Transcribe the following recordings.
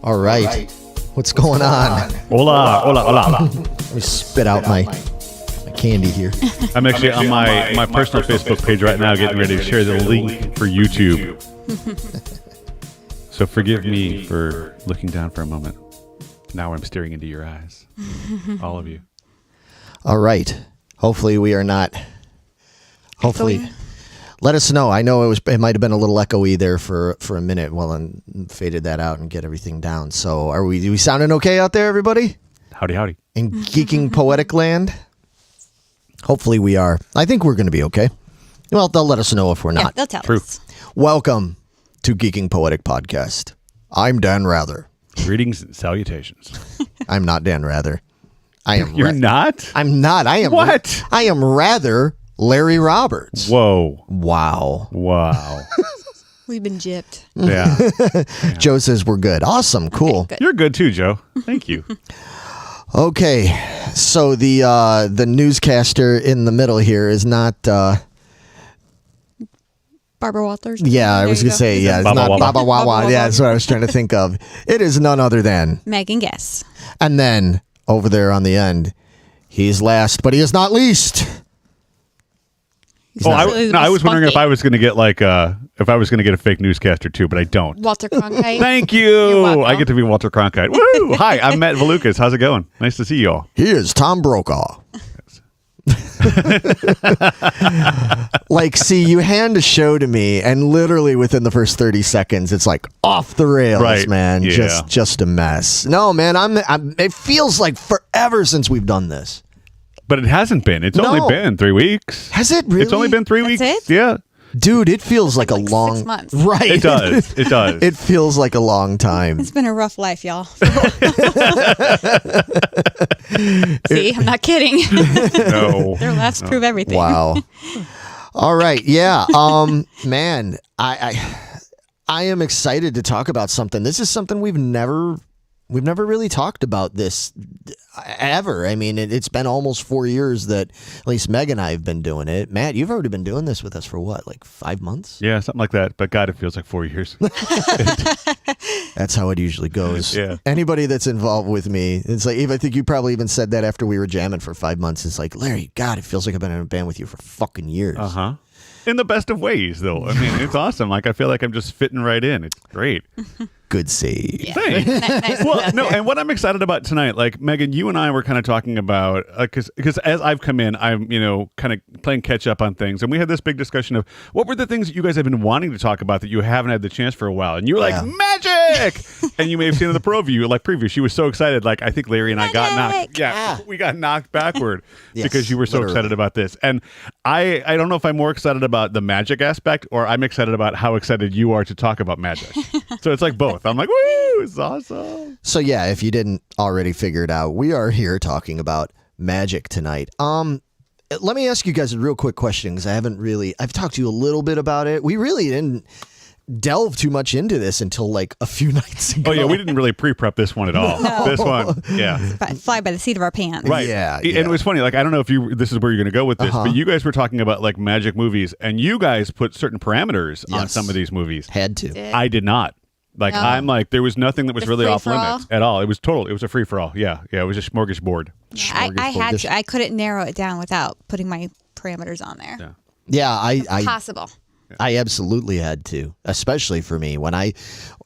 All right. What's going on? Hola, hola, hola. Let me spit out my candy here. I'm actually on my personal Facebook page right now getting ready to share the link for YouTube. So forgive me for looking down for a moment. Now I'm staring into your eyes. All of you. All right. Hopefully we are not. Hopefully. Let us know. I know it might have been a little echoey there for a minute while I faded that out and get everything down. So are we sounding okay out there, everybody? Howdy, howdy. In Geeking Poetic Land? Hopefully we are. I think we're going to be okay. Well, they'll let us know if we're not. Yeah, they'll tell True. us. Welcome to Geeking Poetic Podcast. I'm Dan Rather. Greetings and salutations. I'm not Dan Rather. I am. You're not? I'm not. I am. What? I am rather Larry Roberts. Whoa. Wow. Wow. We've been gypped. Yeah. Joe says we're good. Awesome. Cool. Good. You're good too, Joe. Thank you. Okay. So the newscaster in the middle here is not. Barbara Walters. Yeah, I There was you going to say, yeah, it's Baba not Wawa. Baba Wawa. Baba Yeah, Wawa. that's what I was trying to think of. It is none other than. Megan Guess. And then over there on the end, he's last, but he is not least. He's Oh, not- I was wondering if I was going to get if I was going to get a fake newscaster too, but I don't. Walter Cronkite. Thank you. welcome. I get to be Walter Cronkite. Woo! Hi, I'm Matt Valukas. How's it going? Nice to see you all. He is Tom Brokaw. Like, see, you hand a show to me, and literally within the first 30 seconds, it's like off the rails, Right. man. Yeah. Just a mess. No, man, it feels like forever since we've done this. But it hasn't been. It's only No. been 3 weeks. Has it really? It's only been 3 That's weeks. it? Yeah, Dude, it feels like a like long 6 months. Right. it does. It does. It feels like a long time. It's been a rough life, y'all. See, I'm not kidding. No. Their laughs prove everything. Wow. All right. Yeah. Man, I am excited to talk about something. This is something we've never really talked about this ever. I mean, it's been almost 4 years that at least Meg and I have been doing it. Matt, you've already been doing this with us for what, like 5 months? Yeah, something like that. But God, it feels like 4 years. That's how it usually goes. Yeah. Anybody that's involved with me, it's like, I think you probably even said that after we were jamming for 5 months. It's like, Larry, God, it feels like I've been in a band with you for fucking years. Uh-huh. In the best of ways, though. I mean, it's awesome. Like, I feel like I'm just fitting right in. It's great. Good save. Yeah. Thanks. Nice. Well, no, and what I'm excited about tonight, like Megan, you and I were kind of talking about, because as I've come in, I'm, kind of playing catch up on things. And we had this big discussion of what were the things that you guys have been wanting to talk about that you haven't had the chance for a while. And you were like, Yeah. magic! And you may have seen in the preview, she was so excited. Like, I think Larry and I got knocked. Magic! Yeah, we got knocked backward Yes, because you were so literally. excited about this. And I don't know if I'm more excited about the magic aspect or I'm excited about how excited you are to talk about magic. So it's like both. I'm like, woo! It's awesome. So yeah, if you didn't already figure it out, we are here talking about magic tonight. Let me ask you guys a real quick question because I've talked to you a little bit about it. We really didn't delve too much into this until like a few nights ago. Oh yeah, we didn't really pre-prep this one at all. No. This one, yeah. Fly by the seat of our pants. Right. Yeah, And yeah. it was funny. Like, I don't know if this is where you're going to go with this, Uh-huh. but you guys were talking about like magic movies and you guys put certain parameters on Yes. some of these movies. Had to. I did not. Like, No. I'm like, there was nothing that was The really off free-for-all? limits at all. It was a free for all. Yeah. Yeah. It was a smorgasbord. I had to. I couldn't narrow it down without putting my parameters on there. Yeah. Yeah, I Possible. absolutely had to, especially for me when I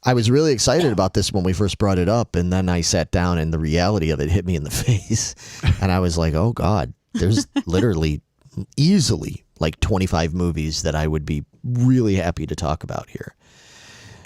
was really excited about this when we first brought it up, and then I sat down and the reality of it hit me in the face, and I was like, oh God, there's literally easily like 25 movies that I would be really happy to talk about here.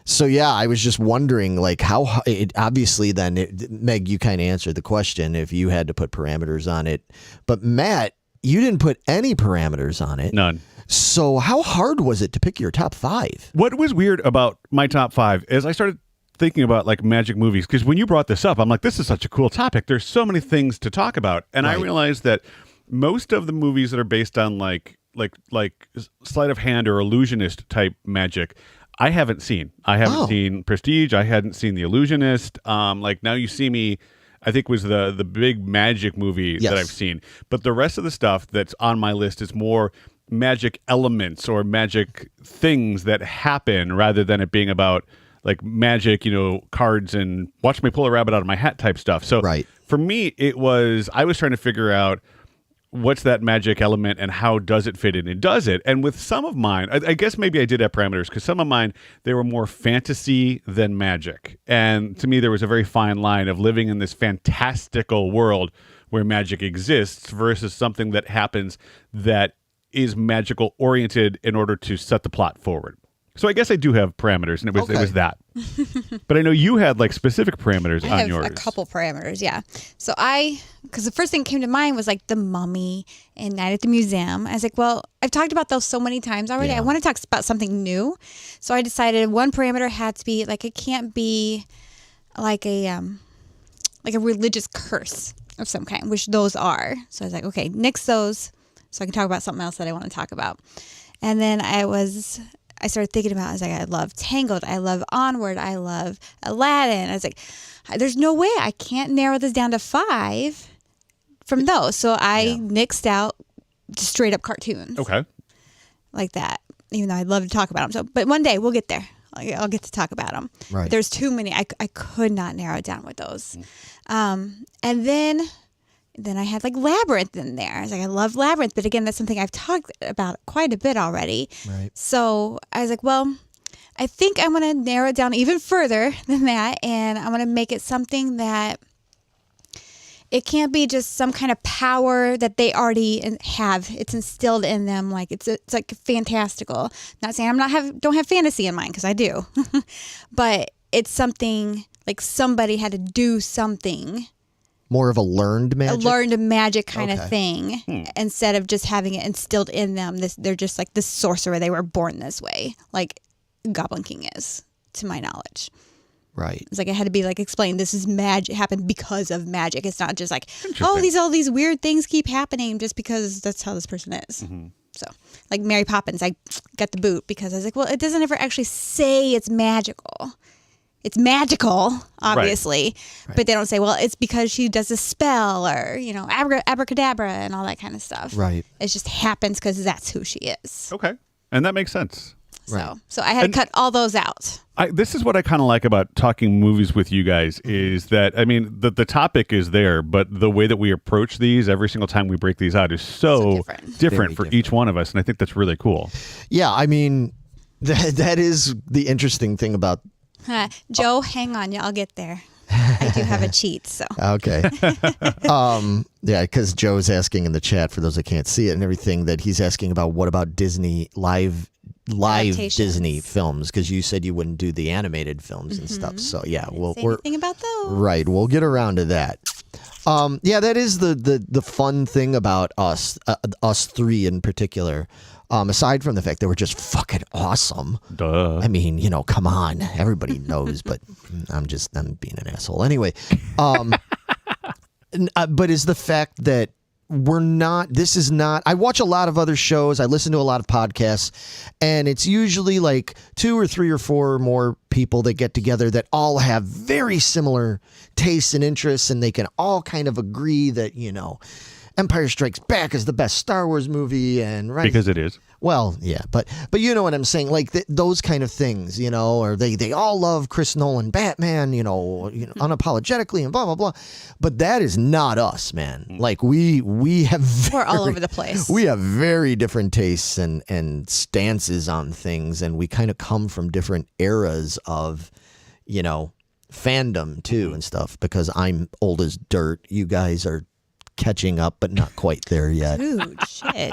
So yeah, I was just wondering, like, how it obviously then Meg, you kind of answered the question if you had to put parameters on it, but Matt, you didn't put any parameters on it. None. So how hard was it to pick your top 5? What was weird about my top 5 is I started thinking about like magic movies because when you brought this up, I'm like, this is such a cool topic. There's so many things to talk about, and I Right. realized that most of the movies that are based on like sleight of hand or illusionist type magic, I haven't seen. I haven't seen Prestige. I hadn't seen The Illusionist. Like Now You See Me, I think was the big magic movie Yes. that I've seen. But the rest of the stuff that's on my list is more magic elements or magic things that happen rather than it being about magic, cards and watch me pull a rabbit out of my hat type stuff. So for me, I was trying to figure out what's that magic element and how does it fit in? It does it. And with some of mine, I guess maybe I did have parameters because some of mine, they were more fantasy than magic. And to me, there was a very fine line of living in this fantastical world where magic exists versus something that happens that is magical oriented in order to set the plot forward. So I guess I do have parameters, and it was that. But I know you had like specific parameters on yours. I have a couple parameters, yeah. So because the first thing that came to mind was like The Mummy and Night at the Museum. I was like, well, I've talked about those so many times already. I want to talk about something new. So I decided one parameter had to be like, it can't be like a religious curse of some kind, which those are. So I was like, okay, nix those so I can talk about something else that I want to talk about. And then I started thinking about, I was like, I love Tangled, I love Onward, I love Aladdin. I was like, there's no way I can't narrow this down to 5 from those. So I nixed out just straight up cartoons. Okay. Like that, even though I'd love to talk about them. So, but one day we'll get there. I'll get to talk about them. Right. But there's too many. I could not narrow it down with those. And then I had like Labyrinth in there. I was like, I love Labyrinth. But again, that's something I've talked about quite a bit already. Right. So I was like, well, I think I'm going to narrow it down even further than that. And I'm going to make it something that it can't be just some kind of power that they already have. It's instilled in them. Like it's like fantastical. Not saying don't have fantasy in mind, because I do. But it's something like somebody had to do something. More of a learned magic? A learned magic kind of thing, instead of just having it instilled in them. They're just like this sorcerer. They were born this way, like Goblin King is, to my knowledge. Right. It's like it had to be like explained. This is magic. It happened because of magic. It's not just like, all these weird things keep happening just because that's how this person is. Mm-hmm. So, like Mary Poppins, I got the boot because I was like, well, it doesn't ever actually say it's magical. It's magical, obviously, but they don't say, well, it's because she does a spell or, abracadabra and all that kind of stuff. Right. It just happens because that's who she is. Okay. And that makes sense. So I had to cut all those out. This is what I kind of like about talking movies with you guys is that, I mean, the topic is there, but the way that we approach these every single time we break these out is so different for each one of us. And I think that's really cool. Yeah. I mean, that is the interesting thing about Joe, hang on. I'll get there. I do have a cheat, so. Okay. Yeah, because Joe's asking in the chat, for those that can't see it and everything, that he's asking about what about Disney live Disney films, because you said you wouldn't do the animated films and stuff. So yeah, we're anything about those. Right. We'll get around to that. Yeah, that is the fun thing about us three in particular. Aside from the fact that we're just fucking awesome. Duh. I mean, come on. Everybody knows, but I'm being an asshole. Anyway, but is the fact that this is not, I watch a lot of other shows. I listen to a lot of podcasts, and it's usually like 2 or 3 or 4 more people that get together that all have very similar tastes and interests, and they can all kind of agree that, Empire Strikes Back is the best Star Wars movie, and right because it is. Well, yeah, but you know what I'm saying, like those kind of things, or they all love Chris Nolan Batman, unapologetically and blah blah blah, but that is not us, man. Like we have we're all over the place. We have very different tastes and stances on things, and we kind of come from different eras of, fandom too and stuff. Because I'm old as dirt, you guys are catching up, but not quite there yet. Dude, shit.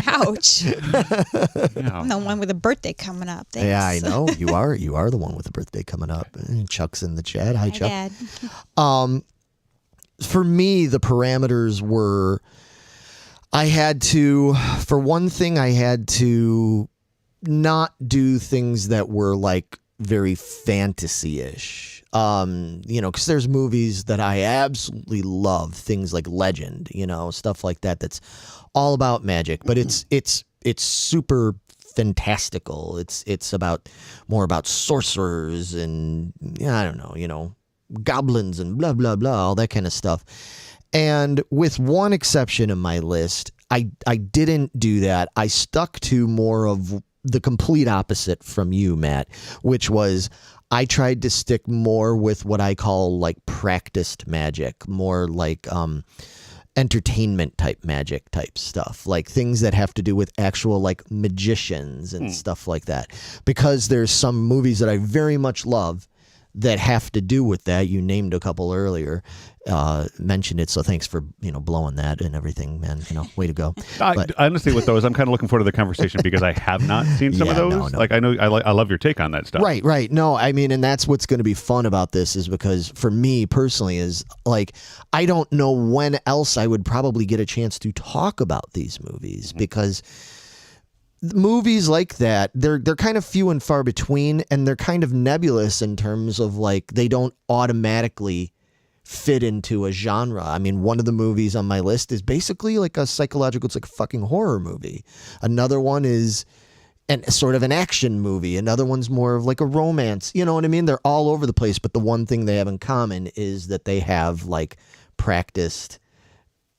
Ouch. I'm the one with a birthday coming up. Thanks. Yeah, I know. You are the one with a birthday coming up. Chuck's in the chat. Hi, Chuck. Dad. For me, the parameters were, for one thing, I had to not do things that were like very fantasy-ish. Because there's movies that I absolutely love, things like Legend, stuff like that. That's all about magic, but it's super fantastical. It's more about sorcerers and I don't know, goblins and blah blah blah, all that kind of stuff. And with one exception in my list, I didn't do that. I stuck to more of the complete opposite from you, Matt, which was I tried to stick more with what I call like practiced magic, more like entertainment type magic type stuff, like things that have to do with actual like magicians and stuff like that. Because there's some movies that I very much love that have to do with that. You named a couple earlier, mentioned it. So thanks for, blowing that and everything, man. Way to go. Honestly, with those, I'm kind of looking forward to the conversation because I have not seen some of those. No. Like I know, I love your take on that stuff. Right. No, I mean, and that's what's going to be fun about this is because for me personally is like, I don't know when else I would probably get a chance to talk about these movies because movies like that, they're kind of few and far between, and they're kind of nebulous in terms of like they don't automatically fit into a genre. I mean, one of the movies on my list is basically like a psychological, it's like a fucking horror movie. Another one is sort of an action movie. Another one's more of like a romance. You know what I mean? They're all over the place, but the one thing they have in common is that they have like practiced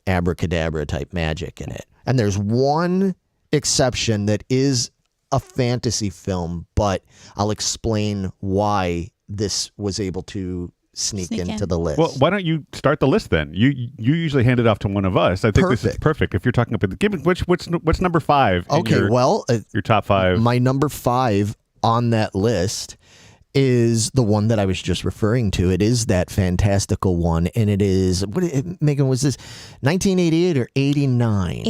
abracadabra type magic in it. And there's one exception that is a fantasy film, but I'll explain why this was able to sneak into the list. Well, why don't you start the list then? You usually hand it off to one of us. I think this is perfect. If you're talking about give me what's number 5? Your top 5. My number 5 on that list is the one that I was just referring to. It is that fantastical one, and it is Megan, was this 1988 or 89?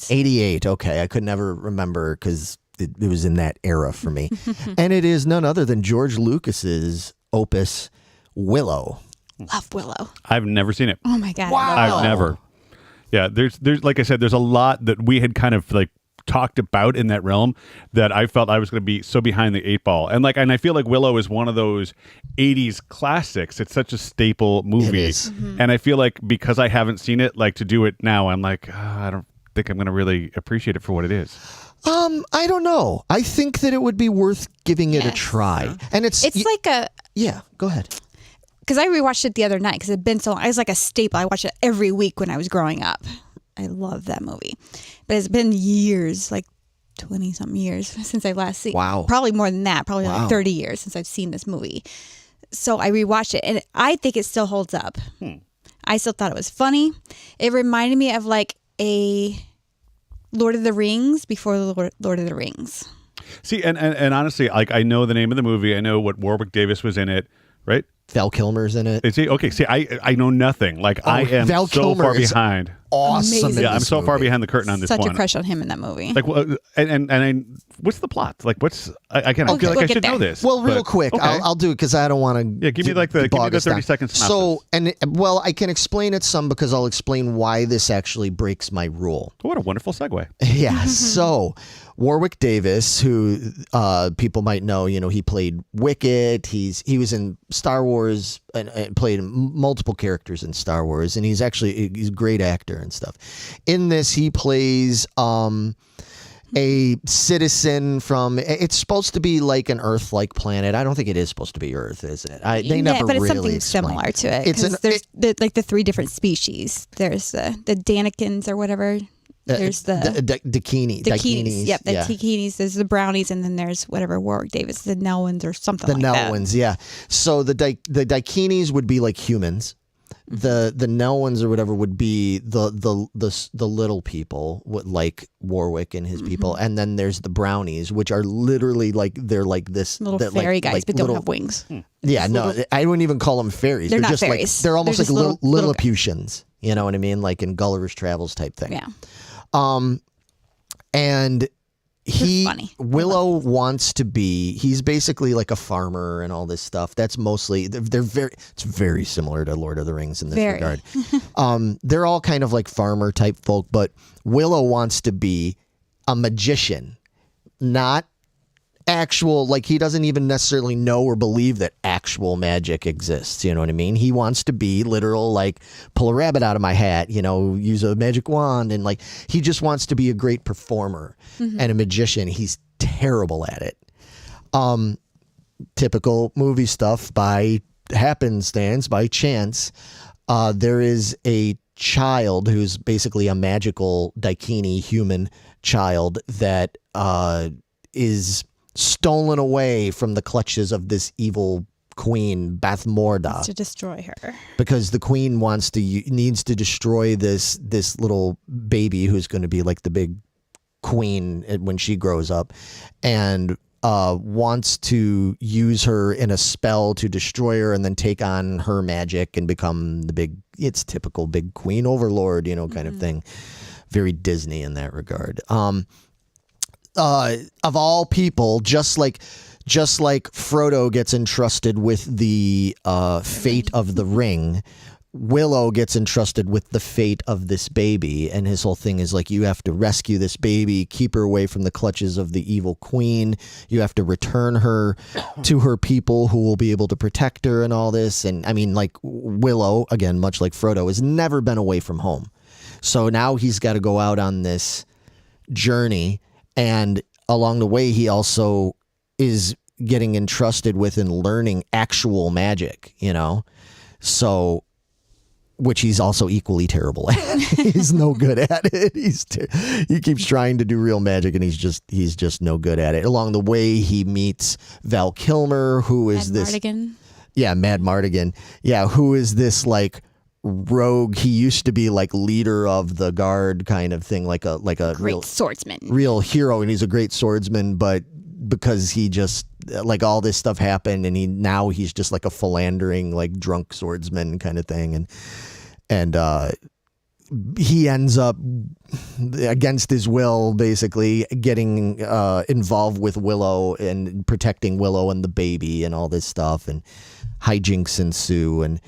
88. Okay, I could never remember because it was in that era for me. And it is none other than George Lucas's opus Willow. Love Willow. I've never seen it. Oh my God. Wow. I've never. Yeah, there's like I said, there's a lot that we had kind of like talked about in that realm that I felt I was going to be so behind the 8 ball. And I feel like Willow is one of those 80s classics. It's such a staple movie. It is. And I feel like because I haven't seen it, like to do it now, I'm like, I don't think I'm going to really appreciate it for what it is. I don't know. I think that it would be worth giving it a try. And it's like a... Yeah, go ahead. Because I rewatched it the other night because it had been so long. It was like a staple. I watched it every week when I was growing up. I love that movie. But it's been years, like 20-something years since I last seen it. Wow. Probably more than that. Probably like 30 years since I've seen this movie. So I rewatched it, and I think it still holds up. I still thought it was funny. It reminded me of like a Lord of the Rings before the Lord of the Rings. See, and honestly, like I know the name of the movie. I know what Warwick Davis was in it, right? Val Kilmer's in it. Is he? Okay, see, I know nothing. Like I am Val so Kilmer far behind. Awesome. Amazing. Yeah, I'm so far behind the curtain on this Such one. a crush on him in that movie. Like, and what's the plot? Like, what's? I feel like I should know this. Well, real quick, okay. I'll do it because I don't want to. Yeah, give me the 30 seconds. So, I can explain it some because I'll explain why this actually breaks my rule. What a wonderful segue. Yeah. So, Warwick Davis, who people might know, he played Wicket. He was in Star Wars and played multiple characters in Star Wars, and he's a great actor and stuff. In this, he plays a citizen from. It's supposed to be like an Earth-like planet. I don't think it is supposed to be Earth, is it? They never but it's really something explain. similar to it. There's the 3 different species. There's the Danikins or whatever. There's the Dakinis. Yep, the Dakinis. There's the Brownies, and then there's whatever Warwick Davis, the Nelwins or something like that. The Nelwins, yeah. So the Dakinis would be like humans. The Nelwins or whatever would be the little people, like Warwick and his people, and then there's the Brownies, which are literally like they're like this little fairy guys, but don't have wings. Yeah, I wouldn't even call them fairies. They're not just fairies. Like they're almost They're like just little Lilliputians. You know what I mean? Like in Gulliver's Travels type thing. Yeah. And Willow wants to be. He's basically like a farmer and all this stuff. That's mostly it's very similar to Lord of the Rings in this regard. They're all kind of like farmer type folk, but Willow wants to be a magician, not actual, like he doesn't even necessarily know or believe that actual magic exists. You know what I mean? He wants to be literal, like pull a rabbit out of my hat, use a magic wand, and like he just wants to be a great performer and a magician. He's terrible at it. Typical movie stuff by happenstance, by chance. There is a child who's basically a magical Daikini human child that is stolen away from the clutches of this evil queen, Bathmorda, to destroy her, because the queen needs to destroy this little baby who's going to be like the big queen when she grows up, and wants to use her in a spell to destroy her and then take on her magic and become it's typical big queen overlord, kind of thing. Very Disney in that regard. Of all people, just like Frodo gets entrusted with the fate of the ring, Willow gets entrusted with the fate of this baby, and his whole thing is like, you have to rescue this baby, keep her away from the clutches of the evil queen. You have to return her to her people who will be able to protect her and all this. And I mean, like Willow, again, much like Frodo, has never been away from home. So now he's got to go out on this journey, and along the way, he also is getting entrusted with and learning actual magic, so, which he's also equally terrible at. He's no good at it. He keeps trying to do real magic, and he's just no good at it. Along the way, he meets Val Kilmer, who is Mad Mardigan. Yeah, who is this like rogue. He used to be like leader of the guard kind of thing, like a great real swordsman, real hero, and he's a great swordsman, but because he just like all this stuff happened, and he's just like a philandering, like drunk swordsman kind of thing, and he ends up against his will basically getting involved with Willow and protecting Willow and the baby and all this stuff, and hijinks ensue,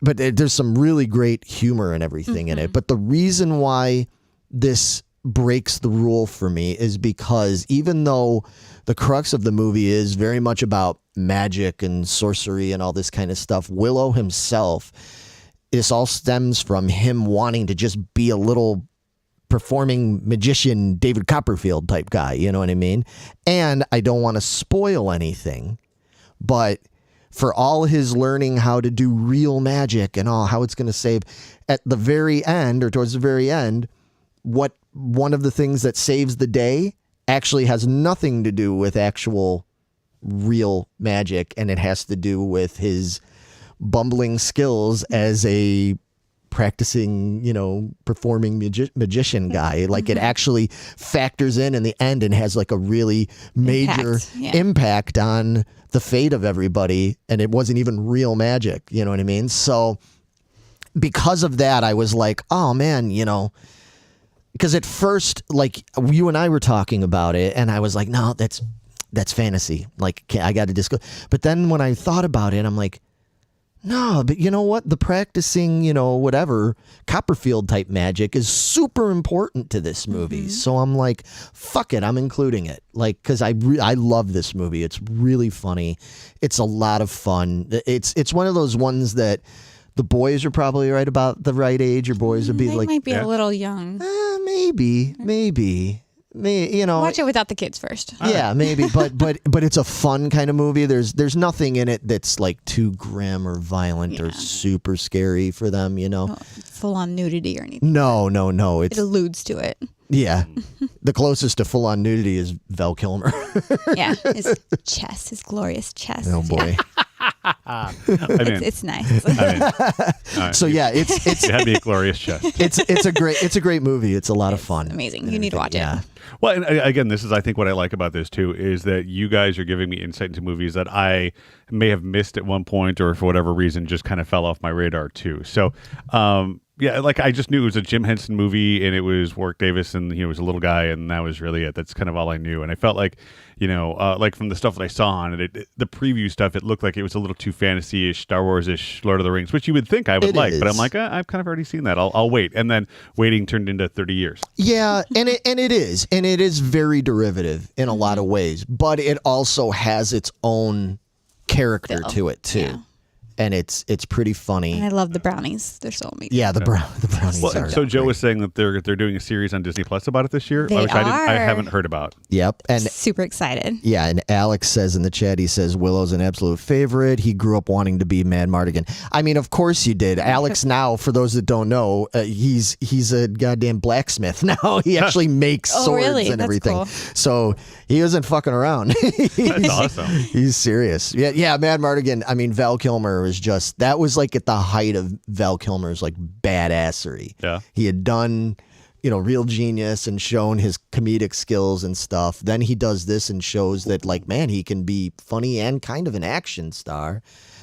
but there's some really great humor and everything in it. But the reason why this breaks the rule for me is because even though the crux of the movie is very much about magic and sorcery and all this kind of stuff, Willow himself, this all stems from him wanting to just be a little performing magician, David Copperfield type guy, you know what I mean? And I don't want to spoil anything, but for all his learning how to do real magic and how it's going to save, at the very end, or towards the very end, one of the things that saves the day actually has nothing to do with actual real magic, and it has to do with his bumbling skills as a practicing, performing magician guy. Like, it actually factors in the end and has like a really major impact on the fate of everybody, and it wasn't even real magic, you know what I mean? So because of that, I was like, oh man, because at first, like, you and I were talking about it, and I was like, no, that's fantasy. Like, I got to disco. But then when I thought about it, I'm like, no, but you know what? The practicing, whatever, Copperfield type magic is super important to this movie. So I'm like, fuck it, I'm including it. Like, because I love this movie. It's really funny. It's a lot of fun. It's one of those ones that the boys are probably right about the right age. Your boys would be they might be a little young. Maybe. Watch it without the kids first. Yeah, maybe, but it's a fun kind of movie. There's nothing in it that's like too grim or violent or super scary for them, Full on nudity or anything. No. It alludes to it. Yeah. The closest to full on nudity is Val Kilmer. Yeah, his glorious chest. Oh boy. It's nice. So yeah, it's it had to be a glorious chest. It's a great movie. It's a lot of fun. Amazing. You need to watch it. Well, and again, this is, I think, what I like about this too, is that you guys are giving me insight into movies that I may have missed at one point, or for whatever reason just kind of fell off my radar too. So yeah, like I just knew it was a Jim Henson movie, and it was Warwick Davis, and he was a little guy, and that was really it. That's kind of all I knew. And I felt like, like from the stuff that I saw on it, the preview stuff, it looked like it was a little too fantasy-ish, Star Wars-ish, Lord of the Rings, which you would think I would like, but I'm like, I've kind of already seen that. I'll wait. And then waiting turned into 30 years. Yeah, and it is very derivative in a lot of ways, but it also has its own character to it too. and it's pretty funny. And I love the brownies. They're so amazing. Yeah, the brownies Well, are so Joe great. was saying that they're doing a series on Disney Plus about it this year, They which I are. haven't heard about. Yep, and Super excited. yeah, and Alex says in the chat, he says Willow's an absolute favorite. He grew up wanting to be Mad Mardigan. I mean, of course you did. Alex now, for those that don't know, he's a goddamn blacksmith now. He actually makes swords really? and That's everything. cool. So he isn't fucking around. That's awesome. He's serious. Yeah, Mad Mardigan. I mean, Val Kilmer was just, that was like at the height of Val Kilmer's like badassery. Yeah. He had done, Real Genius and shown his comedic skills and stuff. Then he does this and shows that, like, man, he can be funny and kind of an action star.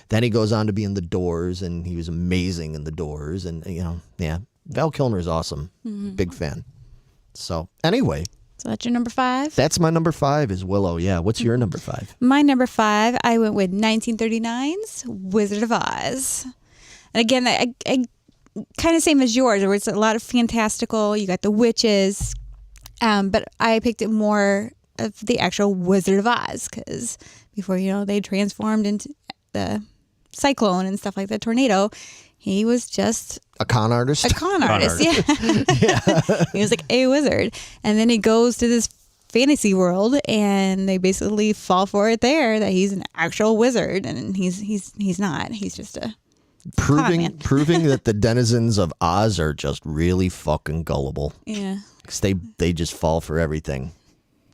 Then he goes on to be in The Doors, and he was amazing in The Doors. And, yeah, Val Kilmer's awesome. Big fan. So, anyway, So that's your number 5? that's my number 5 is Willow. Yeah, what's your number 5? My number 5, I went with 1939's Wizard of Oz. And again, I kind of same as yours, where it's a lot of fantastical. You got the witches, but I picked it more of the actual Wizard of Oz because before they transformed into the cyclone and stuff like that, tornado. He was just A con artist? a con artist. Yeah. He was like a wizard, and then he goes to this fantasy world, and they basically fall for it there that he's an actual wizard, and he's not. He's just a man. proving that the denizens of Oz are just really fucking gullible. yeah. 'Cause they just fall for everything.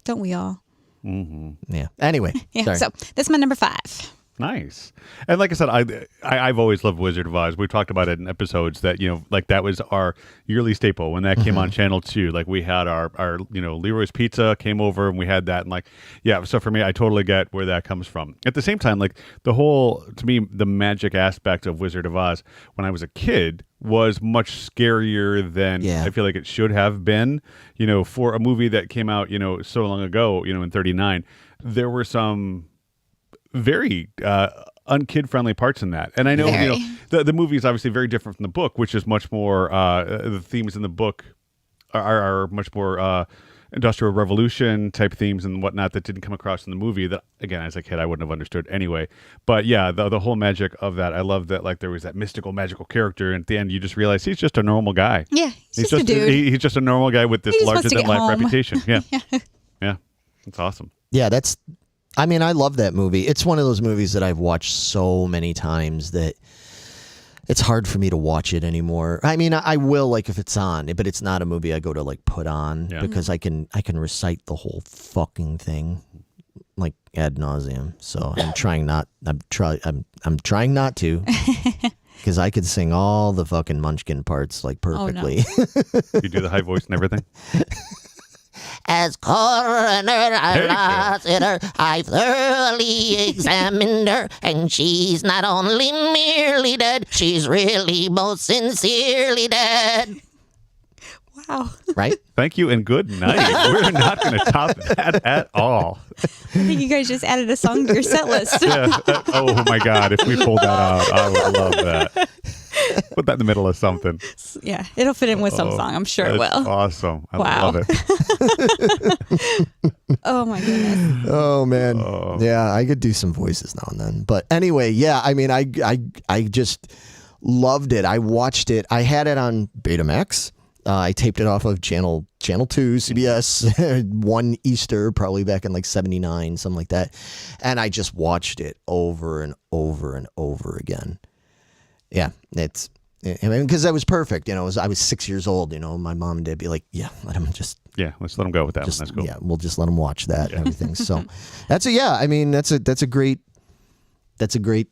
Don't we all? Yeah. Anyway, Yeah. sorry. So that's my number 5. Nice. And like I said, I've always loved Wizard of Oz. We've talked about it in episodes that, like that was our yearly staple when that came on Channel 2. Like we had our Leroy's Pizza came over and we had that. And like, yeah, so for me, I totally get where that comes from. At the same time, like to me, the magic aspect of Wizard of Oz when I was a kid was much scarier than I feel like it should have been, for a movie that came out, so long ago, in 39. There were some very unkid friendly parts in that, and I know the movie is obviously very different from the book, which is much more the themes in the book are much more industrial revolution type themes and whatnot that didn't come across in the movie. That again, as a kid, I wouldn't have understood anyway. But yeah, the whole magic of that, I love that. Like there was that mystical, magical character, and at the end, you just realize he's just a normal guy. Yeah, he's just a dude. He's just a normal guy with this He just wants larger to than get life home. reputation. Yeah, yeah, it's awesome. Yeah, I love that movie. It's one of those movies that I've watched so many times that it's hard for me to watch it anymore. I mean, I will, like, if it's on, but it's not a movie I go to, like, put on because I can recite the whole fucking thing, like, ad nauseum. So I'm trying not to because I could sing all the fucking Munchkin parts, like, perfectly. You do the high voice and everything. As coroner, I lost her. I thoroughly examined her, and she's not only merely dead, she's really most sincerely dead. Wow. Right? Thank you and good night. We're not going to top that at all. I think you guys just added a song to your set list. Yeah. Oh my God! If we pulled that out, I would love that. Put that in the middle of something. Yeah, it'll fit in with some song. I'm sure it That's will. awesome. I Wow. love it. Oh my goodness. Oh man. Yeah, I could do some voices now and then. But anyway, yeah, I mean, I just loved it. I watched it. I had it on Betamax. I taped it off of channel 2 CBS one Easter, probably back in like 79, something like that. And I just watched it over and over and over again. Yeah, because that was perfect. I was 6 years old. My mom and dad be like, yeah, let him just. Yeah, let's let him go with that one. That's cool. Yeah, we'll just let him watch that and everything. So that's a great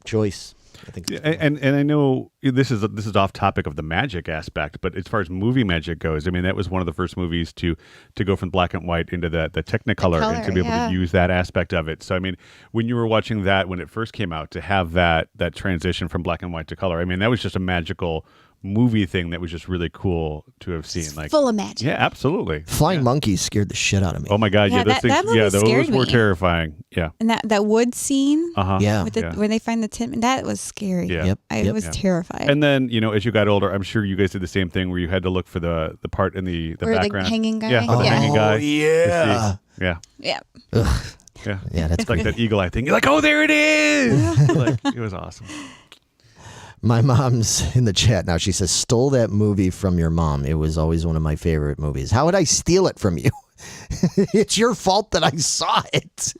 choice. I think. And I know this is off topic of the magic aspect, but as far as movie magic goes, I mean that was one of the first movies to go from black and white into the Technicolor and to be able to use that aspect of it. So I mean, when you were watching that when it first came out, to have that transition from black and white to color, I mean that was just a magical movie thing that was just really cool to have seen. Like full of magic. Yeah, absolutely. Flying monkeys scared the shit out of me. Oh my God! Yeah, Those things. that movie Those scared were me. terrifying. Yeah. And that wood scene. Yeah. With when they find the tin, that was scary. Yeah. Yep. I was terrified. And then, as you got older, I'm sure you guys did the same thing where you had to look for the part in the Where the background. hanging guy? Yeah, for the hanging guy. yeah. Yeah. Yeah. Yeah. Yeah, that's It's like that eagle eye thing. You're like, oh, there it is. Like, it was awesome. My mom's in the chat now. She says, stole that movie from your mom. It was always one of my favorite movies. How would I steal it from you? It's your fault that I saw it.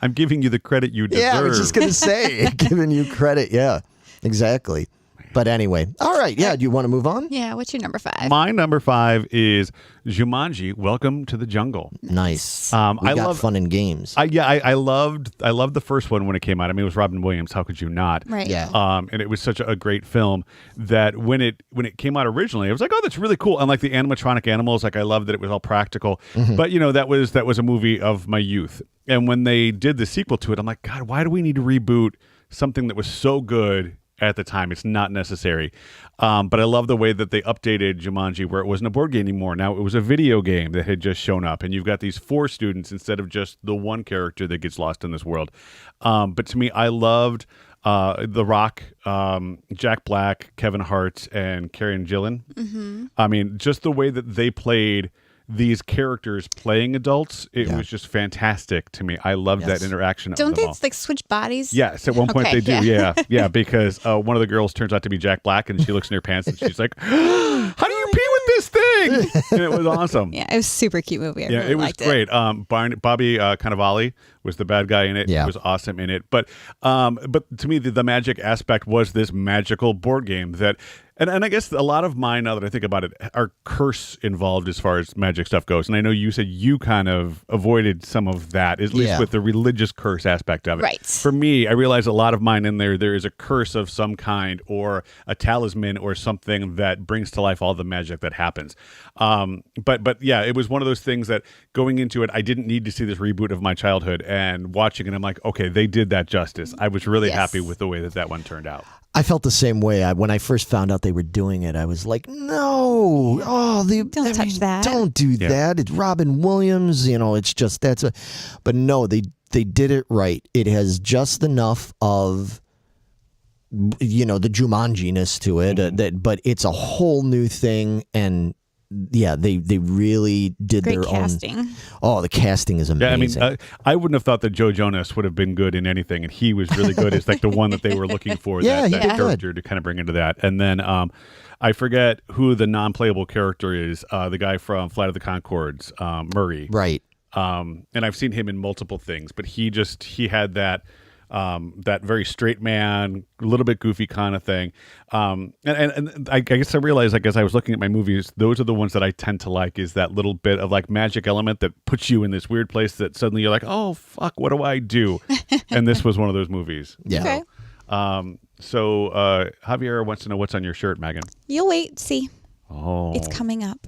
I'm giving you the credit you deserve. Yeah, I was just going to say, giving you credit. Yeah, exactly. But anyway, all right. Yeah, do you want to move on? Yeah, what's your number 5? My number 5 is Jumanji, Welcome to the Jungle. Nice. I got love fun and games. I loved the first one when it came out. I mean, it was Robin Williams. How could you not? Right. Yeah. And it was such a great film that when it came out originally, I was like, oh, that's really cool. And like the animatronic animals, like I loved that it was all practical. But that was a movie of my youth. And when they did the sequel to it, I'm like, God, why do we need to reboot something that was so good at the time? It's not necessary. But I love the way that they updated Jumanji, where it wasn't a board game anymore. Now it was a video game that had just shown up, and you've got these 4 students instead of just the one character that gets lost in this world. But to me, I loved The Rock, Jack Black, Kevin Hart, and Karen Gillan. I mean, just the way that they played these characters playing adults, it was just fantastic to me. I loved that interaction. Don't of them they all. like switch bodies? Yes, at one point Okay, they do. Yeah, because one of the girls turns out to be Jack Black, and she looks in her pants and she's like, "How do you pee with this thing?" And it was awesome. Yeah, it was a super cute movie. I really It was liked great. Bobby Cannavale was the bad guy in it. Yeah. He was awesome in it. But to me, the magic aspect was this magical board game that. And I guess a lot of mine, now that I think about it, are curse involved as far as magic stuff goes. And I know you said you kind of avoided some of that, at least with the religious curse aspect of it. Right. For me, I realize a lot of mine in there is a curse of some kind or a talisman or something that brings to life all the magic that happens. But yeah, it was one of those things that going into it, I didn't need to see this reboot of my childhood, and watching it, I'm like, okay, they did that justice. I was really happy with the way that one turned out. I felt the same way. When I first found out they were doing it, I was like, no. Don't touch that. Don't do that. It's Robin Williams. It's just but no, they did it right. It has just enough of the Jumanji-ness to it, but it's a whole new thing. And yeah, they really did Great their casting. own. Oh, the casting is amazing. Yeah, I mean, I wouldn't have thought that Joe Jonas would have been good in anything, and he was really good. It's like the one that they were looking for, that character to kind of bring into that. And then I forget who the non-playable character is, the guy from Flight of the Conchords, Murray. Right. And I've seen him in multiple things, but he had that very straight man, a little bit goofy kind of thing. And I guess I realized, as I was looking at my movies, those are the ones that I tend to like, is that little bit of like magic element that puts you in this weird place that suddenly you're like, oh, fuck, what do I do? And this was one of those movies. Yeah. Okay. So Javier wants to know what's on your shirt, Megan. You'll wait, see. Oh. It's coming up.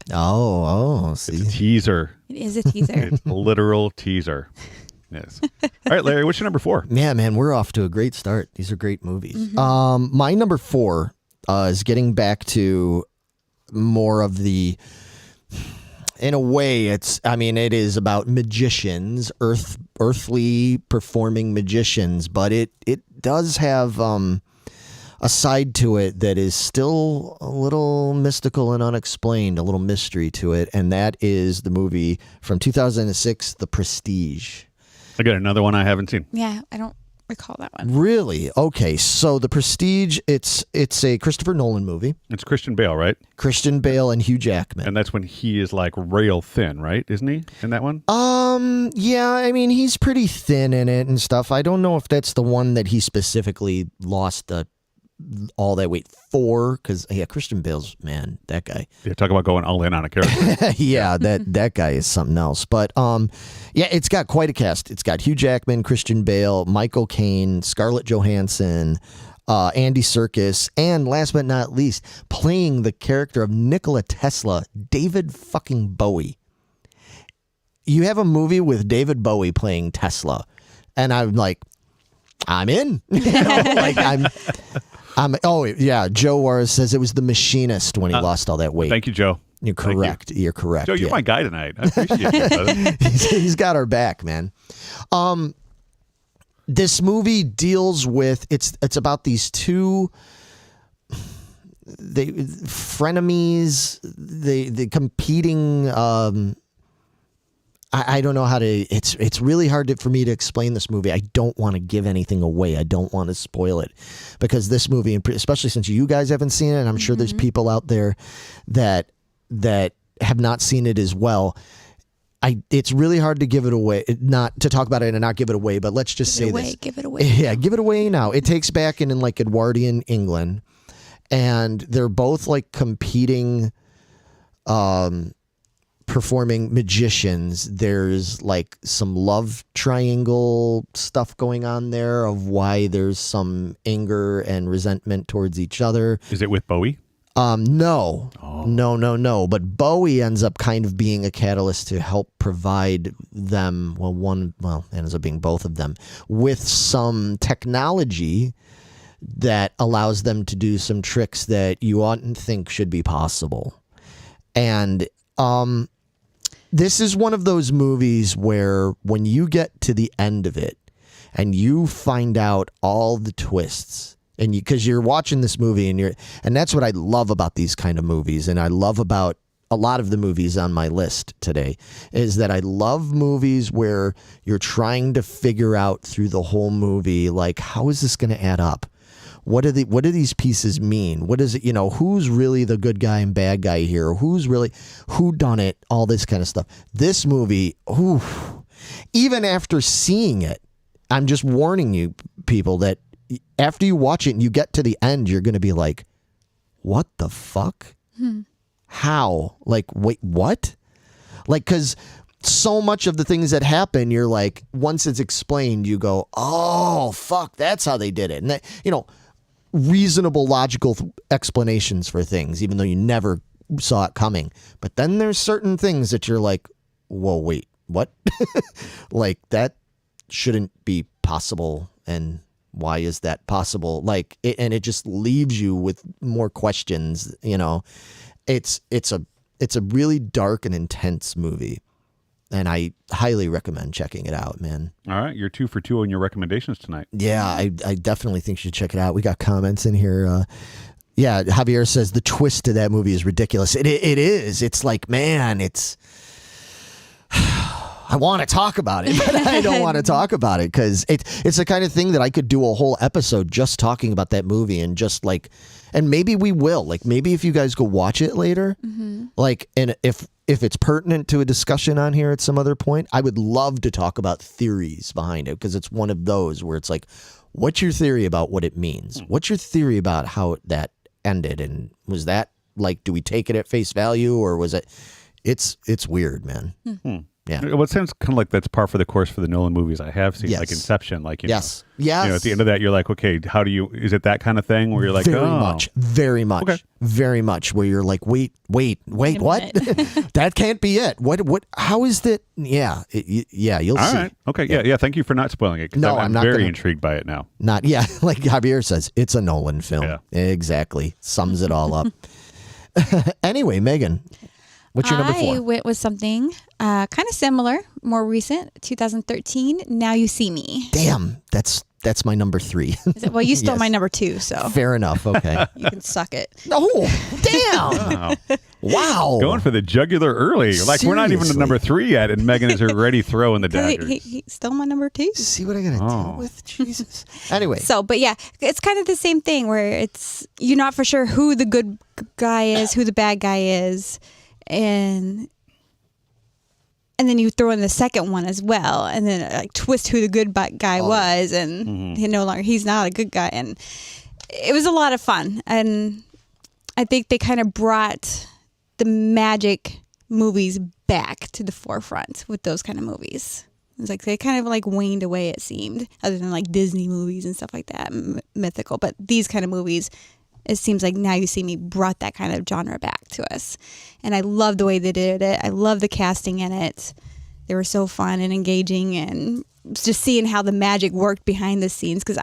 See. It's a teaser. It is a teaser. It's a literal teaser. Yes. All right, Larry, what's your number 4? Yeah, man, we're off to a great start. These are great movies. My number 4 is getting back to more of the, in a way, it is about magicians, earthly performing magicians, but it does have a side to it that is still a little mystical and unexplained, a little mystery to it, and that is the movie from 2006, The Prestige. I got another one I haven't seen. Yeah, I don't recall that one. Really? Okay, so The Prestige, it's a Christopher Nolan movie. It's Christian Bale, right? Christian Bale and Hugh Jackman. And that's when he is like rail thin, right? Isn't he in that one? Yeah, I mean, he's pretty thin in it and stuff. I don't know if that's the one that he specifically lost all that weight for, because Christian Bale's, man, that guy. Yeah, talk about going all in on a character. Yeah, that guy is something else. But yeah, it's got quite a cast. It's got Hugh Jackman, Christian Bale, Michael Caine, Scarlett Johansson, Andy Serkis, and last but not least, playing the character of Nikola Tesla, David fucking Bowie. You have a movie with David Bowie playing Tesla, and I'm like, I'm in. Oh yeah, Joe Warris says it was The Machinist when he lost all that weight. Thank you, Joe. You're correct. You're correct. Joe, you're my guy tonight. I appreciate you, brother. He's got our back, man. This movie deals with it's about these two frenemies, the competing I don't know how to. It's really hard for me to explain this movie. I don't want to give anything away. I don't want to spoil it because this movie, especially since you guys haven't seen it, and I'm sure there's people out there that have not seen it as well. It's really hard to give it away, not to talk about it and not give it away. But let's just say this: give it away. Yeah, give it away now. It takes back in like Edwardian England, and they're both like competing. Performing magicians. There's like some love triangle stuff going on there of why there's some anger and resentment towards each other. Is it with Bowie? No. No. But Bowie ends up kind of being a catalyst to help provide them, it ends up being both of them, with some technology that allows them to do some tricks that you oughtn't think should be possible. And this is one of those movies where when you get to the end of it and you find out all the twists, and because you're watching this movie and that's what I love about these kind of movies, and I love about a lot of the movies on my list today, is that I love movies where you're trying to figure out through the whole movie, like, how is this going to add up? What do these pieces mean? What is it? Who's really the good guy and bad guy here? Who done it? All this kind of stuff. This movie, even after seeing it, I'm just warning you people that after you watch it and you get to the end, you're going to be like, what the fuck? How? Like, wait, what? Like, because so much of the things that happen, you're like, once it's explained, you go, oh, fuck, that's how they did it. And that, reasonable, logical explanations for things, even though you never saw it coming. But then there's certain things that you're like, whoa, wait, what? Like, that shouldn't be possible. And why is that possible? Like, and it just leaves you with more questions. It's a really dark and intense movie. And I highly recommend checking it out, man. All right. You're 2 for 2 on your recommendations tonight. Yeah, I definitely think you should check it out. We got comments in here. Javier says the twist to that movie is ridiculous. It is. It's like, man, it's... I want to talk about it, but I don't want to talk about it because it's the kind of thing that I could do a whole episode just talking about that movie and just like... And maybe we will. Like, maybe if you guys go watch it later, like, and if it's pertinent to a discussion on here at some other point, I would love to talk about theories behind it because it's one of those where it's like, what's your theory about what it means? What's your theory about how that ended? And was that like, do we take it at face value or was it? It's weird, man. Yeah. Well, it sounds kind of like that's par for the course for the Nolan movies I have seen, like Inception. Like, yes. At the end of that, you're like, okay, is it that kind of thing where you're like, very much, okay. Very much where you're like, wait, what? That can't be it. What, how is that? Yeah. You'll see. All right. Okay. Yeah. Thank you for not spoiling it. No, I'm not very intrigued by it now. Like Javier says, it's a Nolan film. Yeah. Exactly. Sums it all up. Anyway, Megan. What's your number 4? I went with something kind of similar, more recent, 2013, Now You See Me. Damn, that's my number 3. Well, you stole my number 2, so. Fair enough, okay. You can suck it. Oh, damn. Wow. Going for the jugular early. Like, we're not even at number 3 yet, and Megan is already throwing the daggers. He stole my number 2. See what I got to deal with? Jesus. Anyway. So, but yeah, it's kind of the same thing where you're not for sure who the good guy is, who the bad guy is. And then you throw in the second one as well, and then like twist who the good guy was, and he's not a good guy, and it was a lot of fun. And I think they kind of brought the magic movies back to the forefront with those kind of movies. It's like they kind of like waned away, it seemed, other than like Disney movies and stuff like that, mythical. But these kind of movies, it seems like Now You See Me brought that kind of genre back to us. And I love the way they did it. I love the casting in it. They were so fun and engaging, and just seeing how the magic worked behind the scenes. Because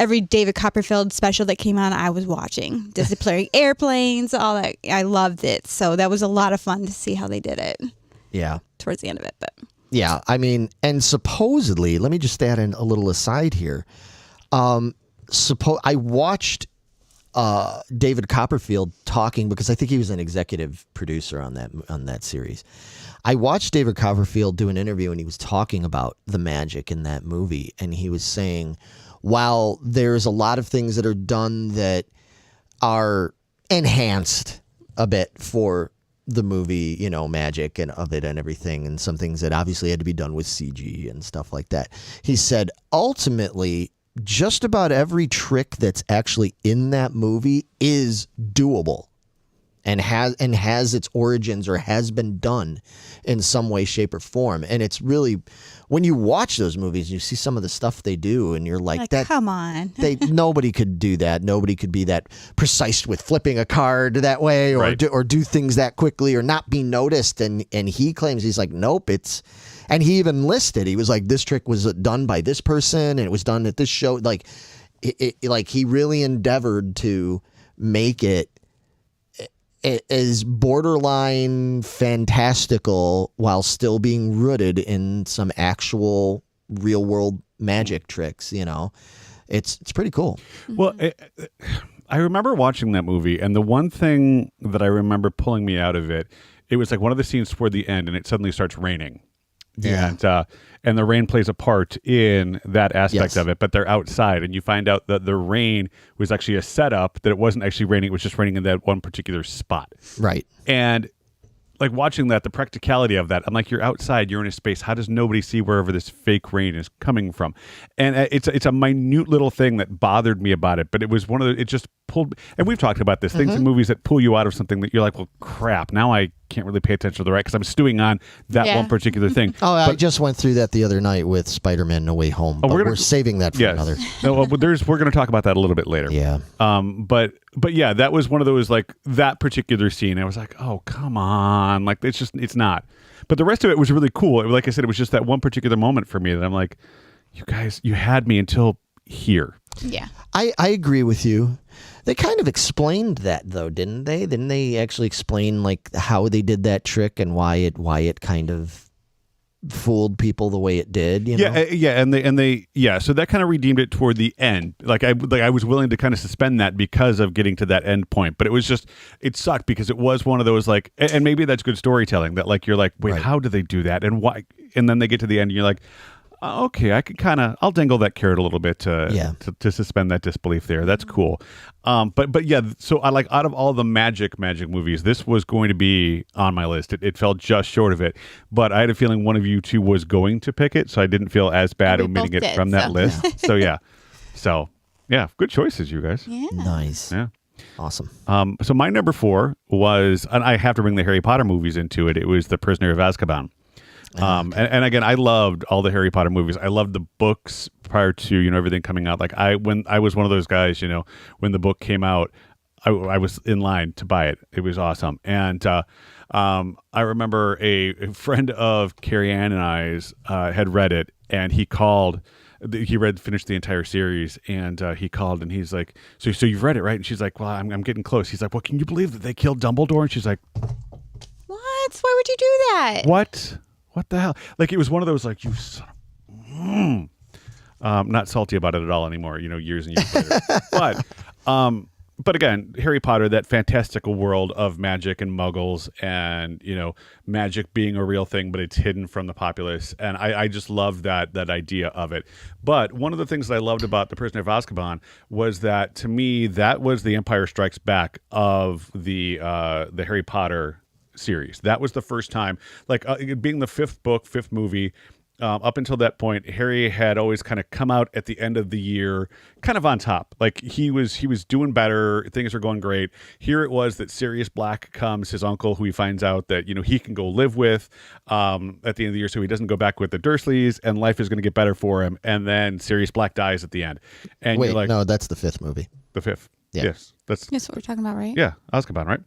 every David Copperfield special that came on, I was watching. Just deploying airplanes, all that. I loved it. So that was a lot of fun to see how they did it. Yeah. Towards the end of it. But yeah, I mean, and supposedly, let me just add in a little aside here. I watched David Copperfield talking, because I think he was an executive producer on that series. I watched David Copperfield do an interview, and he was talking about the magic in that movie, and he was saying, while there's a lot of things that are done that are enhanced a bit for the movie, magic and of it and everything, and some things that obviously had to be done with CG and stuff like that. He said, ultimately, just about every trick that's actually in that movie is doable and has its origins or has been done in some way, shape, or form. And it's really, when you watch those movies, you see some of the stuff they do, and you're like that. Come on, nobody could do that. Nobody could be that precise with flipping a card that way, or Right. do things that quickly, or not be noticed. And he claims, he's like, nope, and he even listed. He was like, this trick was done by this person, and it was done at this show. Like, like he really endeavored to make it is borderline fantastical while still being rooted in some actual real world magic tricks. It's pretty cool. Well, I remember watching that movie, and the one thing that I remember pulling me out of it, it was like one of the scenes toward the end, and it suddenly starts raining. Yeah. And the rain plays a part in that aspect Yes. of it, but they're outside, and you find out that the rain was actually a setup, that it wasn't actually raining, it was just raining in that one particular spot. Right. And like watching that, the practicality of that, I'm like, you're outside, you're in a space. How does nobody see wherever this fake rain is coming from? And it's a minute little thing that bothered me about it, but it was one of the, it just pulled, and we've talked about this, things in movies that pull you out of something that you're like, well, crap, now I can't really pay attention to the right, because I'm stewing on that Yeah. one particular thing. I just went through that the other night with Spider-Man No Way Home, but we're saving that for another. No, well, we're going to talk about that a little bit later. Yeah. But yeah, that was one of those, like, that particular scene. I was like, oh, come on. Like, it's not. But the rest of it was really cool. Like I said, it was just that one particular moment for me that I'm like, you guys, you had me until here. Yeah. I agree with you. They kind of explained that, though, didn't they? Didn't they actually explain like how they did that trick and why it kind of fooled people the way it did? You know? And they so that kind of redeemed it toward the end. I was willing to kind of suspend that because of getting to that end point, but it was just, it sucked because it was one of those, like, and maybe that's good storytelling, that like you're like, wait, Right. how did they do that and why? And then they get to the end and you're like, okay, I could I'll dangle that carrot a little bit to suspend that disbelief there. That's cool. But yeah, so I like, out of all the magic movies, this was going to be on my list. It fell just short of it, but I had a feeling one of you two was going to pick it, so I didn't feel as bad We omitting both it did, from that so. list. So yeah, good choices, you guys. Yeah. Nice. Yeah. Awesome. So my number 4 was, and I have to bring the Harry Potter movies into it. It was The Prisoner of Azkaban. And again, I loved all the Harry Potter movies. I loved the books prior to, everything coming out. Like when I was one of those guys, when the book came out, I was in line to buy it. It was awesome. And I remember a friend of Carrie Ann and I's had read it, and he called. He finished the entire series, and he called, and he's like, so you've read it, right? And she's like, well, I'm getting close. He's like, well, can you believe that they killed Dumbledore? And she's like, What? Why would you do that? What the hell? Like, it was one of those, like, you son of... not salty about it at all anymore, years and years later. But again, Harry Potter, that fantastical world of magic and muggles and, magic being a real thing, but it's hidden from the populace. And I just loved that idea of it. But one of the things that I loved about The Prisoner of Azkaban was that, to me, that was the Empire Strikes Back of the Harry Potter series. That was the first time, like, being the fifth movie. Up until that point, Harry had always kind of come out at the end of the year, kind of on top. Like, he was doing better. Things are going great. Here it was that Sirius Black comes, his uncle, who he finds out that, he can go live with at the end of the year, so he doesn't go back with the Dursleys, and life is going to get better for him. And then Sirius Black dies at the end. And Wait, you're like, no, that's the 5th movie. the 5th. Yeah. Yes. That's yeah, Azkaban, right?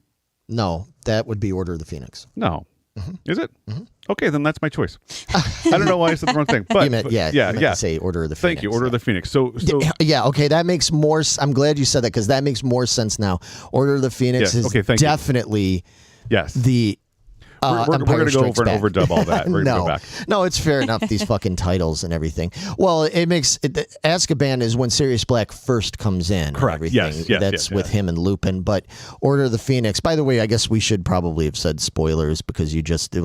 No, that would be Order of the Phoenix. No. Is it? Okay, then that's my choice. I don't know why I said the wrong thing, but You meant to say Order of the Phoenix. Thank you, Order of the Phoenix. So Yeah, okay, that makes more. I'm glad you said that, because that makes more sense now. Order of the Phoenix Yes, is okay, thank you. definitely yes, the We're going to go over and overdub all that. We're going to go back. No, it's fair enough, these fucking titles and everything. Well, Azkaban is when Sirius Black first comes in. Correct. Yes. That's with him and Lupin. But Order of the Phoenix, by the way, I guess we should probably have said spoilers because you just.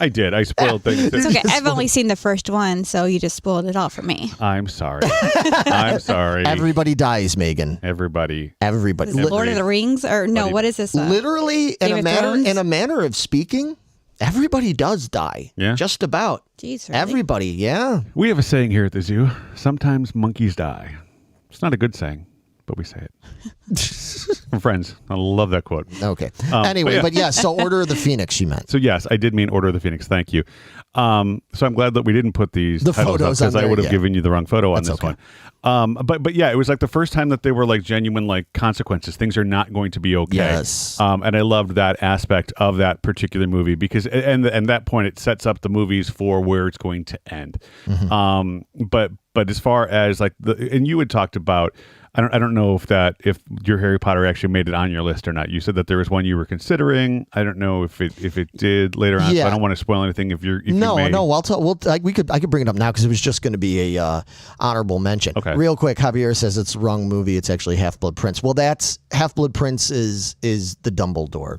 I did. I spoiled things. It's okay. I've only seen the first one, so you just spoiled it all for me. I'm sorry. I'm sorry. Everybody dies, Megan. Everybody. Lord of the Rings? Or no, what is this? Literally, in a manner of speaking, everybody does die. Yeah. Just about. Jeez, really? Everybody, yeah. We have a saying here at the zoo. Sometimes monkeys die. It's not a good saying, but we say it. From Friends. I love that quote. Okay. Anyway, but yeah, so Order of the Phoenix, you meant. So yes, I did mean Order of the Phoenix. Thank you. So I'm glad that we didn't put these titles up because I would have given you the wrong photo on this one. But yeah, it was like the first time that they were like genuine like consequences. Things are not going to be okay. Yes. And I loved that aspect of that particular movie because and that point it sets up the movies for where it's going to end. Mm-hmm. But as far as like and you had talked about. I don't know if your Harry Potter actually made it on your list or not. You said that there was one you were considering. I don't know if it did later on. Yeah. So I don't want to spoil anything. No. I could bring it up now because it was just going to be a honorable mention. Okay. Real quick, Javier says it's the wrong movie. It's actually Half-Blood Prince. Well, that's Half-Blood Prince is the Dumbledore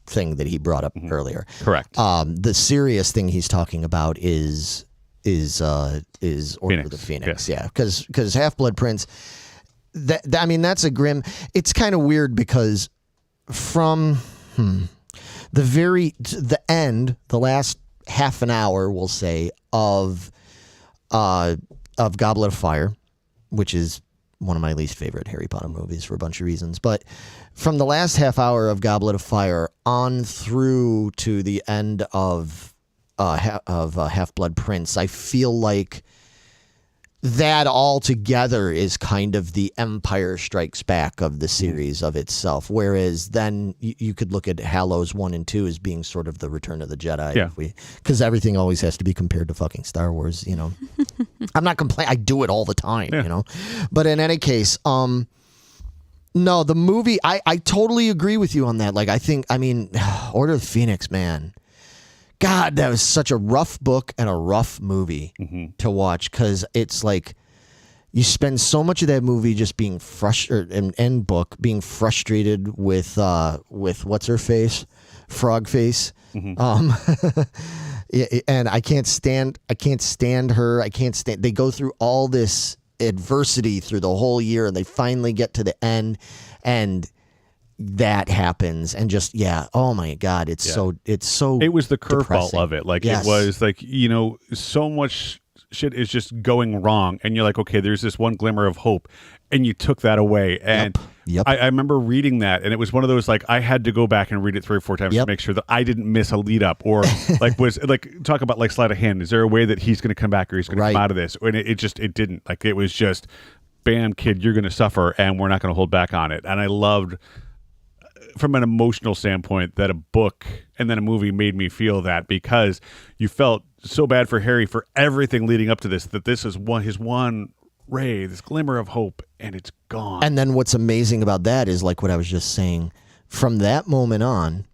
thing that he brought up earlier. Correct. The serious thing he's talking about is Order of the Phoenix. Yes. Yeah, because Half-Blood Prince. That's a grim. It's kind of weird because from the end, the last half an hour, we'll say of Goblet of Fire, which is one of my least favorite Harry Potter movies for a bunch of reasons. But from the last half hour of Goblet of Fire on through to the end of Half-Blood Prince, I feel like. That all together is kind of the Empire Strikes Back of the series of itself. Whereas then you could look at Hallows 1 and 2 as being sort of the Return of the Jedi. Yeah. Because everything always has to be compared to fucking Star Wars, you know. I'm not complaining. I do it all the time, you know. But in any case, no, the movie, I totally agree with you on that. Like, Order of the Phoenix, man. God, that was such a rough book and a rough movie to watch because it's like you spend so much of that movie just being frustrated and book being frustrated with what's her face, Frog Face, and I can't stand her. They go through all this adversity through the whole year and they finally get to the end and. That happens and just oh my God, it was the curveball of it. Like It was like, you know, so much shit is just going wrong and you're like, okay, there's this one glimmer of hope and you took that away. And Yep. I remember reading that and it was one of those like I had to go back and read it 3 or 4 times to make sure that I didn't miss a lead up or talk about like sleight of hand. Is there a way that he's going to come back or he's going to come out of this? And it didn't. Like it was just bam, kid, you're going to suffer and we're not going to hold back on it. And I loved from an emotional standpoint that a book and then a movie made me feel that because you felt so bad for Harry for everything leading up to this, that this is his one ray, this glimmer of hope, and it's gone. And then what's amazing about that is like what I was just saying, from that moment on,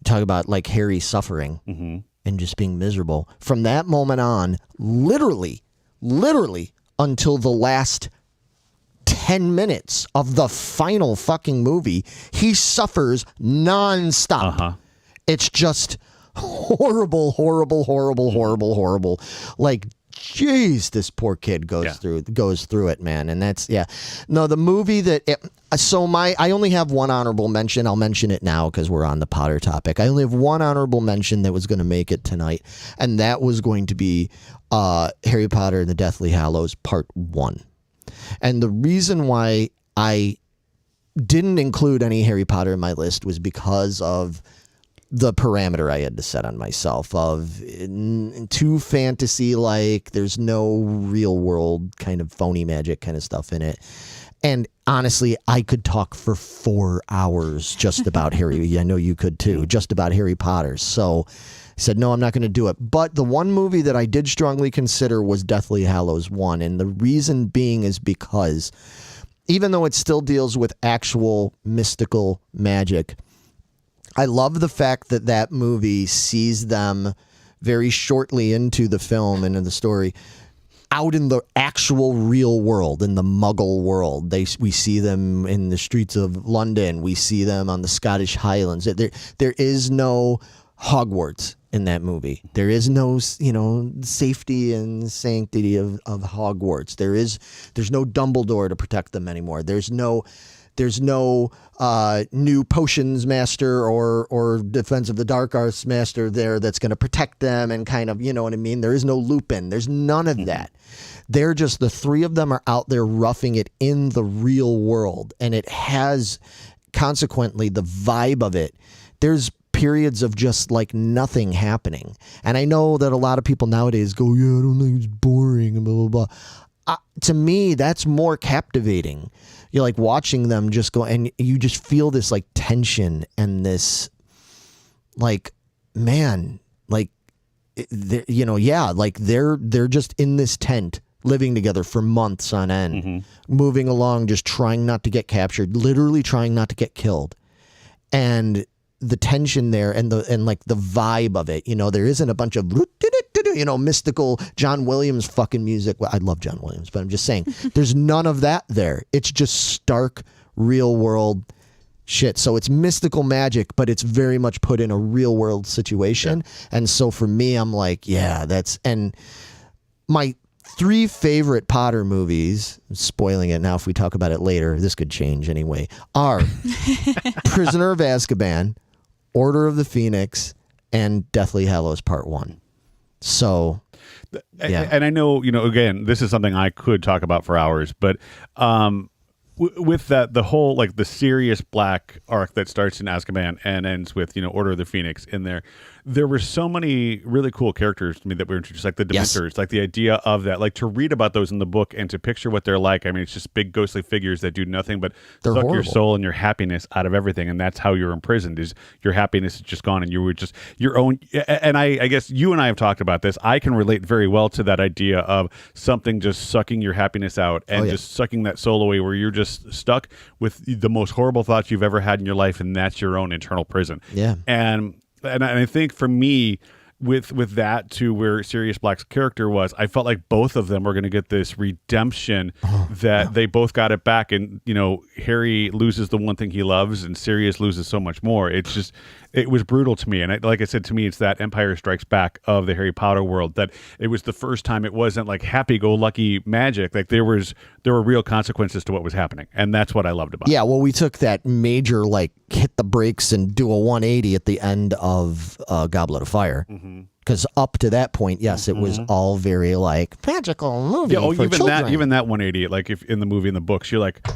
talk about like Harry suffering and just being miserable. From that moment on, literally until the last 10 minutes of the final fucking movie, he suffers nonstop. It's just horrible. Like, jeez, this poor kid goes through it, man. And that's no, the movie I only have one honorable mention. I'll mention it now because we're on the Potter topic. I only have one honorable mention that was going to make it tonight, and that was going to be Harry Potter and the Deathly Hallows Part 1. And the reason why I didn't include any Harry Potter in my list was because of the parameter I had to set on myself of too fantasy-like, there's no real world kind of phony magic kind of stuff in it. And honestly, I could talk for 4 hours just about Harry. I know you could too, just about Harry Potter. So I said, no, I'm not going to do it. But the one movie that I did strongly consider was Deathly Hallows 1. And the reason being is because even though it still deals with actual mystical magic, I love the fact that that movie sees them very shortly into the film and in the story out in the actual real world, in the Muggle world. We see them in the streets of London. We see them on the Scottish Highlands. There is no Hogwarts in that movie. There is no, safety and sanctity of Hogwarts. There's no Dumbledore to protect them anymore. There's no new potions master or Defense of the Dark Arts master there that's going to protect them and kind of, you know what I mean? There is no Lupin. There's none of that. They're just, the three of them are out there roughing it in the real world. And it has, consequently, the vibe of it. There's periods of just like nothing happening. And I know that a lot of people nowadays go, yeah, I don't think it's boring and blah, blah, blah. To me, that's more captivating. You're like watching them just go, and you just feel this like tension and this like, man, like, they're just in this tent living together for months on end, moving along, just trying not to get captured, literally trying not to get killed. And the tension there and like the vibe of it, there isn't a bunch of, mystical John Williams fucking music. Well, I love John Williams, but I'm just saying there's none of that there. It's just stark real world shit. So it's mystical magic, but it's very much put in a real world situation. Yeah. And so for me, I'm like, yeah, and my 3 favorite Potter movies, I'm spoiling it now if we talk about it later, this could change anyway, are Prisoner of Azkaban, Order of the Phoenix, and Deathly Hallows Part 1. So, yeah. And I know, again, this is something I could talk about for hours, but with that, the whole, like, the Sirius Black arc that starts in Azkaban and ends with, Order of the Phoenix in there were so many really cool characters to me that were introduced, like the Dementors, like the idea of that, like to read about those in the book and to picture what they're like. I mean, it's just big ghostly figures that do nothing but suck your soul and your happiness out of everything. And that's how you're imprisoned, is your happiness is just gone and you were just your own. And I guess you and I have talked about this. I can relate very well to that idea of something just sucking your happiness out and just sucking that soul away, where you're just stuck with the most horrible thoughts you've ever had in your life. And that's your own internal prison. Yeah. And I think for me, with that to where Sirius Black's character was, I felt like both of them were going to get this redemption that they both got it back. And, Harry loses the one thing he loves and Sirius loses so much more. It's just, it was brutal to me. And like I said, to me, it's that Empire Strikes Back of the Harry Potter world, that it was the first time it wasn't like happy-go-lucky magic. Like there were real consequences to what was happening. And that's what I loved about it. Yeah, well, we took that major, like, hit the brakes and do a 180 at the end of Goblet of Fire. Because up to that point, yes, it was all very, like, magical movie for children. Even that 180, like if in the movie, in the books, you're like,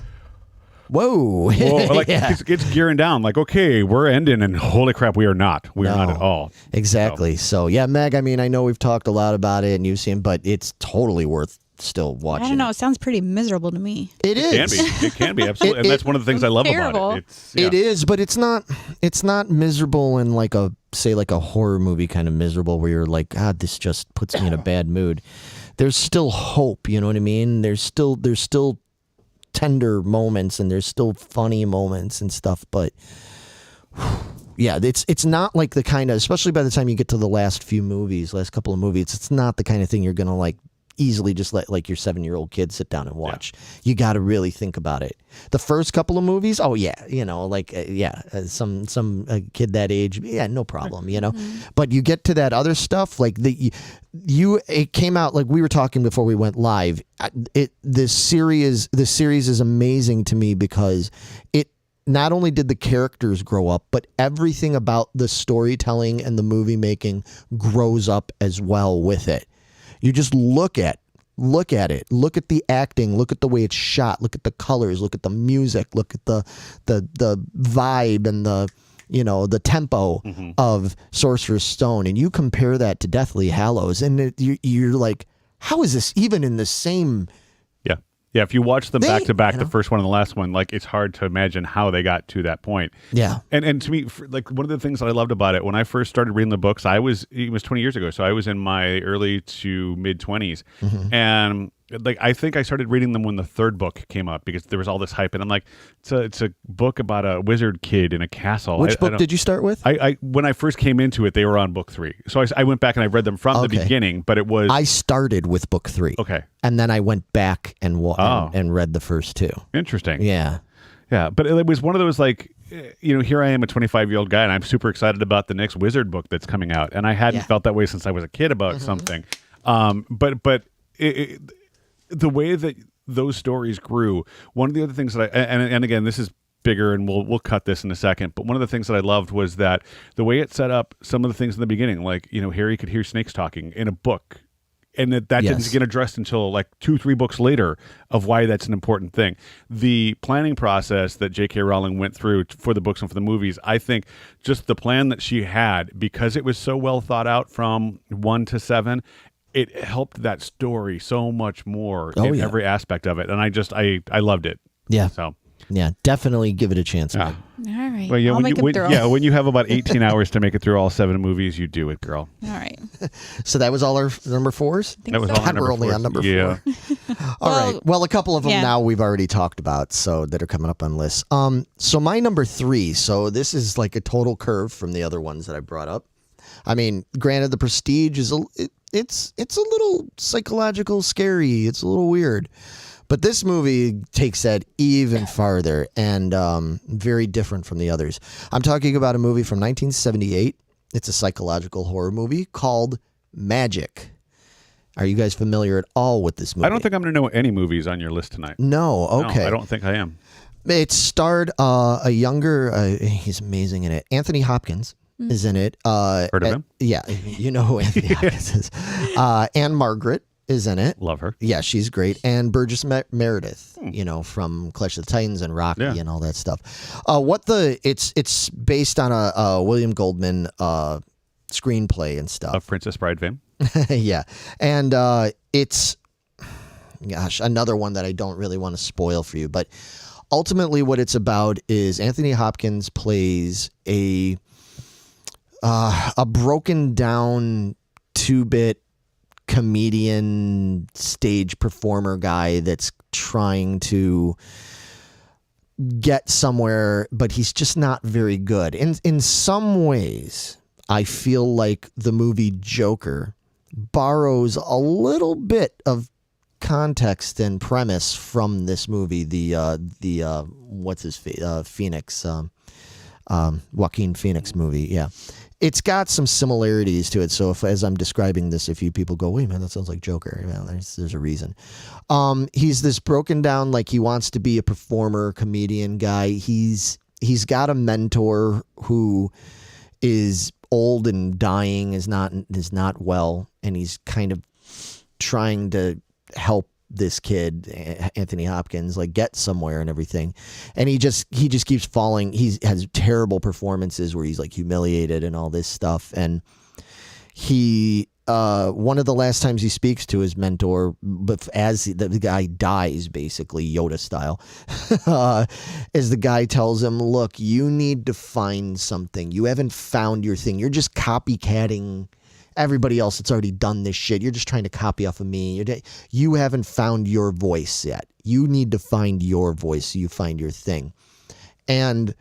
whoa. Like it's gearing down. Like, okay, we're ending, and holy crap, we are not. We are not at all. Exactly. So, yeah, Meg, I mean, I know we've talked a lot about it and you've seen, but it's totally worth still watching. I don't know. It sounds pretty miserable to me. It is. It can be absolutely, and that's one of the things I love about it. It is, but it's not miserable in like a horror movie kind of miserable where you're like, God, this just puts me in a bad mood. There's still hope. You know what I mean? There's still tender moments and there's still funny moments and stuff, but yeah, it's not like the kind of, especially by the time you get to the last couple of movies, it's not the kind of thing you're gonna like easily just let like your 7-year-old kid sit down and watch. You got to really think about it. The first couple of movies, some kid that age, no problem, But you get to that other stuff, like it came out, like we were talking before we went live. This series is amazing to me because it not only did the characters grow up, but everything about the storytelling and the movie making grows up as well with it. You just look at it, look at the acting, look at the way it's shot, look at the colors, look at the music, look at the vibe and the tempo of Sorcerer's Stone, and you compare that to Deathly Hallows, and you're like, how is this even in the same? Yeah, if you watch them back to back, the first one and the last one, like it's hard to imagine how they got to that point. Yeah. And to me, like one of the things that I loved about it, when I first started reading the books, it was 20 years ago. So I was in my early to mid 20s. And like I think I started reading them when the third book came up because there was all this hype, and I'm like, it's a book about a wizard kid in a castle. Which book did you start with? I when I first came into it, they were on book 3, so I went back and I read them from the beginning. But it was I started with book 3. Okay, and then I went back and read the first 2. Interesting. Yeah. But it was one of those like, here I am, a 25-year-old guy, and I'm super excited about the next wizard book that's coming out, and I hadn't felt that way since I was a kid about something. But the way that those stories grew, one of the other things that and again, this is bigger, and we'll cut this in a second, but one of the things that I loved was that the way it set up some of the things in the beginning, like, Harry could hear snakes talking in a book, and that didn't get addressed until like 2-3 books later of why that's an important thing. The planning process that J.K. Rowling went through for the books and for the movies, I think just the plan that she had, because it was so well thought out from 1 to 7, it helped that story so much more in every aspect of it. And I loved it. Yeah. So. Yeah, definitely give it a chance. All right. Well, I'll make it through. when you have about 18 hours to make it through all 7 movies, you do it, girl. All right. So that was all our number 4s? That was all God, we're only on number 4. All right. Well, a couple of them now we've already talked about, so that are coming up on lists. So my number 3, so this is like a total curve from the other ones that I brought up. I mean, granted, The Prestige is it's a little psychological scary. It's a little weird. But this movie takes that even farther and very different from the others. I'm talking about a movie from 1978. It's a psychological horror movie called Magic. Are you guys familiar at all with this movie? I don't think I'm going to know any movies on your list tonight. No, okay. No, I don't think I am. It starred a younger, he's amazing in it, Anthony Hopkins. Is in it. Heard of him? Yeah, you know who Anthony Hopkins is. And Margaret is in it. Love her. Yeah, she's great. And Burgess Meredith, from Clash of the Titans and Rocky and all that stuff. It's based on a William Goldman screenplay and stuff. Of Princess Bride fame. Yeah, and it's another one that I don't really want to spoil for you, but ultimately what it's about is Anthony Hopkins plays a broken down 2-bit comedian stage performer guy that's trying to get somewhere, but he's just not very good. In some ways, I feel like the movie Joker borrows a little bit of context and premise from this movie. The what's his Phoenix, Joaquin Phoenix movie. Yeah. It's got some similarities to it. So as I'm describing this, if you people go, wait, man, that sounds like Joker. Well, there's a reason. He's this broken down, like he wants to be a performer, comedian guy. He's got a mentor who is old and dying, is not well, and he's kind of trying to help this kid, Anthony Hopkins, like get somewhere and everything. And he just keeps falling. He has terrible performances where he's like humiliated and all this stuff. And he, one of the last times he speaks to his mentor, but as the guy dies, basically Yoda style, is the guy tells him, look, you need to find something. You haven't found your thing. You're just copycatting everybody else that's already done this shit. You're just trying to copy off of me. You haven't found your voice yet. You need to find your voice so you find your thing. And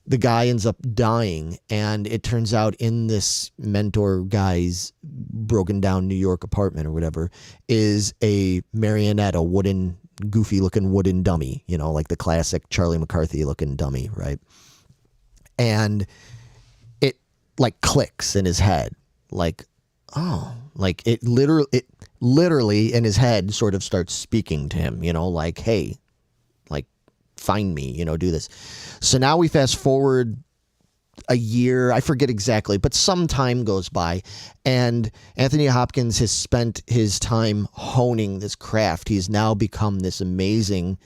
the guy ends up dying, and it turns out in this mentor guy's broken down New York apartment or whatever is a marionette, a wooden, goofy looking wooden dummy, like the classic Charlie McCarthy looking dummy, right? And it like clicks in his head. Like, oh, like it literally in his head sort of starts speaking to him, like, hey, like, find me, do this. So now we fast forward a year, I forget exactly, but some time goes by, and Anthony Hopkins has spent his time honing this craft. He's now become this amazing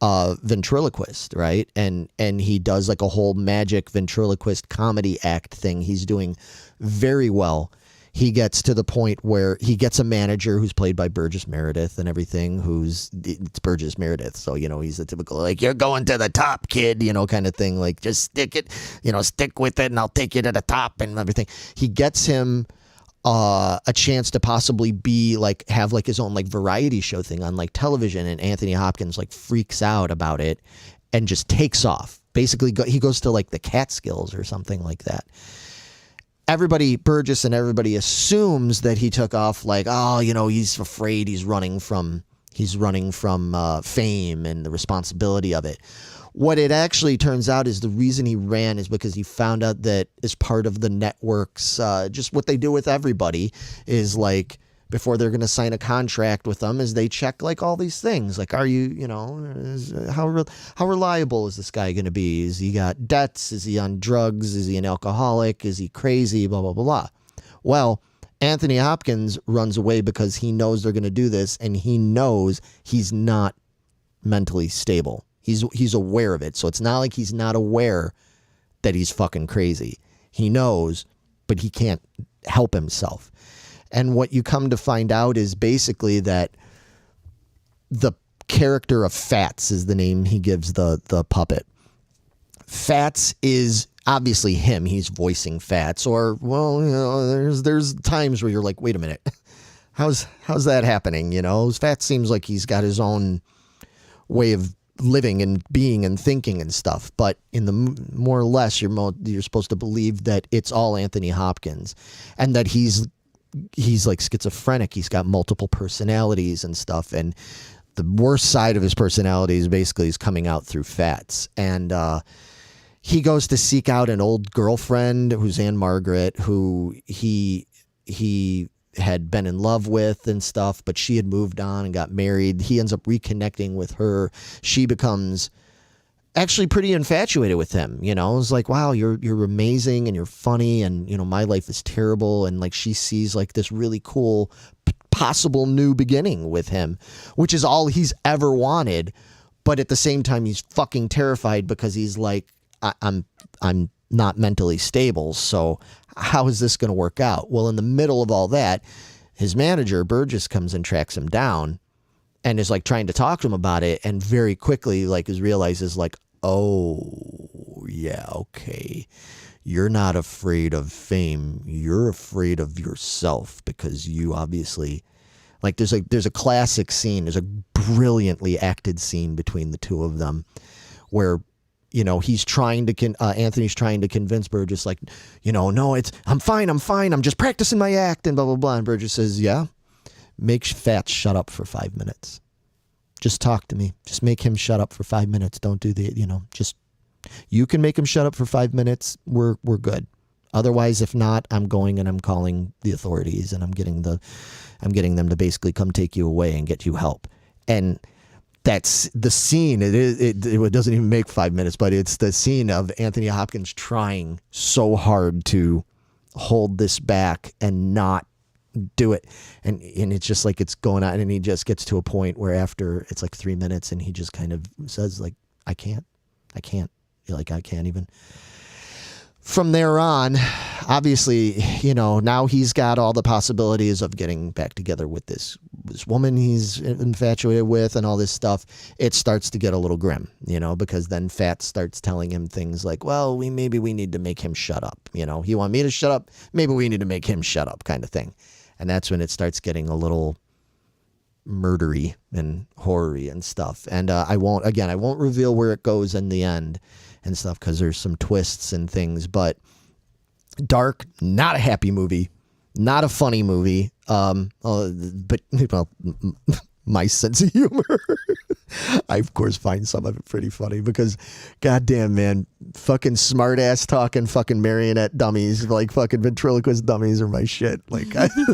ventriloquist, right? And he does like a whole magic ventriloquist comedy act thing. He's doing very well. He gets to the point where he gets a manager who's played by Burgess Meredith and everything, it's Burgess Meredith. So, he's the typical, like, you're going to the top, kid, kind of thing. Like, just stick it, stick with it and I'll take you to the top and everything. He gets him a chance to possibly be like have like his own like variety show thing on like television, and Anthony Hopkins like freaks out about it and just takes off. Basically, he goes to like the Catskills or something like that. Everybody, Burgess and everybody assumes that he took off like, oh, you know, he's afraid he's running from fame and the responsibility of it. What it actually turns out is the reason he ran is because he found out that as part of the network's, just what they do with everybody is like, before they're going to sign a contract with them, is they check like all these things. Like, are you, you know, how reliable is this guy going to be? Is he got debts? Is he on drugs? Is he an alcoholic? Is he crazy? Blah, blah, blah, blah. Well, Anthony Hopkins runs away because he knows they're going to do this, and he knows he's not mentally stable. He's aware of it. So it's not like he's not aware that he's fucking crazy. He knows, but he can't help himself. And what you come to find out is basically that the character of Fats is the name he gives the puppet. Fats is obviously him. He's voicing Fats. Or, well, you know, there's times where you're like, wait a minute, how's that happening? You know, Fats seems like he's got his own way of living and being and thinking and stuff. But in the more or less, you're supposed to believe that it's all Anthony Hopkins, and that he's like schizophrenic. He's got multiple personalities and stuff, and the worst side of his personality is basically is coming out through Fats. And he goes to seek out an old girlfriend who's Anne Margaret, who he had been in love with and stuff, but she had moved on and got married. He ends up reconnecting with her. She becomes actually pretty infatuated with him. You know, it's like, wow, you're amazing and you're funny, and you know, my life is terrible. And like, she sees like this really cool possible new beginning with him, which is all he's ever wanted. But at the same time, he's fucking terrified because he's like, I'm not mentally stable. So how is this going to work out? Well, in the middle of all that, his manager Burgess comes and tracks him down and is like trying to talk to him about it, and very quickly like realizes like, oh yeah, okay, you're not afraid of fame, you're afraid of yourself, because you obviously, like, there's a classic scene, there's a brilliantly acted scene between the two of them where, you know, he's trying to Anthony's trying to convince Burgess, like, you know, no, I'm fine, I'm just practicing my act and blah blah blah. And Burgess says, yeah, make Fats shut up for 5 minutes. Just talk to me. Just make him shut up for 5 minutes. Don't do the, you know, just, you can make him shut up for 5 minutes. We're good. Otherwise, if not, I'm going and I'm calling the authorities, and I'm getting them to basically come take you away and get you help. And that's the scene. It doesn't even make 5 minutes, but it's the scene of Anthony Hopkins trying so hard to hold this back and not do it, and it's just like it's going on, and he just gets to a point where after it's like 3 minutes, and he just kind of says like, I can't. You're like, I can't even. From there on, obviously, you know, now he's got all the possibilities of getting back together with this woman he's infatuated with and all this stuff. It starts to get a little grim, you know, because then Fats starts telling him things like, well, maybe we need to make him shut up. You know, he want me to shut up. Maybe we need to make him shut up, kind of thing. And that's when it starts getting a little murdery and horror-y and stuff. And I won't reveal where it goes in the end and stuff, because there's some twists and things. But dark, not a happy movie, not a funny movie. But well, my sense of humor, I of course find some of it pretty funny, because goddamn, man, fucking smart ass talking fucking marionette dummies, like fucking ventriloquist dummies, are my shit. Like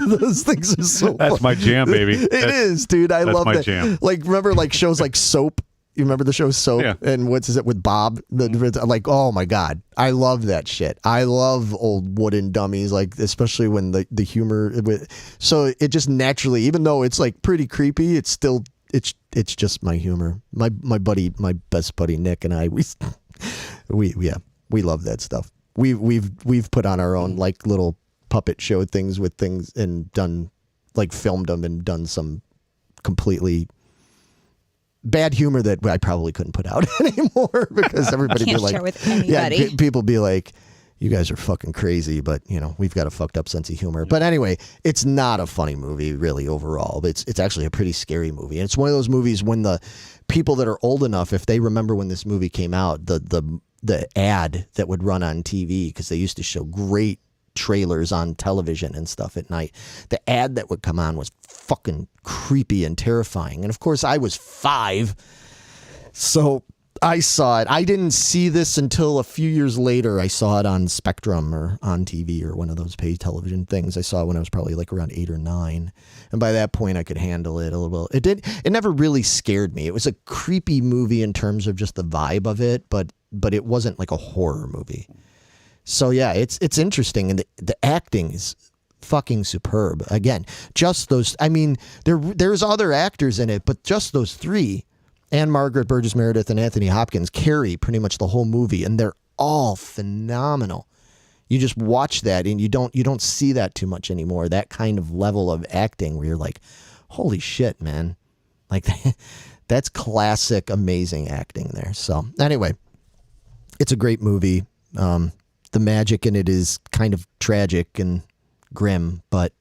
those things are so That's fun. my jam, baby. It is, dude. I love that. Jam. Like, remember like shows like Soap? You remember the show Soap? Yeah. And what's it with Bob? Like, oh my God, I love that shit. I love old wooden dummies, like especially when the humor. So it just naturally, even though it's like pretty creepy, it's still it's just my humor. My best buddy Nick and I, we love that stuff. We've put on our own like little puppet show things with things, and done like filmed them and done some completely bad humor that I probably couldn't put out anymore, because everybody be like, share with anybody. yeah, people be like, you guys are fucking crazy, but we've got a fucked up sense of humor. But anyway, it's not a funny movie really overall. It's actually a pretty scary movie. And it's one of those movies when the people that are old enough, if they remember when this movie came out, the ad that would run on TV, because they used to show great trailers on television and stuff at night. The ad that would come on was fucking creepy and terrifying. And of course I was 5. So I saw it. I didn't see this until a few years later. I saw it on Spectrum or on TV or one of those paid television things. I saw it when I was probably like around 8 or 9. And by that point I could handle it a little bit. It never really scared me. It was a creepy movie in terms of just the vibe of it, but it wasn't like a horror movie. So yeah, it's interesting. And the acting is fucking superb. Again, just those, I mean, there's other actors in it, but just those 3, and Margaret Burgess Meredith and Anthony Hopkins, carry pretty much the whole movie, and they're all phenomenal. You just watch that and you don't see that too much anymore. That kind of level of acting where you're like, holy shit, man. Like that's classic, amazing acting there. So anyway, it's a great movie. The magic in it is kind of tragic and grim, but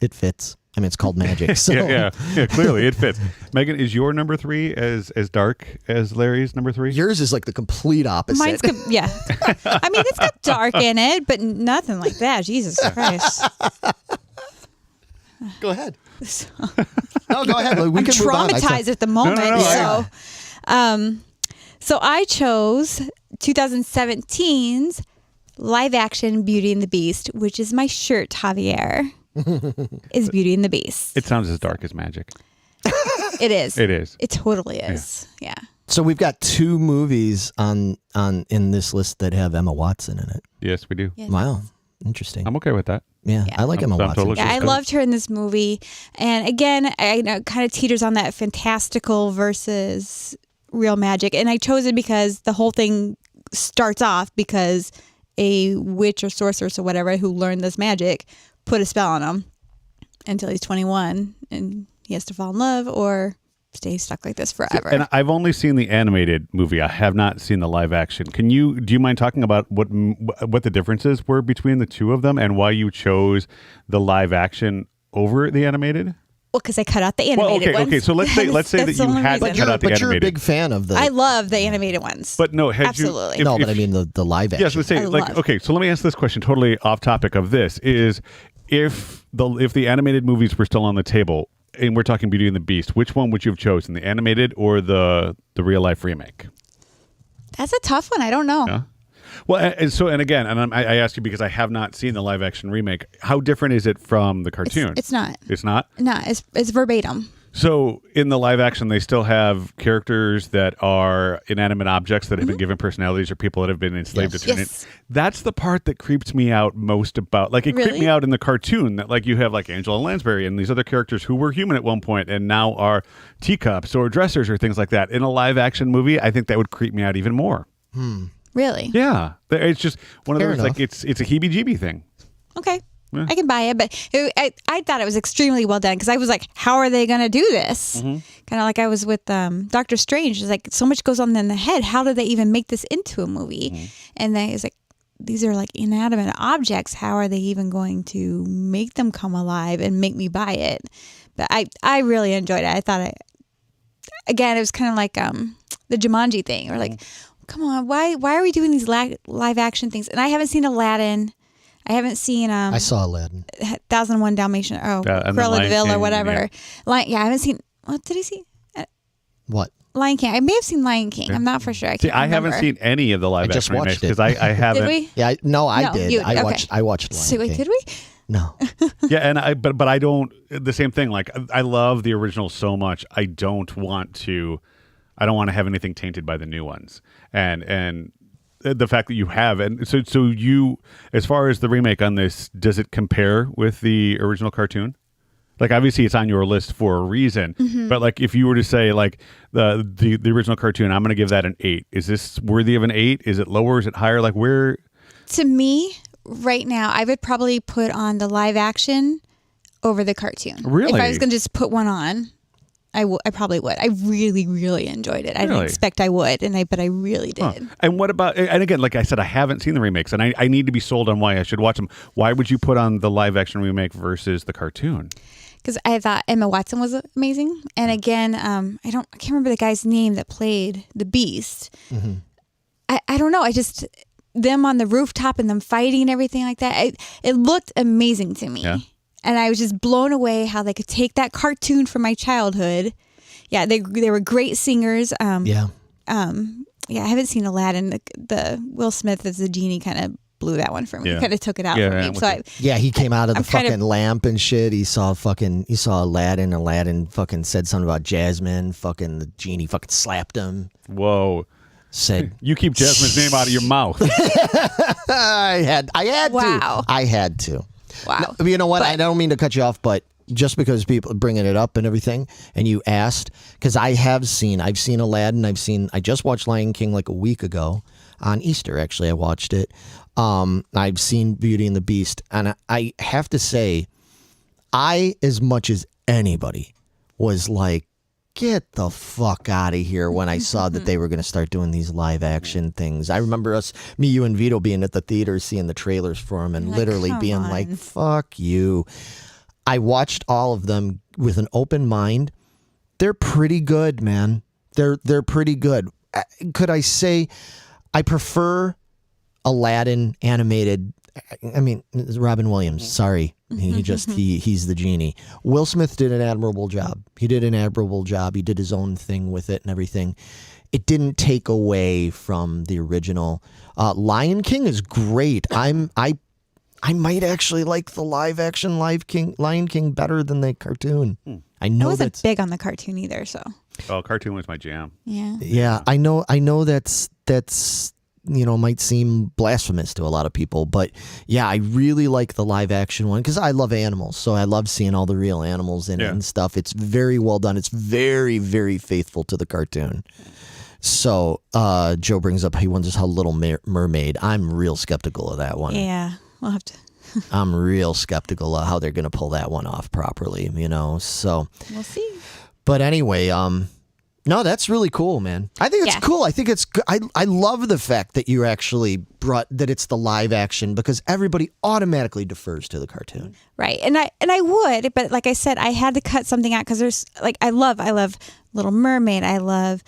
it fits. I mean, it's called magic. So. yeah, clearly it fits. Megan, is your number 3 as dark as Larry's number 3? Yours is like the complete opposite. Mine's yeah. I mean, it's got dark in it, but nothing like that. Jesus Christ. Go ahead. No, go ahead. I'm traumatized at the moment. So I chose 2017's live action Beauty and the Beast, which is my shirt, Javier. Is Beauty and the Beast. It sounds as dark as magic. It is. It is. It totally is. Yeah. So we've got 2 movies on in this list that have Emma Watson in it. Yes, we do. Yes. Wow. Interesting. I'm okay with that. Yeah. I like Emma Watson. Totally I loved her in this movie. And again, I know it kind of teeters on that fantastical versus real magic. And I chose it because the whole thing starts off because a witch or sorceress or whatever who learned this magic put a spell on him until he's 21 and he has to fall in love or stay stuck like this forever. And I've only seen the animated movie. I have not seen the live action. Do you mind talking about what the differences were between the 2 of them and why you chose the live action over the animated? Well, because I cut out the animated ones. Okay. So let's say that you had to cut out the animated. But you're a big fan of the. I love the animated ones. But no, absolutely. But I mean the live action. Yes, let's say okay. So let me ask this question, totally off topic of this: is if the animated movies were still on the table, and we're talking Beauty and the Beast, which one would you have chosen, the animated or the real life remake? That's a tough one. I don't know. Yeah? Well, and again, I ask you because I have not seen the live action remake. How different is it from the cartoon? It's not. It's not? No, it's verbatim. So in the live action, they still have characters that are inanimate objects that have been given personalities or people that have been enslaved to turn it. That's the part that creeps me out most about. Like it creeped me out in the cartoon that like you have like Angela Lansbury and these other characters who were human at one point and now are teacups or dressers or things like that. In a live action movie, I think that would creep me out even more. Really? Yeah. It's just one of Fair those, enough. like it's a heebie-jeebie thing. Okay. Yeah. I can buy it, but I thought it was extremely well done because I was like, how are they going to do this? Kind of like I was with Doctor Strange. It's like so much goes on in the head. How did they even make this into a movie? And then it's like, these are like inanimate objects. How are they even going to make them come alive and make me buy it? But I really enjoyed it. I thought again, it was kind of like the Jumanji thing. Or like, come on, why are we doing these live action things? And I haven't seen Aladdin. I haven't seen I saw Aladdin. 1001 Dalmatian. Cruella de Vil or whatever. I haven't seen. What did I see? What? Lion King. I may have seen Lion King. I'm not for sure. I haven't seen any of the live action remakes because I haven't. Did we? Yeah, I did. I watched Lion So wait, King. did we? No. Yeah, but I don't. The same thing. Like I love the original so much. I don't want to have anything tainted by the new ones. And the fact that you have, and so you, as far as the remake on this, does it compare with the original cartoon? Like obviously it's on your list for a reason, but like if you were to say like the original cartoon, I'm going to give that an 8. Is this worthy of an 8? Is it lower? Is it higher? Like where? To me, right now, I would probably put on the live action over the cartoon. Really? If I was going to just put one on, I probably would. I really, really enjoyed it. I didn't expect I would, but I really did. Huh. And what about, and again, like I said, I haven't seen the remakes, and I need to be sold on why I should watch them. Why would you put on the live action remake versus the cartoon? Because I thought Emma Watson was amazing. And again, I can't remember the guy's name that played the Beast. Mm-hmm. I don't know. I just, them on the rooftop and them fighting and everything like that. It looked amazing to me. Yeah. And I was just blown away how they could take that cartoon from my childhood. Yeah, they were great singers. I haven't seen Aladdin. The Will Smith as the genie kind of blew that one for me. Kind of took it out for me. So he came out of the fucking lamp and shit. He saw Aladdin. Aladdin fucking said something about Jasmine. Fucking the genie fucking slapped him. Whoa. Said you keep Jasmine's name out of your mouth. I had wow. to. I had to. Wow. No, you know what? I don't mean to cut you off, but just because people bringing it up and everything, and you asked, because I've seen Aladdin. I just watched Lion King like a week ago on Easter. Actually, I watched it. I've seen Beauty and the Beast, and I have to say, as much as anybody, was like, get the fuck out of here when I saw that they were going to start doing these live action things. I remember me, you, and Vito being at the theater, seeing the trailers for them, and literally being like, fuck you. I watched all of them with an open mind. They're pretty good, man. They're pretty good. Could I say I prefer Aladdin animated? I mean, Robin Williams. Sorry, he's the genie. Will Smith did an admirable job. He did his own thing with it and everything. It didn't take away from the original. Lion King is great. I might actually like the live action Lion King better than the cartoon. I know I wasn't big on the cartoon either, so. Oh, cartoon was my jam. Yeah. Yeah, I know that's might seem blasphemous to a lot of people, but yeah, I really like the live action one because I love animals, so I love seeing all the real animals in it and stuff. It's very well done. It's very, very faithful to the cartoon. So Joe brings up he wonders how Little Mermaid. I'm real skeptical of that one. Yeah, we'll have to. I'm real skeptical of how they're going to pull that one off properly, so we'll see. But anyway, no, that's really cool, man. I think it's cool. I think it's good. I love the fact that you actually brought that it's the live action because everybody automatically defers to the cartoon. Right. And I would, but like I said, I had to cut something out because there's like I love Little Mermaid. I love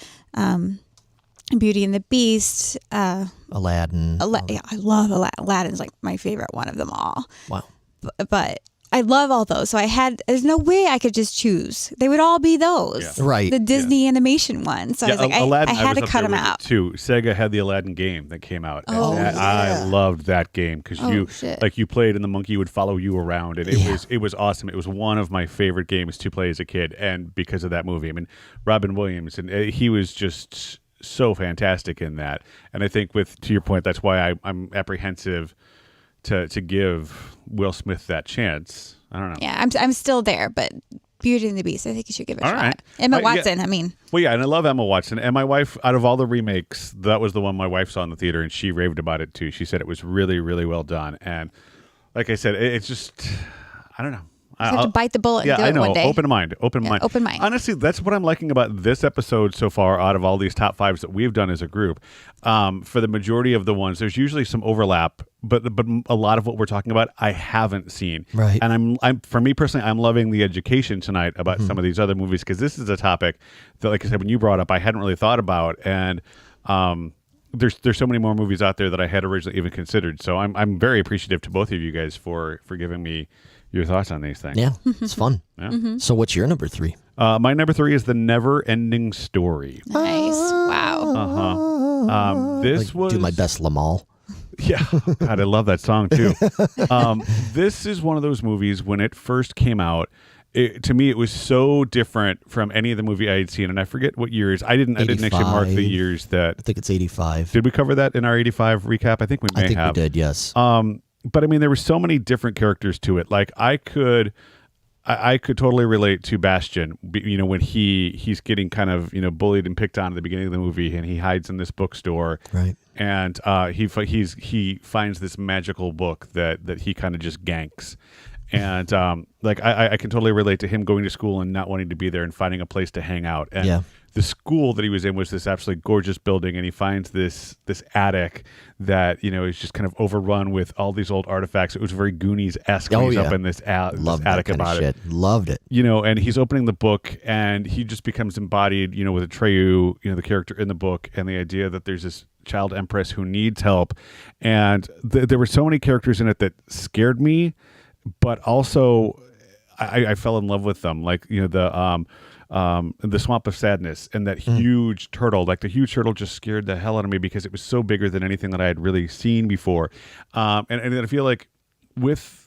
Beauty and the Beast. Aladdin. I love Aladdin. Aladdin's like my favorite one of them all. Wow. But I love all those. So there's no way I could just choose. They would all be those. Yeah. Right. The Disney animation ones. So I was like, Aladdin, I had to cut them out. Too. Sega had the Aladdin game that came out. Oh, and I loved that game because you played and the monkey would follow you around. And it was awesome. It was one of my favorite games to play as a kid. And because of that movie, I mean, Robin Williams, and he was just so fantastic in that. And I think to your point, that's why I'm apprehensive to give Will Smith that chance. I don't know. Yeah, I'm still there, but Beauty and the Beast, I think you should give it a shot. Right. Emma Watson, I mean. Well, yeah, and I love Emma Watson. And my wife, out of all the remakes, that was the one my wife saw in the theater, and she raved about it too. She said it was really, really well done. And like I said, it's just, I don't know. You have to bite the bullet and do it one day. Open mind. Open mind. Honestly, that's what I'm liking about this episode so far out of all these top fives that we've done as a group. For the majority of the ones, there's usually some overlap, but a lot of what we're talking about, I haven't seen. Right. And I'm for me personally, I'm loving the education tonight about some of these other movies because this is a topic that, like I said, when you brought up, I hadn't really thought about. And there's so many more movies out there that I had originally even considered. So I'm very appreciative to both of you guys for giving me your thoughts on these things. Yeah, it's fun. Yeah. So what's your number 3? My number 3 is The Never-Ending Story. Nice. Wow. This was... Do my best Lamal. Yeah. God, I love that song too. This is one of those movies, when it first came out, to me, it was so different from any of the movie I had seen, and I forget what years. I didn't actually mark the years that... I think it's 85. Did we cover that in our 85 recap? I think we may have. I think we did, yes. But I mean, there were so many different characters to it. Like I could totally relate to Bastian. When he's getting kind of bullied and picked on at the beginning of the movie, and he hides in this bookstore, right? And he finds this magical book that he kind of just ganks, And like I can totally relate to him going to school and not wanting to be there and finding a place to hang out. And the school that he was in was this absolutely gorgeous building, and he finds this attic that, you know, is just kind of overrun with all these old artifacts. It was very Goonies-esque when he's up in this attic about it. Loved it. You know, and he's opening the book, and he just becomes embodied, you know, with Atreyu, you know, the character in the book, and the idea that there's this child empress who needs help. And there were so many characters in it that scared me, but also I fell in love with them. Like, you know, the Swamp of Sadness and that huge turtle. Like, the huge turtle just scared the hell out of me because it was so bigger than anything that I had really seen before. And I feel like with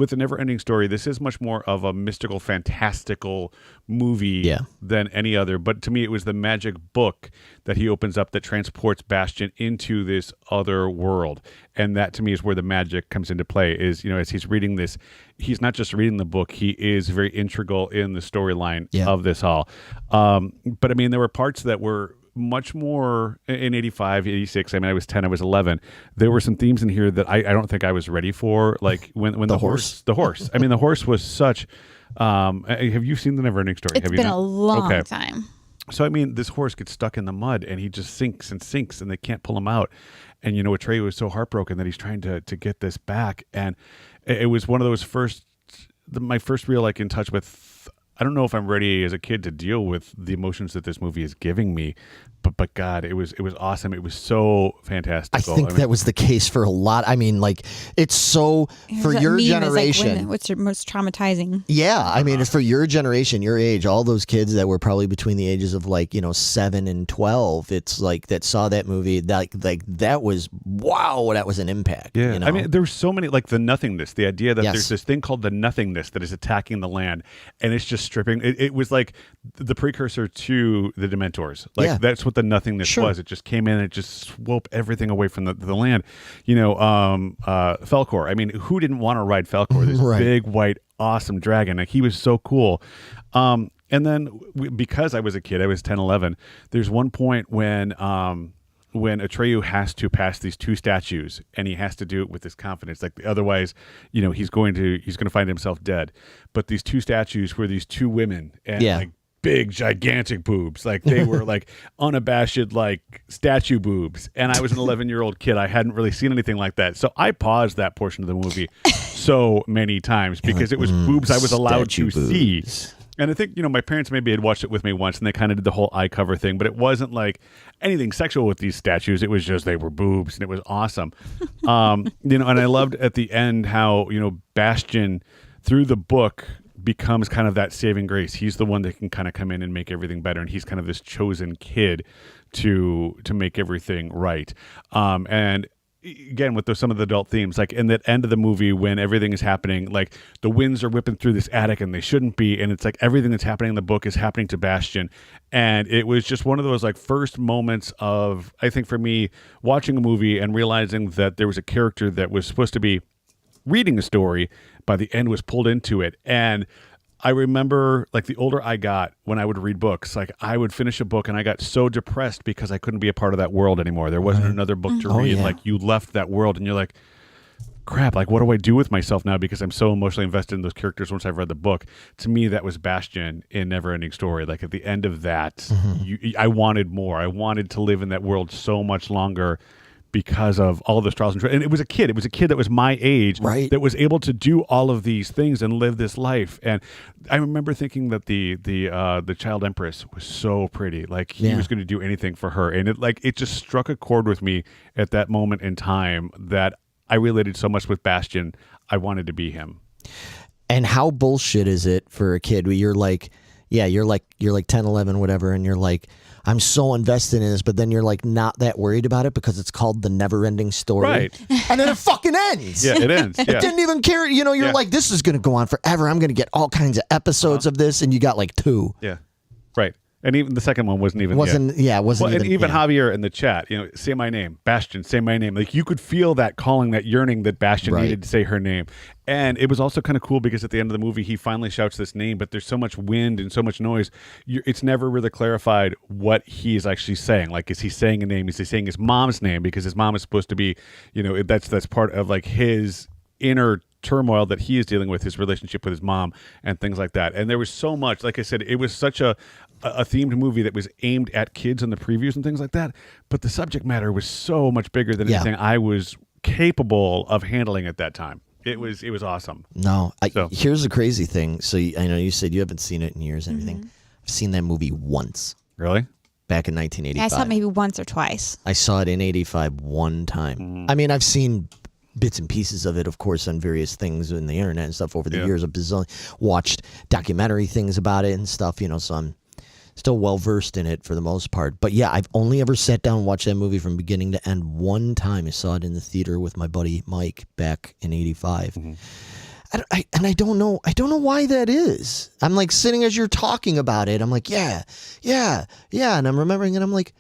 the Never-Ending Story, this is much more of a mystical, fantastical movie than any other. But to me, it was the magic book that he opens up that transports Bastian into this other world. And that, to me, is where the magic comes into play. Is, you know, as he's reading this, he's not just reading the book, he is very integral in the storyline of this all. But I mean, there were parts that were much more in 85, 86. I mean, I was 10, I was 11. There were some themes in here that I don't think I was ready for. Like when the horse. I mean, the horse was such, have you seen the Never-Ending Story? It's been a long time. So, I mean, this horse gets stuck in the mud and he just sinks and they can't pull him out. And, you know, Atreyu was so heartbroken that he's trying to get this back. And it was one of those my first real, like, in touch with, I don't know if I'm ready as a kid to deal with the emotions that this movie is giving me, but God, it was awesome. It was so fantastic. I think that was the case for a lot. I mean, like, it's so for your generation. Like, what's your most traumatizing? Yeah, I mean, for your generation, your age, all those kids that were probably between the ages of, like, you know, 7 and 12. It's like that saw that movie. Like that was wow. That was an impact. Yeah, you know? I mean, there was so many, like, the nothingness. The idea that there's this thing called the nothingness that is attacking the land, and it's just stripping. It was like the precursor to the Dementors. Like that's what the nothingness was. It just came in and it just swooped everything away from the land. You know, Falkor. I mean, who didn't want to ride Falkor? This big, white, awesome dragon. Like, he was so cool. And then because I was a kid, I was 10, 11, there's one point when Atreyu has to pass these two statues, and he has to do it with this confidence. Like, otherwise, you know, he's going to find himself dead. But these two statues were these two women, and like big, gigantic boobs. Like, they were like unabashed, like, statue boobs. And I was an 11-year-old kid. I hadn't really seen anything like that. So I paused that portion of the movie so many times because it was boobs I was allowed to see. And I think, you know, my parents maybe had watched it with me once, and they kind of did the whole eye cover thing, but it wasn't like anything sexual with these statues. It was just they were boobs, and it was awesome. You know, and I loved at the end how, you know, Bastian, through the book, becomes kind of that saving grace. He's the one that can kind of come in and make everything better, and he's kind of this chosen kid to make everything right. And again, with some of the adult themes, like in that end of the movie when everything is happening, like the winds are whipping through this attic and they shouldn't be, and it's like everything that's happening in the book is happening to Bastian. And it was just one of those, like, first moments of, I think for me, watching a movie and realizing that there was a character that was supposed to be reading a story, by the end was pulled into it. And I remember, like, the older I got, when I would read books, like, I would finish a book and I got so depressed because I couldn't be a part of that world anymore. There wasn't another book to read. Like, you left that world and you're like, crap, like, what do I do with myself now because I'm so emotionally invested in those characters once I've read the book? To me, that was Bastian in Never-Ending Story. Like, at the end of that, I wanted more. I wanted to live in that world so much longer because of all the trials and it was a kid. It was a kid that was my age that was able to do all of these things and live this life. And I remember thinking that the child empress was so pretty. Like, he was going to do anything for her. And it just struck a chord with me at that moment in time that I related so much with Bastian. I wanted to be him. And how bullshit is it for a kid where you're like 10, 11, whatever, and you're like, I'm so invested in this, but then you're like not that worried about it because it's called The Never-Ending Story. Right. And then it fucking ends. Yeah, it ends. It didn't even care. You know, you're like, this is going to go on forever. I'm going to get all kinds of episodes of this, and you got like 2. Yeah, right. And even the second one wasn't even. And even Javier in the chat, you know, say my name, Bastian, say my name. Like, you could feel that calling, that yearning that Bastian needed to say her name. And it was also kind of cool because at the end of the movie, he finally shouts this name, but there's so much wind and so much noise. It's never really clarified what he's actually saying. Like, is he saying a name? Is he saying his mom's name? Because his mom is supposed to be, you know, that's part of like his inner turmoil that he is dealing with, his relationship with his mom and things like that. And there was so much, like I said, it was such a themed movie that was aimed at kids in the previews and things like that. But the subject matter was so much bigger than anything I was capable of handling at that time. It was awesome. No, here's the crazy thing. So I know you said you haven't seen it in years and everything. I've seen that movie once. Really? Back in 1985. Yeah, I saw it maybe once or twice. I saw it in 85 one time. I mean, I've seen bits and pieces of it, of course, on various things in the internet and stuff over the years. I've watched documentary things about it and stuff, so I'm still well-versed in it for the most part. But yeah, I've only ever sat down and watched that movie from beginning to end one time. I saw it in the theater with my buddy Mike back in 85. I don't know why that is. I'm like sitting as you're talking about it. I'm like, yeah. And I'm remembering it. I'm like,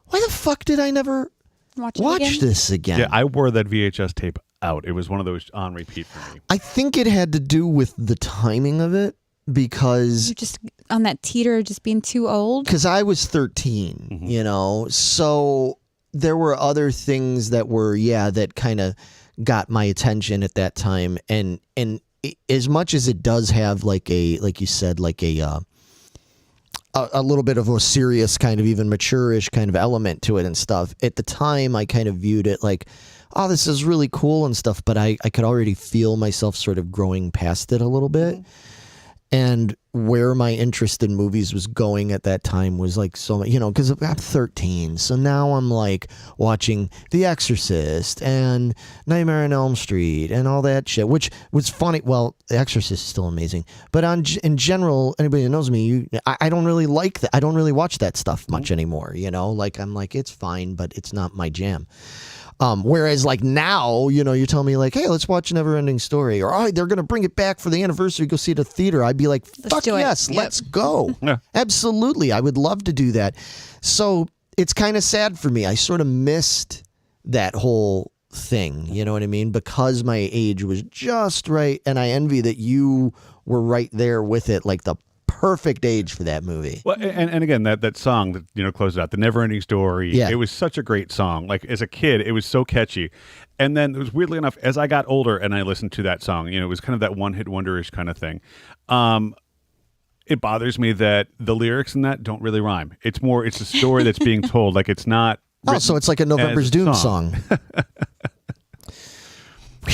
why the fuck did I never watch this again? Yeah, I wore that VHS tape out. It was one of those on repeat for me. I think it had to do with the timing of it because... You're just on that teeter just being too old? Because I was 13, so there were other things that were, that kind of got my attention at that time. And as much as it does have like you said, like a little bit of a serious kind of even mature-ish kind of element to it and stuff, at the time I kind of viewed it like, oh, this is really cool and stuff, but I could already feel myself sort of growing past it a little bit. And where my interest in movies was going at that time was like so much, because I'm 13. So now I'm like watching The Exorcist and Nightmare on Elm Street and all that shit, which was funny. Well, The Exorcist is still amazing. But in general, anybody that knows me, I don't really like that. I don't really watch that stuff much anymore, Like I'm like, it's fine, but it's not my jam. Whereas like now, you tell me like, hey, let's watch Neverending Story, or oh, they're going to bring it back for the anniversary, go see it at the theater. I'd be like, fuck yes, let's go. Yeah. Absolutely. I would love to do that. So it's kind of sad for me. I sort of missed that whole thing. You know what I mean? Because my age was just right. And I envy that you were right there with it. Like the perfect age for that movie. Well, and again, that song that closed out, the Neverending Story. Yeah. It was such a great song. Like as a kid, it was so catchy. And then it was weirdly enough, as I got older and I listened to that song, it was kind of that one-hit wonder-ish kind of thing. It bothers me that the lyrics in that don't really rhyme. It's a story that's being told. Like it's not. Oh, so it's like a November's Doom song.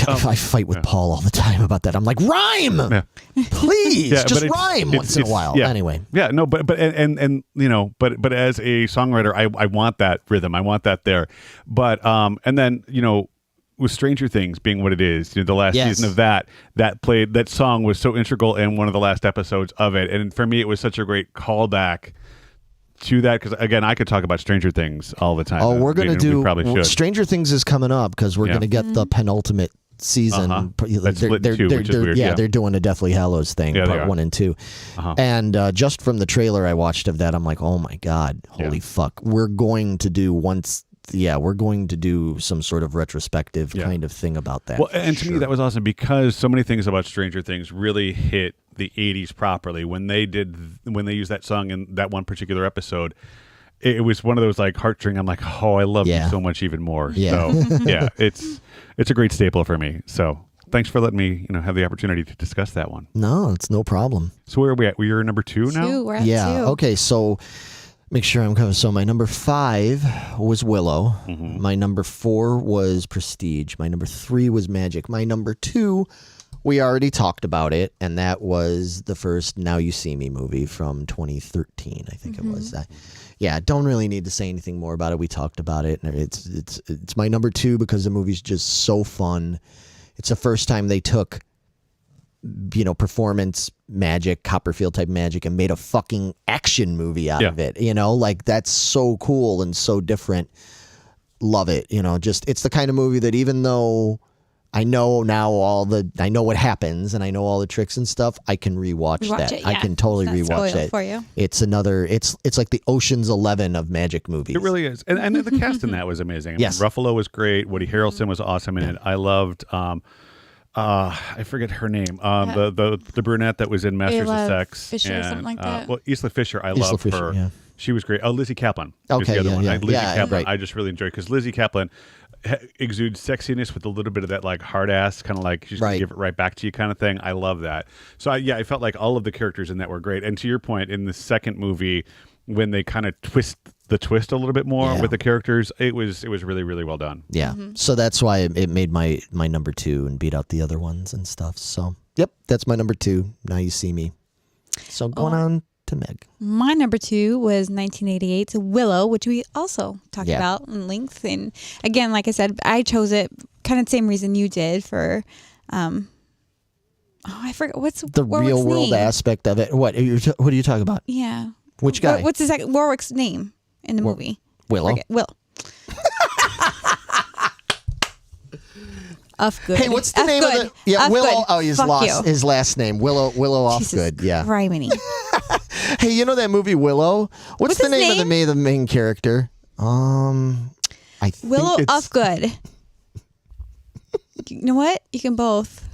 I fight with Paul all the time about that. I'm like, rhyme, please, just rhyme once in a while. Yeah. Anyway, no, but as a songwriter, I want that rhythm. I want that there. But and then with Stranger Things being what it is, the last season of that song was so integral in one of the last episodes of it, and for me, it was such a great callback to that, because again, I could talk about Stranger Things all the time. Oh, we're going to do. We probably should. Stranger Things is coming up because we're going to get the penultimate season. That's split in two, which is weird. Yeah, they're doing a Deathly Hallows thing, part 1 and 2. And just from the trailer I watched of that, I'm like, oh my God, holy fuck. We're going to do some sort of retrospective kind of thing about that. Well, and to me, that was awesome because so many things about Stranger Things really hit the 80s properly. When they used that song in that one particular episode, it was one of those like heartstring. I'm like, oh, I love you so much even more. Yeah. So yeah, it's a great staple for me. So thanks for letting me, have the opportunity to discuss that one. No, it's no problem. So where are we at? We're number 2 now? We're at 2. Okay, so make sure I'm covered. So my number 5 was Willow. My number 4 was Prestige. My number 3 was Magic. My number 2, we already talked about it, and that was the first Now You See Me movie from 2013, I think it was. Don't really need to say anything more about it. We talked about it, and it's my number 2 because the movie's just so fun. It's the first time they took performance magic, Copperfield type magic, and made a fucking action movie out of it. Like that's so cool and so different. Love it. It's the kind of movie that even though I know now I know what happens and I know all the tricks and stuff, I can rewatch that. It, I can totally rewatch it. For you. It's like the Ocean's 11 of magic movies. It really is. And the cast in that was amazing. Yes. Ruffalo was great. Woody Harrelson was awesome in it. I loved I forget her name. The brunette that was in Masters of Sex. Fisher or something like that. Isla Fisher. I love her. She was great. Oh, Lizzie Kaplan. Okay, is the other one. yeah. Lizzie Kaplan. Right. I just really enjoyed because Lizzie Kaplan exudes sexiness with a little bit of that like hard ass kind of like she's gonna give it right back to you kind of thing. I love that. So I felt like all of the characters in that were great. And to your point, in the second movie, when they kind of twist a little bit more with the characters, it was really, really well done. Yeah. So that's why it made my number 2 and beat out the other ones and stuff. So yep, that's my number 2. Now you see me. So going on to Meg. My number 2 was 1988's Willow, which we also talked about in length. And again, like I said, I chose it kind of the same reason you did for, I forgot what's the real world aspect of it. What are you talking about? Yeah. Which guy? What's Warwick's name in the movie? Willow. Will. Ufgood. Hey, what's the name of the? Yeah, Ufgood. Willow. Oh, he's Fuck lost you. his last name. Willow Ufgood. Yeah. Criminy. Hey, you know that movie Willow? What's the his name of the main character? I think Willow it's Ufgood. You know what? You can both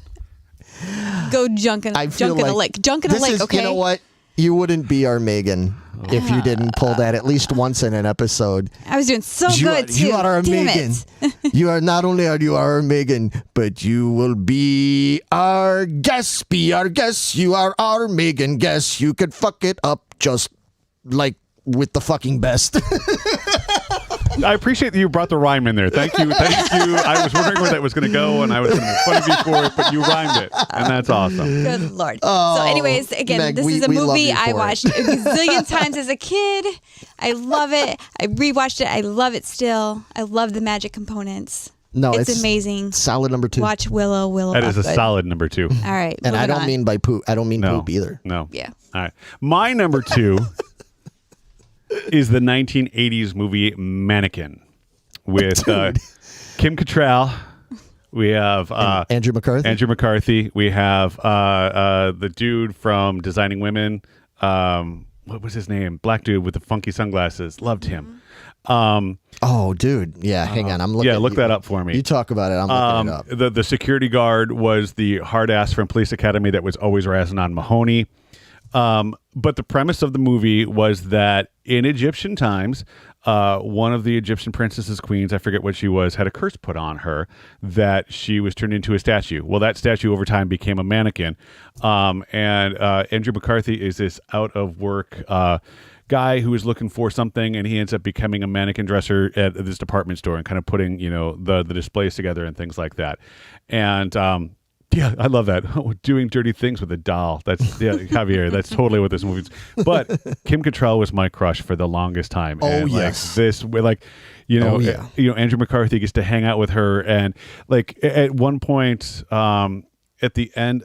go junk in a lake. Junk in a lake. Okay. You know what? You wouldn't be our Megan if you didn't pull that at least once in an episode. I was doing so good too. You are our Damn Megan. it. You are not only are you our Megan, but you will be our guest. Be our guest. You are our Megan guest. You could fuck it up just like with the fucking best. I appreciate that you brought the rhyme in there. Thank you. I was wondering where that was going to go, and I was going to make fun of you for it, but you rhymed it, and that's awesome. Good Lord. So anyways, again, Meg, this is a we love movie you I for watched a gazillion times as a kid. I love it. I rewatched it. I love it still. I love the magic components. No, it's amazing. Solid number 2. Watch Willow. That is a Ufgood. solid number 2. All right. And I don't moving on. mean by poop. I don't mean poop either. No. Yeah. All right. My number 2 is the 1980s movie Mannequin with Kim Cattrall. We have Andrew McCarthy. We have the dude from Designing Women. What was his name? Black dude with the funky sunglasses. Loved him. Oh, dude. Yeah, hang on. I'm looking. Yeah, look that up for me. You talk about it. I'm looking it up. The security guard was the hard ass from Police Academy that was always razzing on Mahoney. But the premise of the movie was that in Egyptian times, one of the Egyptian princesses, queens, I forget what she was, had a curse put on her that she was turned into a statue. Well, that statue over time became a mannequin. And Andrew McCarthy is this out of work guy who is looking for something, and he ends up becoming a mannequin dresser at this department store and kind of putting, the displays together and things like that. And yeah, I love that. Doing dirty things with a doll. That's Javier. That's totally what this movie is. But Kim Cattrall was my crush for the longest time. Oh, and yes. Andrew McCarthy gets to hang out with her, and like at one point, at the end,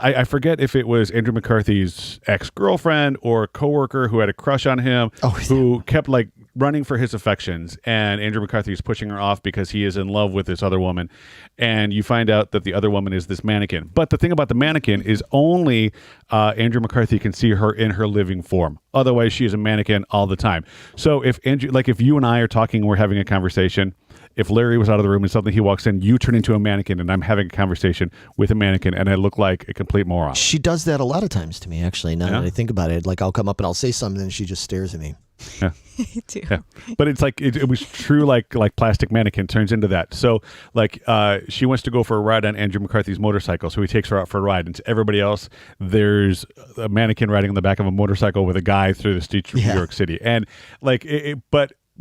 I forget if it was Andrew McCarthy's ex-girlfriend or a coworker who had a crush on him, who kept like running for his affections, and Andrew McCarthy is pushing her off because he is in love with this other woman, and you find out that the other woman is this mannequin. But the thing about the mannequin is only Andrew McCarthy can see her in her living form. Otherwise, she is a mannequin all the time. So if you and I are talking, we're having a conversation. If Larry was out of the room and suddenly he walks in, you turn into a mannequin, and I'm having a conversation with a mannequin, and I look like a complete moron. She does that a lot of times to me, actually. Now that I think about it, like I'll come up and I'll say something, and she just stares at me. Yeah. Me too. Yeah. But it's like it was true, like plastic mannequin turns into that. So like she wants to go for a ride on Andrew McCarthy's motorcycle, so he takes her out for a ride, and to everybody else, there's a mannequin riding on the back of a motorcycle with a guy through the streets of New York City, and like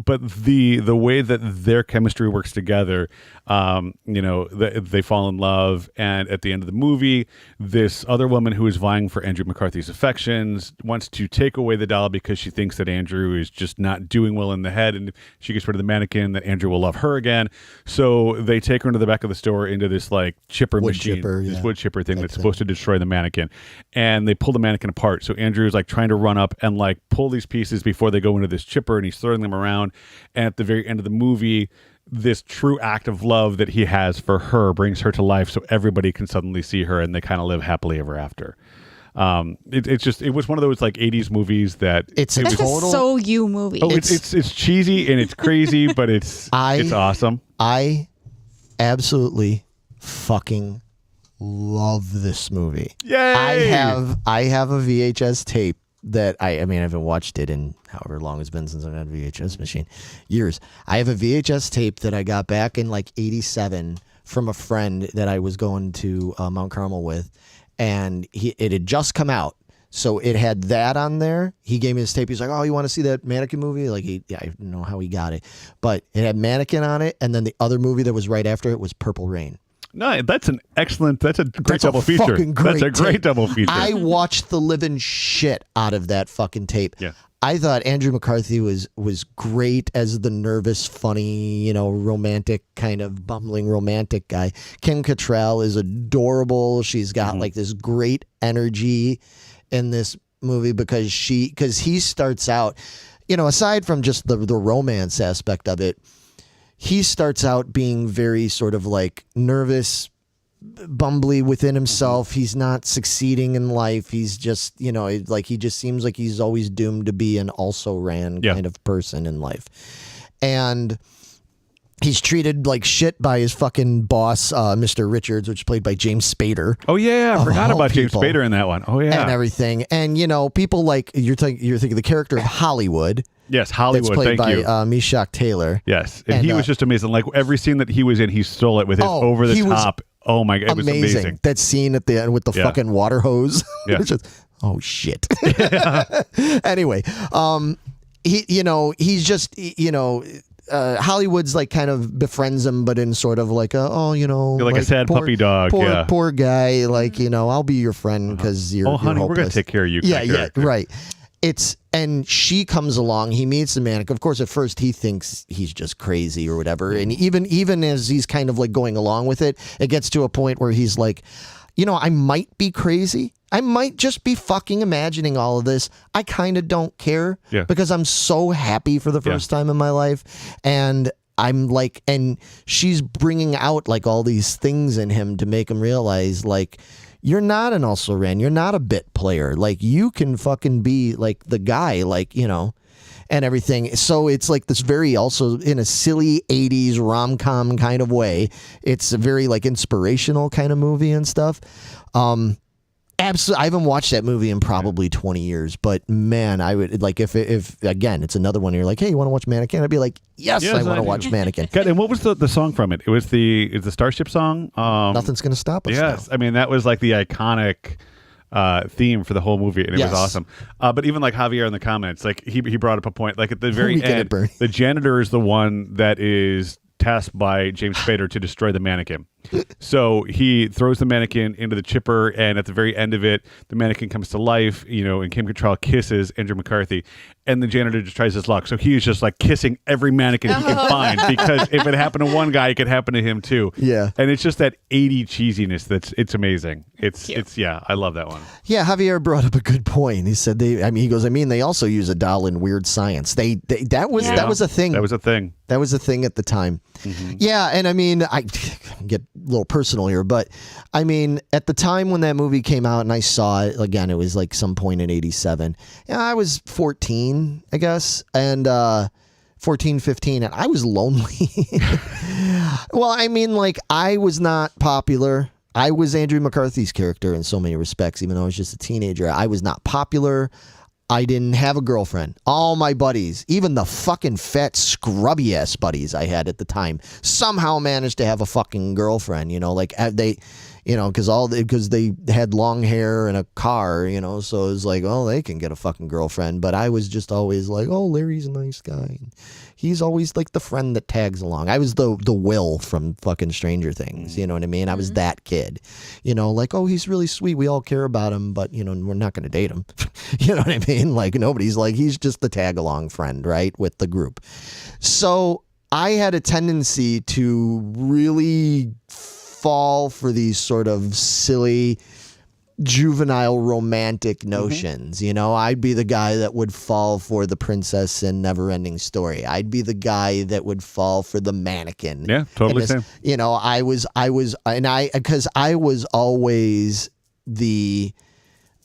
but the way that their chemistry works together, they fall in love, and at the end of the movie, this other woman who is vying for Andrew McCarthy's affections wants to take away the doll because she thinks that Andrew is just not doing well in the head, and if she gets rid of the mannequin, that Andrew will love her again. So they take her into the back of the store into this like chipper machine, this wood chipper thing that's supposed to destroy the mannequin, and they pull the mannequin apart. So Andrew is like trying to run up and like pull these pieces before they go into this chipper, and he's throwing them around. And at the very end of the movie, this true act of love that he has for her brings her to life, so everybody can suddenly see her, and they kind of live happily ever after. It was one of those like 80s movies that that's a so you movie. Oh, it's cheesy and it's crazy, but it's awesome. I absolutely fucking love this movie. Yay! I have a VHS tape that I mean, I haven't watched it in however long it's been since I've had a VHS machine. Years. I have a VHS tape that I got back in like 87 from a friend that I was going to Mount Carmel with, and it had just come out. So it had that on there. He gave me this tape. He's like, "Oh, you want to see that Mannequin movie?" Like, I don't know how he got it, but it had Mannequin on it, and then the other movie that was right after it was Purple Rain. No, that's a great double feature. That's a great double feature. I watched the living shit out of that fucking tape. Yeah. I thought Andrew McCarthy was great as the nervous, funny, romantic kind of bumbling romantic guy. Kim Cattrall is adorable. She's got like this great energy in this movie because he starts out, aside from just the romance aspect of it, he starts out being very sort of like nervous, bumbly within himself. He's not succeeding in life. He's just, he just seems like he's always doomed to be an also-ran kind of person in life. And he's treated like shit by his fucking boss, Mr. Richards, which is played by James Spader. Oh yeah, I forgot about James Spader in that one. Oh yeah, and everything. And people like you're thinking the character of Hollywood. Yes, Hollywood. That's played Thank by you. Meshack Taylor. Yes, and he was just amazing. Like every scene that he was in, he stole it with his over the top. Oh my god, it was amazing. That scene at the end with the fucking water hose. Yeah. Just, oh shit. Anyway, he's just Hollywood's like kind of befriends him, but in sort of like like a sad puppy dog. Poor guy. Like I'll be your friend because you're. Honey, hopeless. we're gonna take care of you. Yeah, right. And she comes along. He meets the mannequin. Of course, at first he thinks he's just crazy or whatever. And even as he's kind of like going along with it, it gets to a point where he's like, I might be crazy. I might just be fucking imagining all of this. I kind of don't care because I'm so happy for the first time in my life. And I'm like, and she's bringing out like all these things in him to make him realize like, you're not an also-ran. You're not a bit player. Like, you can fucking be, like, the guy, like, and everything. So it's, like, this very also, in a silly 80s rom-com kind of way, it's a very, like, inspirational kind of movie and stuff. Absolutely. I haven't watched that movie in probably 20 years, but, man, I would, like, if again, it's another one, you're like, hey, you want to watch Mannequin? I'd be like, yes I want to watch Mannequin. God, and what was the song from it? It was the Starship song? Nothing's Gonna Stop Us. Yes. Now. I mean, that was like the iconic theme for the whole movie, and it was awesome. But even like Javier in the comments, like he brought up a point, like at the very end, the janitor is the one that is tasked by James Spader to destroy the mannequin. So he throws the mannequin into the chipper, and at the very end of it, the mannequin comes to life, and Kim Cattrall kisses Andrew McCarthy, and the janitor just tries his luck. So he's just like kissing every mannequin he can find, because if it happened to one guy, it could happen to him too. Yeah. And it's just that 80 cheesiness it's amazing. It's I love that one. Yeah, Javier brought up a good point. He said they also use a doll in Weird Science. That was a thing. That was a thing. That was a thing at the time. Mm-hmm. Yeah, and I mean, I get a little personal here, but I mean, at the time when that movie came out and I saw it, again, it was like some point in 87. I was 14, I guess, and 14, 15, and I was lonely. Well, I mean, like, I was not popular. I was Andrew McCarthy's character in so many respects, even though I was just a teenager. I was not popular. I didn't have a girlfriend. All my buddies, even the fucking fat, scrubby ass buddies I had at the time, somehow managed to have a fucking girlfriend. Like they, because they had long hair and a car. So it was like, oh, they can get a fucking girlfriend. But I was just always like, oh, Larry's a nice guy. He's always like the friend that tags along. I was the Will from fucking Stranger Things. You know what I mean? I was that kid. Like, oh, he's really sweet. We all care about him, but we're not going to date him. You know what I mean? Like, nobody's like, he's just the tag along friend, right, with the group. So I had a tendency to really fall for these sort of silly juvenile romantic notions. I'd be the guy that would fall for the princess in Neverending Story. I'd be the guy that would fall for the mannequin. Yeah, totally same. Because I was always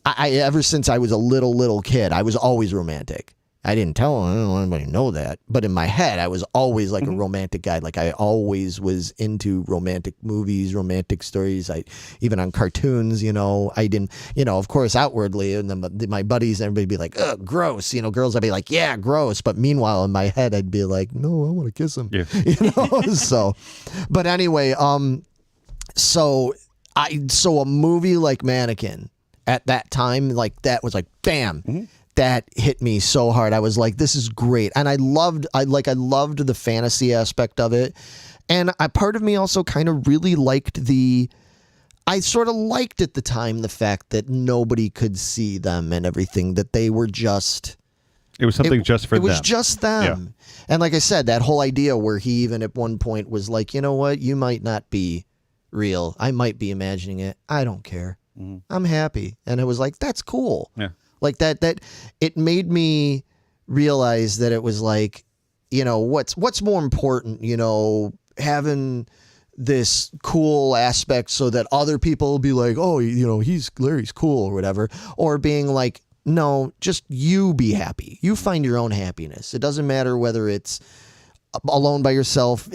ever since I was a little kid, I was always romantic. I didn't tell him. I don't want anybody to know that. But in my head, I was always like a romantic guy. Like I always was into romantic movies, romantic stories. Even on cartoons, I didn't, of course, outwardly, and then my buddies, everybody be like, ugh, gross. Girls, I'd be like, yeah, gross. But meanwhile, in my head, I'd be like, no, I want to kiss him. Yeah. So, but anyway, so a movie like Mannequin at that time, like that was like, bam. That hit me so hard. I was like, this is great. And I loved the fantasy aspect of it. And part of me also kind of really liked I sort of liked at the time the fact that nobody could see them and everything, that they were just... It was something just for them. It was just them. Yeah. And like I said, that whole idea where he even at one point was like, you know what? You might not be real. I might be imagining it. I don't care. I'm happy. And it was like, that's cool. Yeah. Like that it made me realize that it was like, what's more important, having this cool aspect so that other people will be like, oh, Larry's cool or whatever, or being like, no, just you be happy. You find your own happiness. It doesn't matter whether it's alone by yourself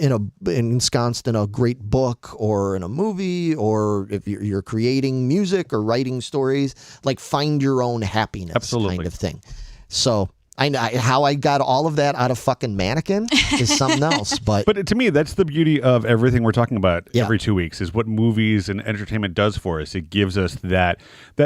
ensconced in a great book or in a movie, or if you're creating music or writing stories, like find your own happiness. Absolutely. Kind of thing. So how I got all of that out of fucking Mannequin is something else. But to me, that's the beauty of everything we're talking about Yeah. every 2 weeks, is what movies and entertainment does for us. It gives us that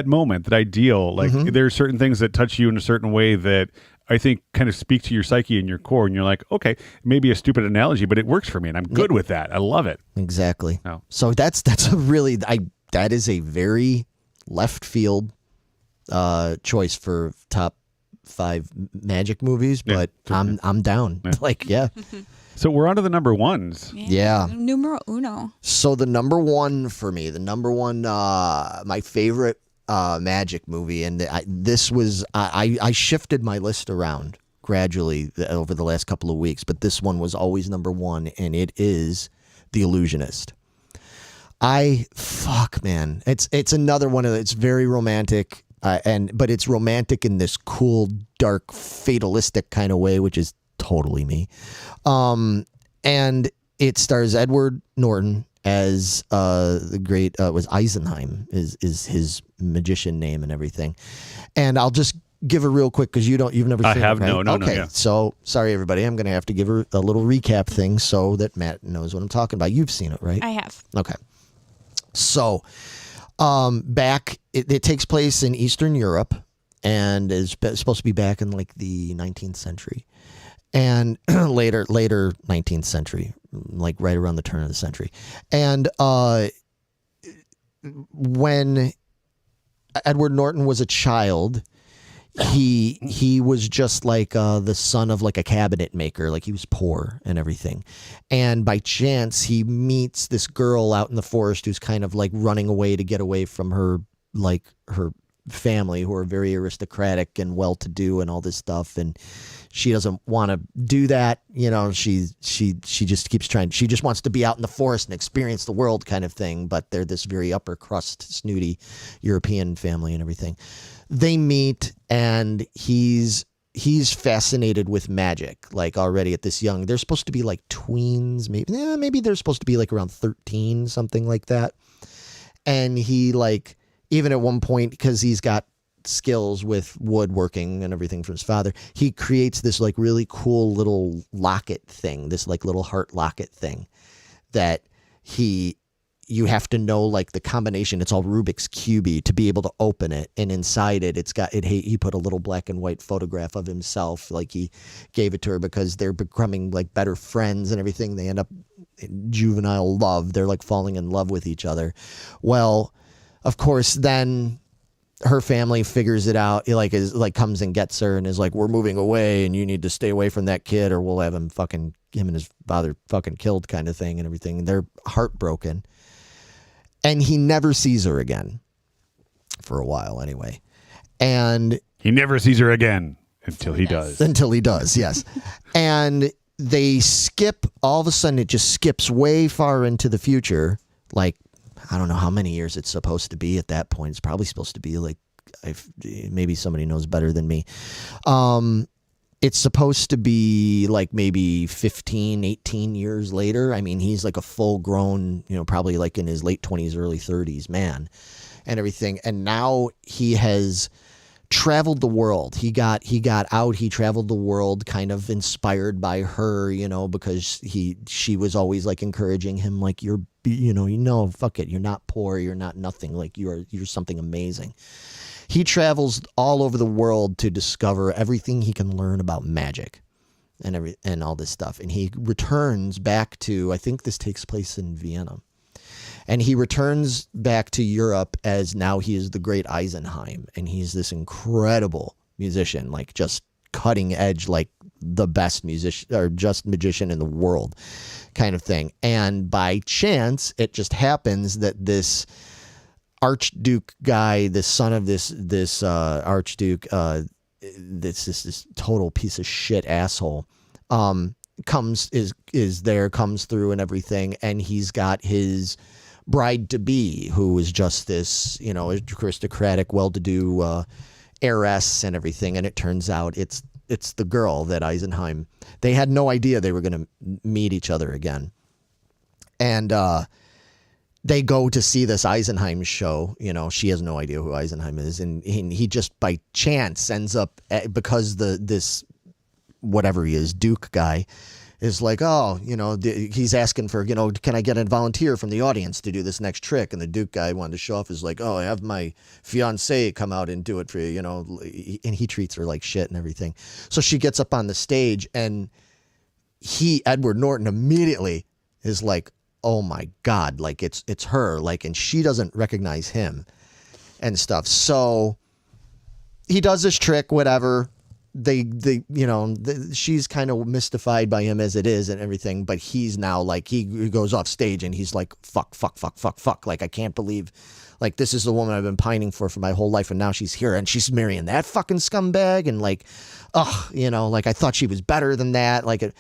moment, that ideal. Like there are certain things that touch you in a certain way that I think kind of speak to your psyche and your core, and you're like, okay, maybe a stupid analogy, but it works for me, and I'm good with that. I love it. Exactly. Oh. So that is a very left field choice for top 5 magic movies, but I'm down. Yeah. Like, yeah. So we're on to the number ones. Yeah. Numero uno. So the number one for me, my favorite magic movie, and I shifted my list around gradually over the last couple of weeks, but this one was always number one, and it is The Illusionist. Man, it's another one of it's very romantic, but it's romantic in this cool, dark, fatalistic kind of way, which is totally me. And it stars Edward Norton as the great was Eisenheim is his magician name and everything. And I'll just give a real quick, because you've never seen I have it, right? no. Okay, Yeah. so sorry everybody, I'm going to have to give her a little recap thing so that Matt knows what I'm talking about. You've seen it, right? I have. Okay. So it takes place in Eastern Europe and is supposed to be back in like the 19th century. And later 19th century, like right around the turn of the century. And when Edward Norton was a child, he was just like the son of like a cabinet maker. Like he was poor and everything. And by chance, he meets this girl out in the forest who's kind of like running away to get away from her family, who are very aristocratic and well-to-do and all this stuff. And she doesn't want to do that. She just keeps trying. She just wants to be out in the forest and experience the world kind of thing. But they're this very upper crust, snooty European family and everything. They meet, and he's fascinated with magic, like already at this young. They're supposed to be like tweens, maybe they're supposed to be like around 13, something like that. And he like, even at one point, because he's got skills with woodworking and everything from his father, he creates this like really cool little locket thing, this like little heart locket thing that you have to know like the combination. It's all Rubik's Cube to be able to open it, and inside he put a little black and white photograph of himself. Like he gave it to her because they're becoming like better friends and everything. They end up in juvenile love. They're like falling in love with each other. Well, of course, then her family figures it out. Like comes and gets her and is like, we're moving away, and you need to stay away from that kid, or we'll have him and his father fucking killed, kind of thing, and everything. And they're heartbroken. And he never sees her again for a while anyway. And he never sees her again until he does. Until he does, yes. And they skip, all of a sudden it just skips way far into the future. Like, I don't know how many years it's supposed to be at that point. It's probably supposed to be like, maybe somebody knows better than me. it's supposed to be like maybe 15, 18 years later. I mean, he's like a full grown, probably like in his late 20s, early 30s man and everything. And now he has traveled the world. He got out, he traveled the world kind of inspired by her, because she was always like encouraging him, like, fuck it. You're not poor. You're not nothing. Like you're something amazing. He travels all over the world to discover everything he can learn about magic and all this stuff. And he returns back to, I think this takes place in Vienna. And he returns back to Europe as now he is the great Eisenheim. And he's this incredible musician, like just cutting edge, like the best musician or just magician in the world kind of thing. And by chance, it just happens that this Archduke guy, the son of this Archduke, this total piece of shit asshole, comes through and everything. And he's got his bride to be, who is just this, aristocratic, well-to-do heiress and everything. And it turns out it's the girl that Eisenheim, they had no idea they were going to meet each other again. And they go to see this Eisenheim show. She has no idea who Eisenheim is. And he just by chance ends up, because this, whatever he is, Duke guy, is like, he's asking for, can I get a volunteer from the audience to do this next trick? And the Duke guy wanted to show off, is like, I have my fiancée come out and do it for you, and he treats her like shit and everything. So she gets up on the stage, and Edward Norton, immediately is like, oh my God, like it's her, like, and she doesn't recognize him and stuff. So he does this trick, whatever. She's kind of mystified by him as it is and everything, but he's now like, he goes off stage and he's like, fuck. Like, I can't believe, like, this is the woman I've been pining for my whole life. And now she's here and she's marrying that fucking scumbag. And like, like I thought she was better than that. Like,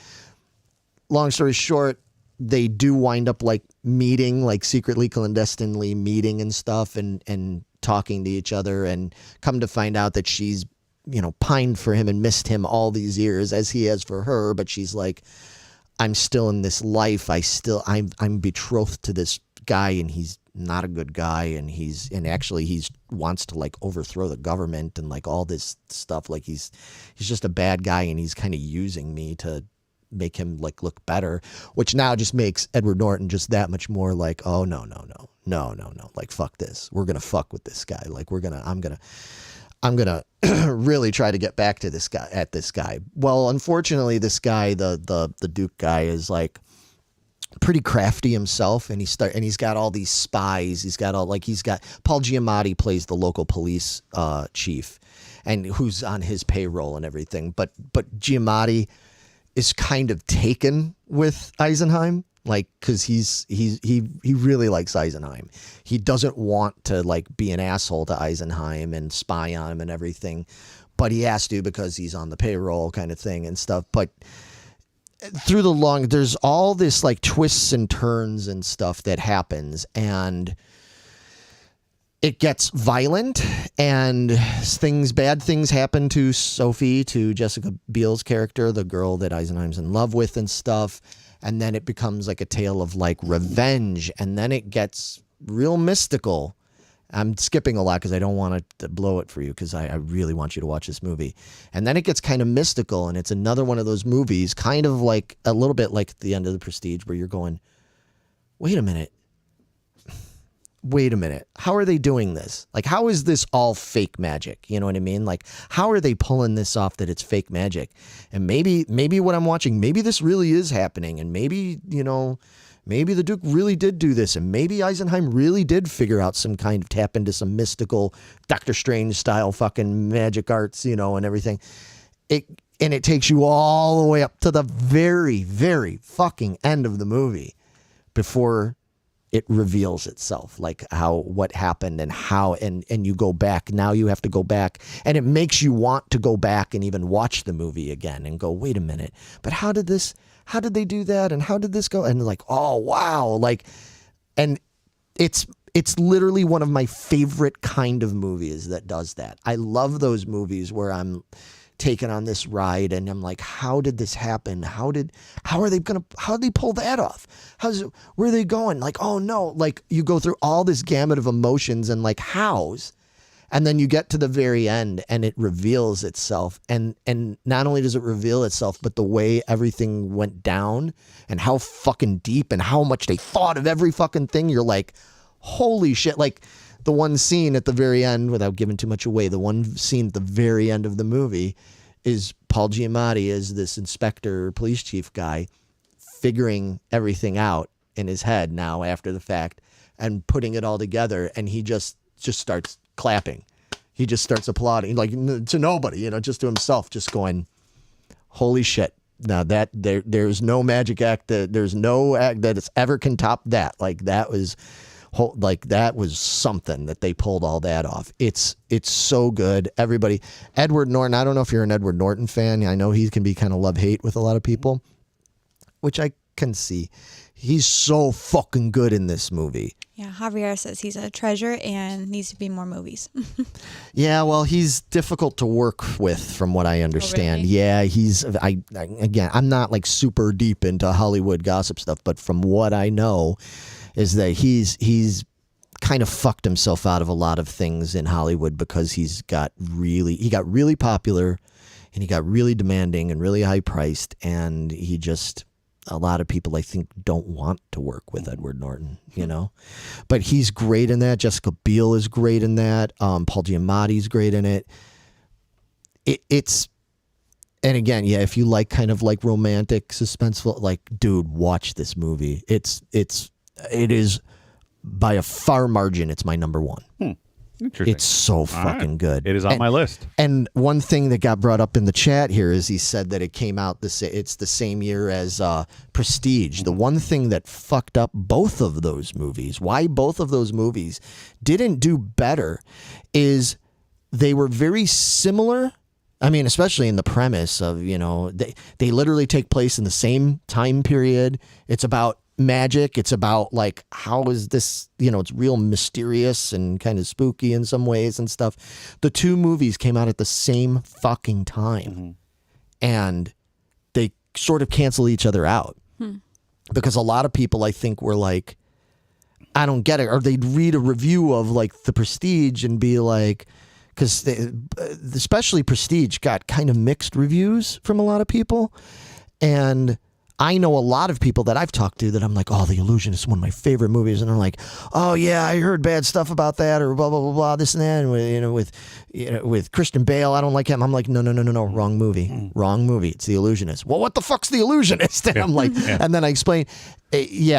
long story short, they do wind up like meeting, like secretly, clandestinely meeting and stuff and talking to each other, and come to find out that she's, pined for him and missed him all these years as he has for her. But she's like, I'm still in this life. I'm betrothed to this guy, and he's not a good guy. And actually he wants to like overthrow the government and like all this stuff. Like he's just a bad guy, and he's kind of using me to make him like look better, which now just makes Edward Norton just that much more like, oh no, like fuck this. We're going to fuck with this guy. Like I'm going to really try to get back to this guy. Well, unfortunately, this guy, the Duke guy, is like pretty crafty himself, and he's got all these spies. He's got Paul Giamatti plays the local police chief, and who's on his payroll and everything. But Giamatti is kind of taken with Eisenheim, like, because he really likes Eisenheim. He doesn't want to like be an asshole to Eisenheim and spy on him and everything, but he has to because he's on the payroll kind of thing and stuff. But there's all this like twists and turns and stuff that happens, and it gets violent, and bad things happen to Sophie, to Jessica Biel's character, the girl that Eisenheim's in love with and stuff. And then it becomes like a tale of like revenge, and then it gets real mystical. I'm skipping a lot because I don't want to blow it for you, because I really want you to watch this movie. And then it gets kind of mystical, and it's another one of those movies, kind of like a little bit like the end of The Prestige, where you're going, wait a minute. How are they doing this? Like, how is this all fake magic? You know what I mean? Like, how are they pulling this off that it's fake magic? And maybe what I'm watching, maybe this really is happening. And maybe the Duke really did do this. And maybe Eisenheim really did figure out some kind of tap into some mystical Doctor Strange style fucking magic arts, and everything. It takes you all the way up to the very, very fucking end of the movie before it reveals itself, like what happened and how, and you go back. Now you have to go back, and it makes you want to go back and even watch the movie again and go, wait a minute, but how did they do that? And how did this go? And like, oh, wow. Like, and it's literally one of my favorite kind of movies that does that. I love those movies where taken on this ride, and I'm like, how did this happen? How did they pull that off? Where are they going? Like, oh no, like you go through all this gamut of emotions and like hows. And then you get to the very end and it reveals itself. And not only does it reveal itself, but the way everything went down and how fucking deep and how much they thought of every fucking thing. You're like, holy shit. Like the one scene at the very end, without giving too much away, the one scene at the very end of the movie is Paul Giamatti as this inspector, police chief guy, figuring everything out in his head now after the fact and putting it all together. And he just starts clapping. He just starts applauding, like to nobody, just to himself, just going, holy shit. Now that there's no magic act, there's no act that it's ever can top that. Like that was something that they pulled all that off. It's so good. Everybody, Edward Norton, I don't know if you're an Edward Norton fan. I know he can be kind of love-hate with a lot of people, which I can see. He's so fucking good in this movie. Yeah, Javier says he's a treasure and needs to be more movies. Yeah, well, he's difficult to work with from what I understand. Oh, really? Yeah, I'm not like super deep into Hollywood gossip stuff, but from what I know is that he's kind of fucked himself out of a lot of things in Hollywood because he got really popular and he got really demanding and really high priced, and a lot of people, I think, don't want to work with Edward Norton, But he's great in that. Jessica Biel is great in that. Paul Giamatti's great in it. And again, yeah, if you like kind of like romantic, suspenseful, like, dude, watch this movie. It is by a far margin, it's my number one. Interesting. It's so fucking good. It is on my list. And one thing that got brought up in the chat here is he said that it came out it's the same year as Prestige. The one thing that fucked up both of those movies, why both of those movies didn't do better, is they were very similar. I mean, especially in the premise of, they literally take place in the same time period. It's about magic. It's about like, how is this, it's real mysterious and kind of spooky in some ways and stuff. The two movies came out at the same fucking time, and they sort of cancel each other out because a lot of people, I think, were like, I don't get it. Or they'd read a review of like The Prestige and be like, because especially Prestige got kind of mixed reviews from a lot of people. And I know a lot of people that I've talked to that I'm like, oh, The Illusionist is one of my favorite movies. And they're like, oh, yeah, I heard bad stuff about that, or blah, blah, blah, blah, this and that. And with Christian Bale, I don't like him. I'm like, no, wrong movie. Wrong movie. It's The Illusionist. Well, what the fuck's The Illusionist? And I'm like, and then I explain,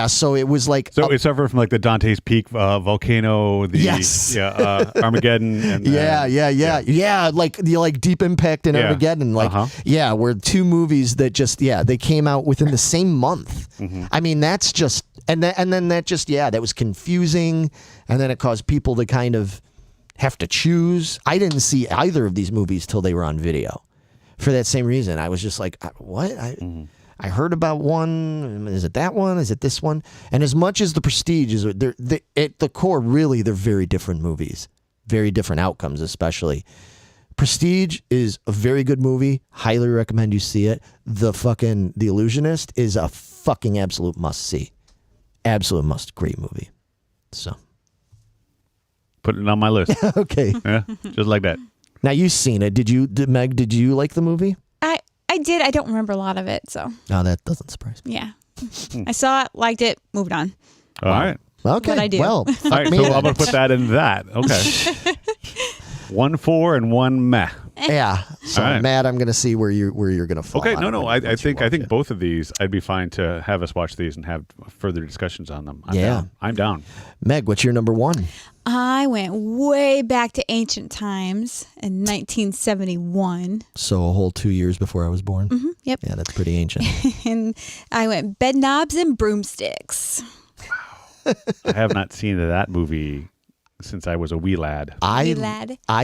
so it was like. So it suffered from like the Dante's Peak volcano, Armageddon. And, like Deep Impact and Armageddon. Were two movies that just, they came out within the same month. I mean, that's just, and then that just, that was confusing. And then it caused people to kind of have to choose. I didn't see either of these movies till they were on video for that same reason. I was just like, what? I heard about one. Is it that one? Is it this one? And as much as The Prestige is, at the core, really, they're very different movies, very different outcomes, especially. Prestige is a very good movie. Highly recommend you see it. The Illusionist is a fucking absolute must see. Absolute must. Great movie. So. Putting it on my list. Okay. Yeah, just like that. Now you've seen it. Meg, did you like the movie? I did. I don't remember a lot of it, so. No, that doesn't surprise me. Yeah. I saw it, liked it, moved on. All right. Okay. What I do. Well, all right, so I'm going to put that in that. Okay. 1 4 and 1 meh. Yeah. So right. Matt, I'm going to see where you're going to fall. Okay. No. I think both of these, I'd be fine to have us watch these and have further discussions on them. I'm down. Meg, what's your number one? I went way back to ancient times in 1971. So a whole 2 years before I was born? Mm-hmm, yep. Yeah, that's pretty ancient. And I went Bed Knobs and Broomsticks. Wow. I have not seen that movie since I was a wee lad. I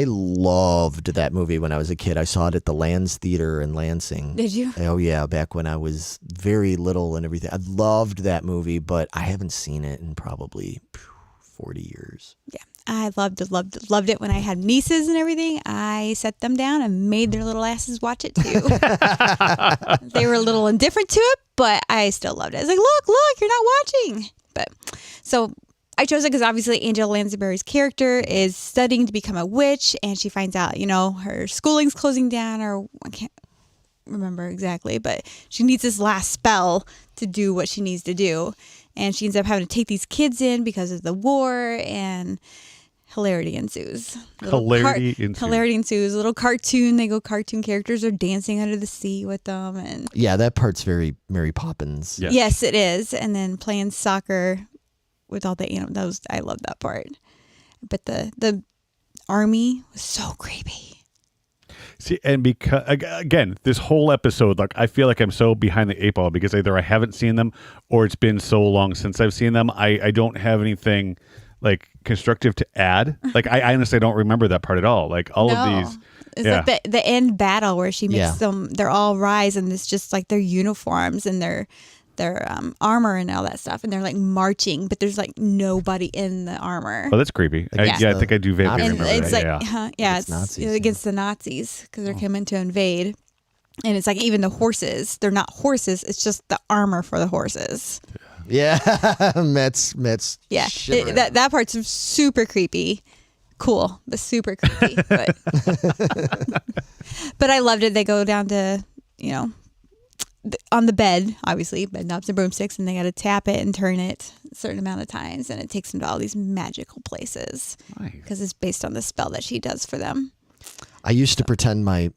loved that movie when I was a kid. I saw it at the Lands Theater in Lansing. Did you? Oh, yeah, back when I was very little and everything. I loved that movie, but I haven't seen it in probably 40 years. Yeah. I loved it when I had nieces and everything. I set them down and made their little asses watch it too. They were a little indifferent to it, but I still loved it. I was like, look, you're not watching. But so I chose it because obviously Angela Lansbury's character is studying to become a witch, and she finds out, her schooling's closing down, or I can't remember exactly, but she needs this last spell to do what she needs to do. And she ends up having to take these kids in because of the war, and hilarity ensues. Hilarity ensues. A little cartoon. They go cartoon characters are dancing under the sea with them. And yeah, that part's very Mary Poppins. Yes, it is. And then playing soccer with all the, those, I love that part. But the army was so creepy. See, and because, again, this whole episode, like, I feel like I'm so behind the eight ball because either I haven't seen them or it's been so long since I've seen them. I don't have anything like constructive to add. Like, I honestly don't remember that part at all. Like, all of these. It's like the end battle where she makes them, they're all rise, and it's just like their uniforms and their armor and all that stuff, and they're like marching, but there's like nobody in the armor. Oh, that's creepy. I think I do vaguely remember it's that. Like, it's Nazis, against the Nazis because they're coming to invade. And it's like even the horses, they're not horses, it's just the armor for the horses. Yeah, Mets. Yeah, that part's super creepy. Cool, but super creepy. But I loved it. They go down to, on the bed, obviously, bed knobs and broomsticks, and they got to tap it and turn it a certain amount of times, and it takes them to all these magical places because it's based on the spell that she does for them. I used to pretend my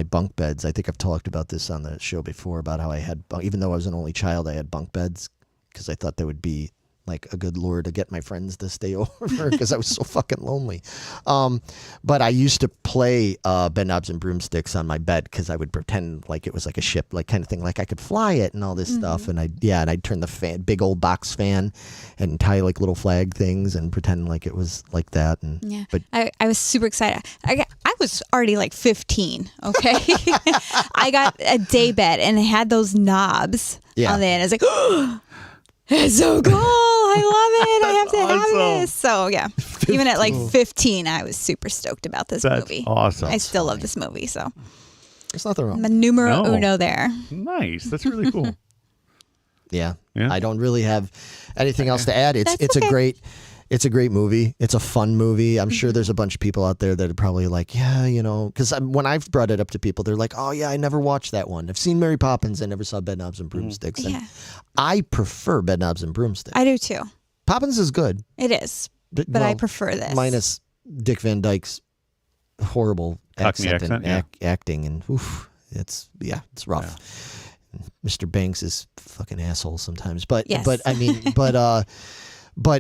bunk beds. I think I've talked about this on the show before about how I had, even though I was an only child, I had bunk beds because I thought that would be like a good lure to get my friends to stay over because I was so fucking lonely. But I used to play bed knobs and broomsticks on my bed because I would pretend like it was like a ship, like kind of thing, like I could fly it and all this stuff. And I'd turn the fan, big old box fan, and tie like little flag things and pretend like it was like that. And but I was super excited. I was already like 15. Okay, I got a day bed and it had those knobs on there, and I was like, oh, it's so cool. I love it. I have to have this. So yeah, 15. Even at like 15, I was super stoked about this movie. Awesome. I still love this movie. So there's nothing wrong. I'm a numero uno there. Nice. That's really cool. Yeah. I don't really have anything else to add. It's a great movie. It's a fun movie. I'm sure there's a bunch of people out there that are probably like, because when I've brought it up to people, they're like, oh yeah, I never watched that one. I've seen Mary Poppins. I never saw Bed Knobs and Broomsticks. And I prefer Bed Knobs and Broomsticks. I do too. Poppins is good. It is, but I prefer this. Minus Dick Van Dyke's horrible accent and acting, and it's rough. Yeah. Mr. Banks is fucking asshole sometimes, but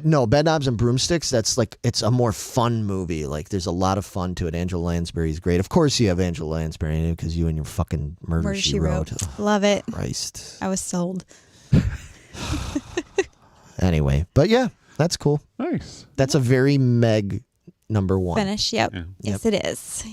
no, Bed Knobs and Broomsticks, that's like, it's a more fun movie. Like, there's a lot of fun to it. Angela Lansbury's great. Of course you have Angela Lansbury in it because you and your fucking Murder, She Wrote. Love it. Christ. I was sold. Anyway, but yeah, that's cool. Nice. That's a very Meg number one. Finish, yep. Yeah. Yes, it is.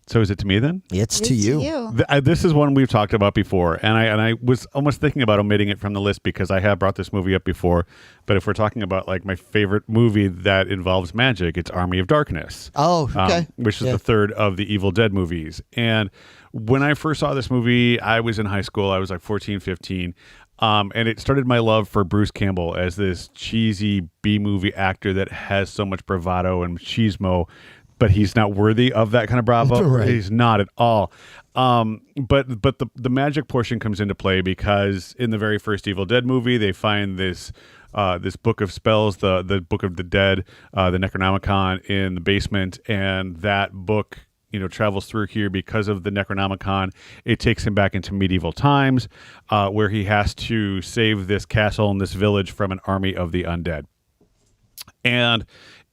So is it to me then? It's to you. This is one we've talked about before, and I was almost thinking about omitting it from the list because I have brought this movie up before. But if we're talking about like my favorite movie that involves magic, it's Army of Darkness. Oh, okay. Which is the third of the Evil Dead movies. And when I first saw this movie, I was in high school. I was like 14, 15. And it started my love for Bruce Campbell as this cheesy B-movie actor that has so much bravado and machismo, but he's not worthy of that kind of bravo. Right. He's not at all. But the magic portion comes into play because in the very first Evil Dead movie, they find this book of spells, the Book of the Dead, the Necronomicon in the basement, and that book travels through here because of the Necronomicon. It takes him back into medieval times, where he has to save this castle and this village from an army of the undead. And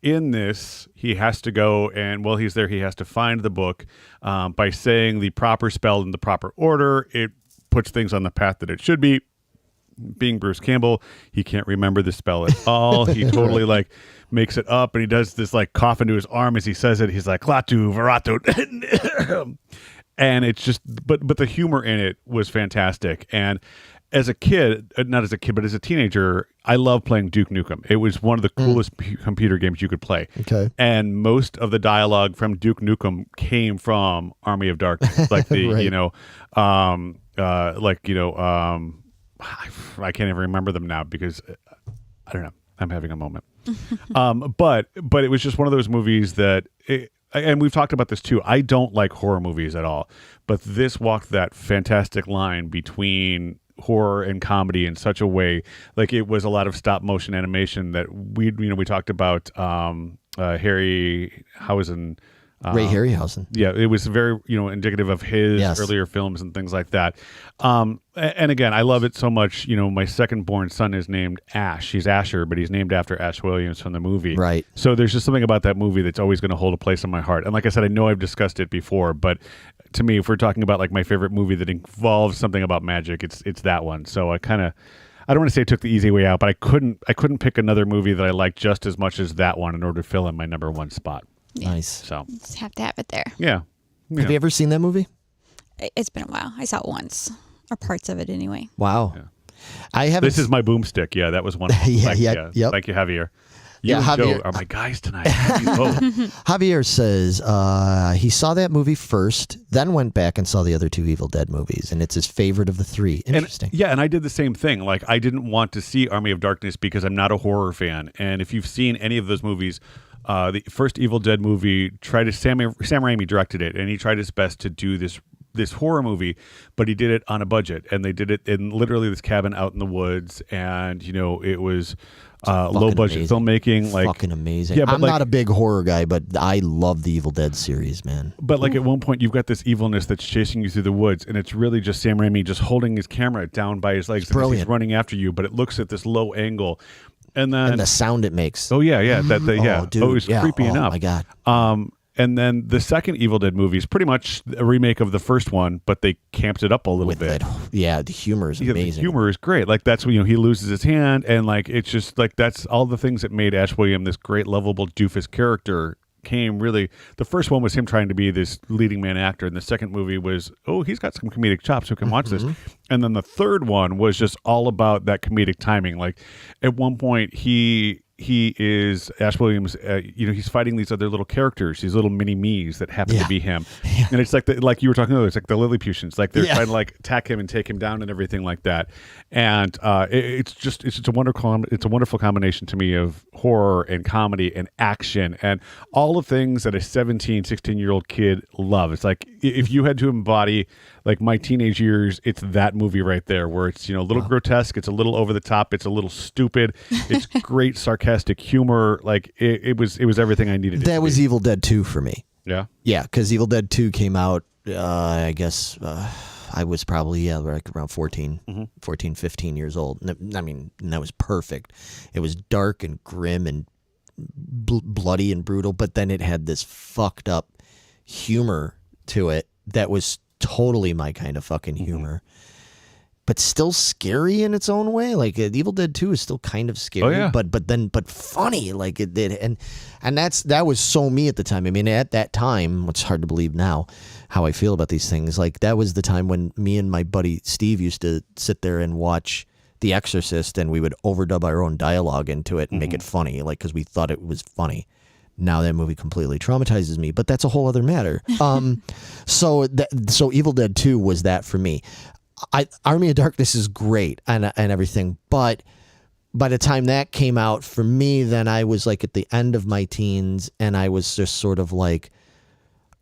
in this, he has to go, and while he's there, he has to find the book by saying the proper spell in the proper order. It puts things on the path that it should be. Being Bruce Campbell, he can't remember the spell at all. He totally like makes it up, and he does this like cough into his arm as he says it. He's like Klaatu Verato, and it's just, but the humor in it was fantastic. And as a kid, not as a kid, but as a teenager, I loved playing Duke Nukem. It was one of the coolest computer games you could play. Okay. And most of the dialogue from Duke Nukem came from Army of Darkness, like the I can't even remember them now because I don't know. I'm having a moment. But it was just one of those movies that. And we've talked about this too. I don't like horror movies at all, but this walked that fantastic line between horror and comedy in such a way. Like it was a lot of stop motion animation that we talked about Harryhausen. Ray Harryhausen. Yeah, it was very, indicative of his earlier films and things like that. And again, I love it so much. My second born son is named Ash. He's Asher, but he's named after Ash Williams from the movie. Right. So there's just something about that movie that's always going to hold a place in my heart. And like I said, I know I've discussed it before, but to me, if we're talking about like my favorite movie that involves something about magic, it's that one. So I don't want to say I took the easy way out, but I couldn't pick another movie that I liked just as much as that one in order to fill in my number one spot. Yeah. Nice. So just have to have it there. Yeah. Have you ever seen that movie? It's been a while. I saw it once, or parts of it anyway. Wow. Yeah. I haven't. This is my boomstick. Yeah, that was one. Of them. Yep. Thank you, Javier. You Yeah, and Javier. Joe are my guys tonight. You both. Javier says he saw that movie first, then went back and saw the other two Evil Dead movies, and it's his favorite of the three. Interesting. And I did the same thing. Like, I didn't want to see Army of Darkness because I'm not a horror fan. And if you've seen any of those movies, the first Evil Dead movie Sam Raimi directed it, and he tried his best to do this horror movie, but he did it on a budget, and they did it in literally this cabin out in the woods, and it was low budget filmmaking, like fucking amazing. Yeah, but I'm not a big horror guy, but I love the Evil Dead series, man. But like at one point, you've got this evilness that's chasing you through the woods, and it's really just Sam Raimi just holding his camera down by his legs, and he's running after you, but it looks at this low angle. And then the sound it makes. Oh yeah. Dude, it was creepy enough. Oh my god. And then the second Evil Dead movie is pretty much a remake of the first one, but they camped it up a little bit. The humor is amazing. The humor is great. Like that's when he loses his hand, and like it's just like that's all the things that made Ash William this great lovable doofus character. Came really, the first one was him trying to be this leading man actor, and the second movie was, he's got some comedic chops, who can watch this. And then the third one was just all about that comedic timing. Like at one point he is Ash Williams, he's fighting these other little characters, these little mini me's that happen to be him. And it's like you were talking earlier, it's like the Lilliputians, like they're trying to like attack him and take him down and everything like that. And it's a wonderful combination to me of horror and comedy and action and all the things that a 16-year-old kid loves. It's like if you had to embody like my teenage years, it's that movie right there where it's a little grotesque, it's a little over the top, it's a little stupid, it's great sarcastic humor. Like it was everything I needed. That was Evil Dead 2 for me. Yeah, because Evil Dead 2 came out. I guess I was probably like around 14, 15 years old. I mean, and that was perfect. It was dark and grim and bloody and brutal, but then it had this fucked up humor to it that was totally my kind of fucking humor, but still scary in its own way. Like Evil Dead 2 is still kind of scary, but funny. Like it did, and that was so me at the time. I mean, at that time, it's hard to believe now how I feel about these things. Like that was the time when me and my buddy Steve used to sit there and watch The Exorcist, and we would overdub our own dialogue into it and make it funny, like because we thought it was funny. Now that movie completely traumatizes me, but that's a whole other matter. So Evil Dead 2 was that for me. Army of Darkness is great and everything, but by the time that came out for me, then I was like at the end of my teens, and I was just sort of like,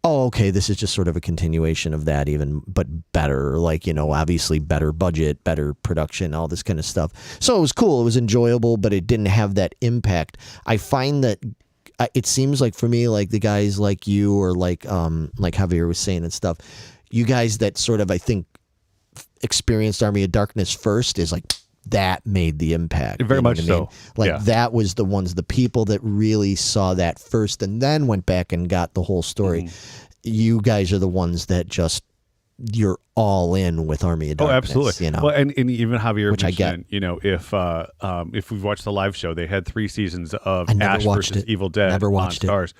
oh, okay, this is just sort of a continuation of that, even, but better, like, obviously better budget, better production, all this kind of stuff. So it was cool, it was enjoyable, but it didn't have that impact. I find that it seems like for me, like the guys like you or like Javier was saying and stuff, you guys that sort of, I think, experienced Army of Darkness first is like that made the impact. Very much so. Like that was the people that really saw that first and then went back and got the whole story. You guys are the ones that just, you're all in with Army of Darkness. Oh, absolutely. Well, and even Javier which mentioned, if we've watched the live show, they had 3 seasons of Ash versus Evil Dead on Stars.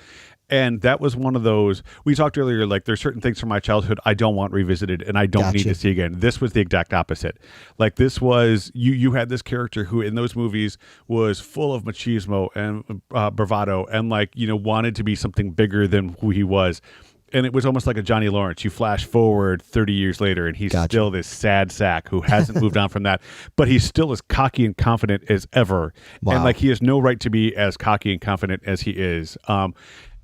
And that was one of those, we talked earlier, like there's certain things from my childhood I don't want revisited and I don't need to see again. This was the exact opposite. Like this was, you had this character who in those movies was full of machismo and bravado and like, wanted to be something bigger than who he was. And it was almost like a Johnny Lawrence. You flash forward 30 years later, and he's still this sad sack who hasn't moved on from that. But he's still as cocky and confident as ever. Wow. And like he has no right to be as cocky and confident as he is.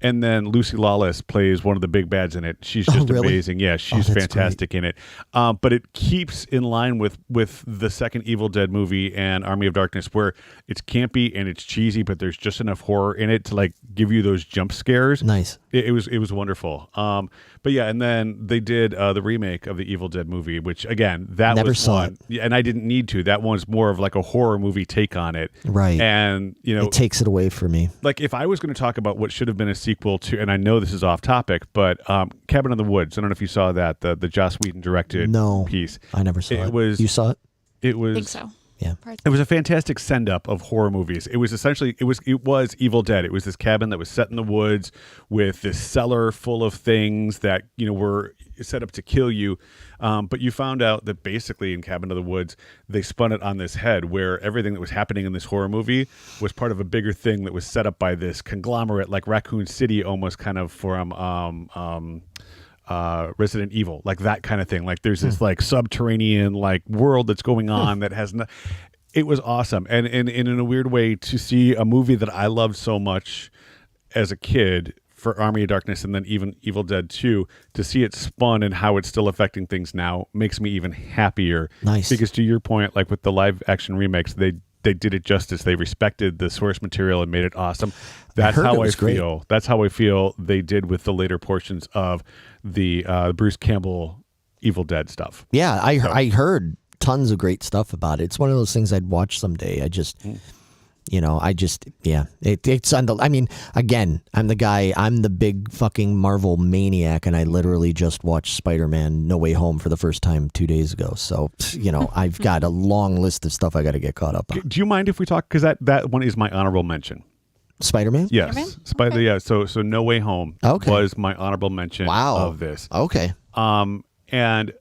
And then Lucy Lawless plays one of the big bads in it. She's just amazing. Yeah, she's fantastic in it. But it keeps in line with the second Evil Dead movie and Army of Darkness, where it's campy and it's cheesy, but there's just enough horror in it to like give you those jump scares. Nice. It was wonderful. But yeah, and then they did the remake of the Evil Dead movie, which again, that Never was saw one, and I didn't need to. That one's more of like a horror movie take on it, Right? And it takes it away from me. Like if I was going to talk about what should have been a sequel to, and I know this is off topic, but Cabin in the Woods. I don't know if you saw that, the Joss Whedon directed piece. I never saw it. Was you saw it? It was. I think so. Yeah. It was a fantastic send-up of horror movies. It was essentially, it was Evil Dead. It was this cabin that was set in the woods with this cellar full of things that, were set up to kill you. But you found out that basically in Cabin in the Woods, they spun it on this head where everything that was happening in this horror movie was part of a bigger thing that was set up by this conglomerate, like Raccoon City, almost kind of from Resident Evil, like that kind of thing. Like there's this like subterranean like world that's going on that has it was awesome. And in a weird way to see a movie that I loved so much as a kid for Army of Darkness and then even Evil Dead 2, to see it spun and how it's still affecting things now makes me even happier. Nice. Because to your point, like with the live action remakes, they did it justice. They respected the source material and made it awesome. That's how I feel. Great. That's how I feel they did with the later portions of the Bruce Campbell Evil Dead stuff. Yeah, I heard tons of great stuff about it. It's one of those things I'd watch someday. It's I mean, again, I'm the big fucking Marvel maniac, and I literally just watched Spider-Man No Way Home for the first time 2 days ago. So, I've got a long list of stuff I got to get caught up on. Do you mind if we talk? Because that one is my honorable mention. Spider-Man? Yes. Spider-Man? Okay. Yeah. So No Way Home was my honorable mention of this. Okay. And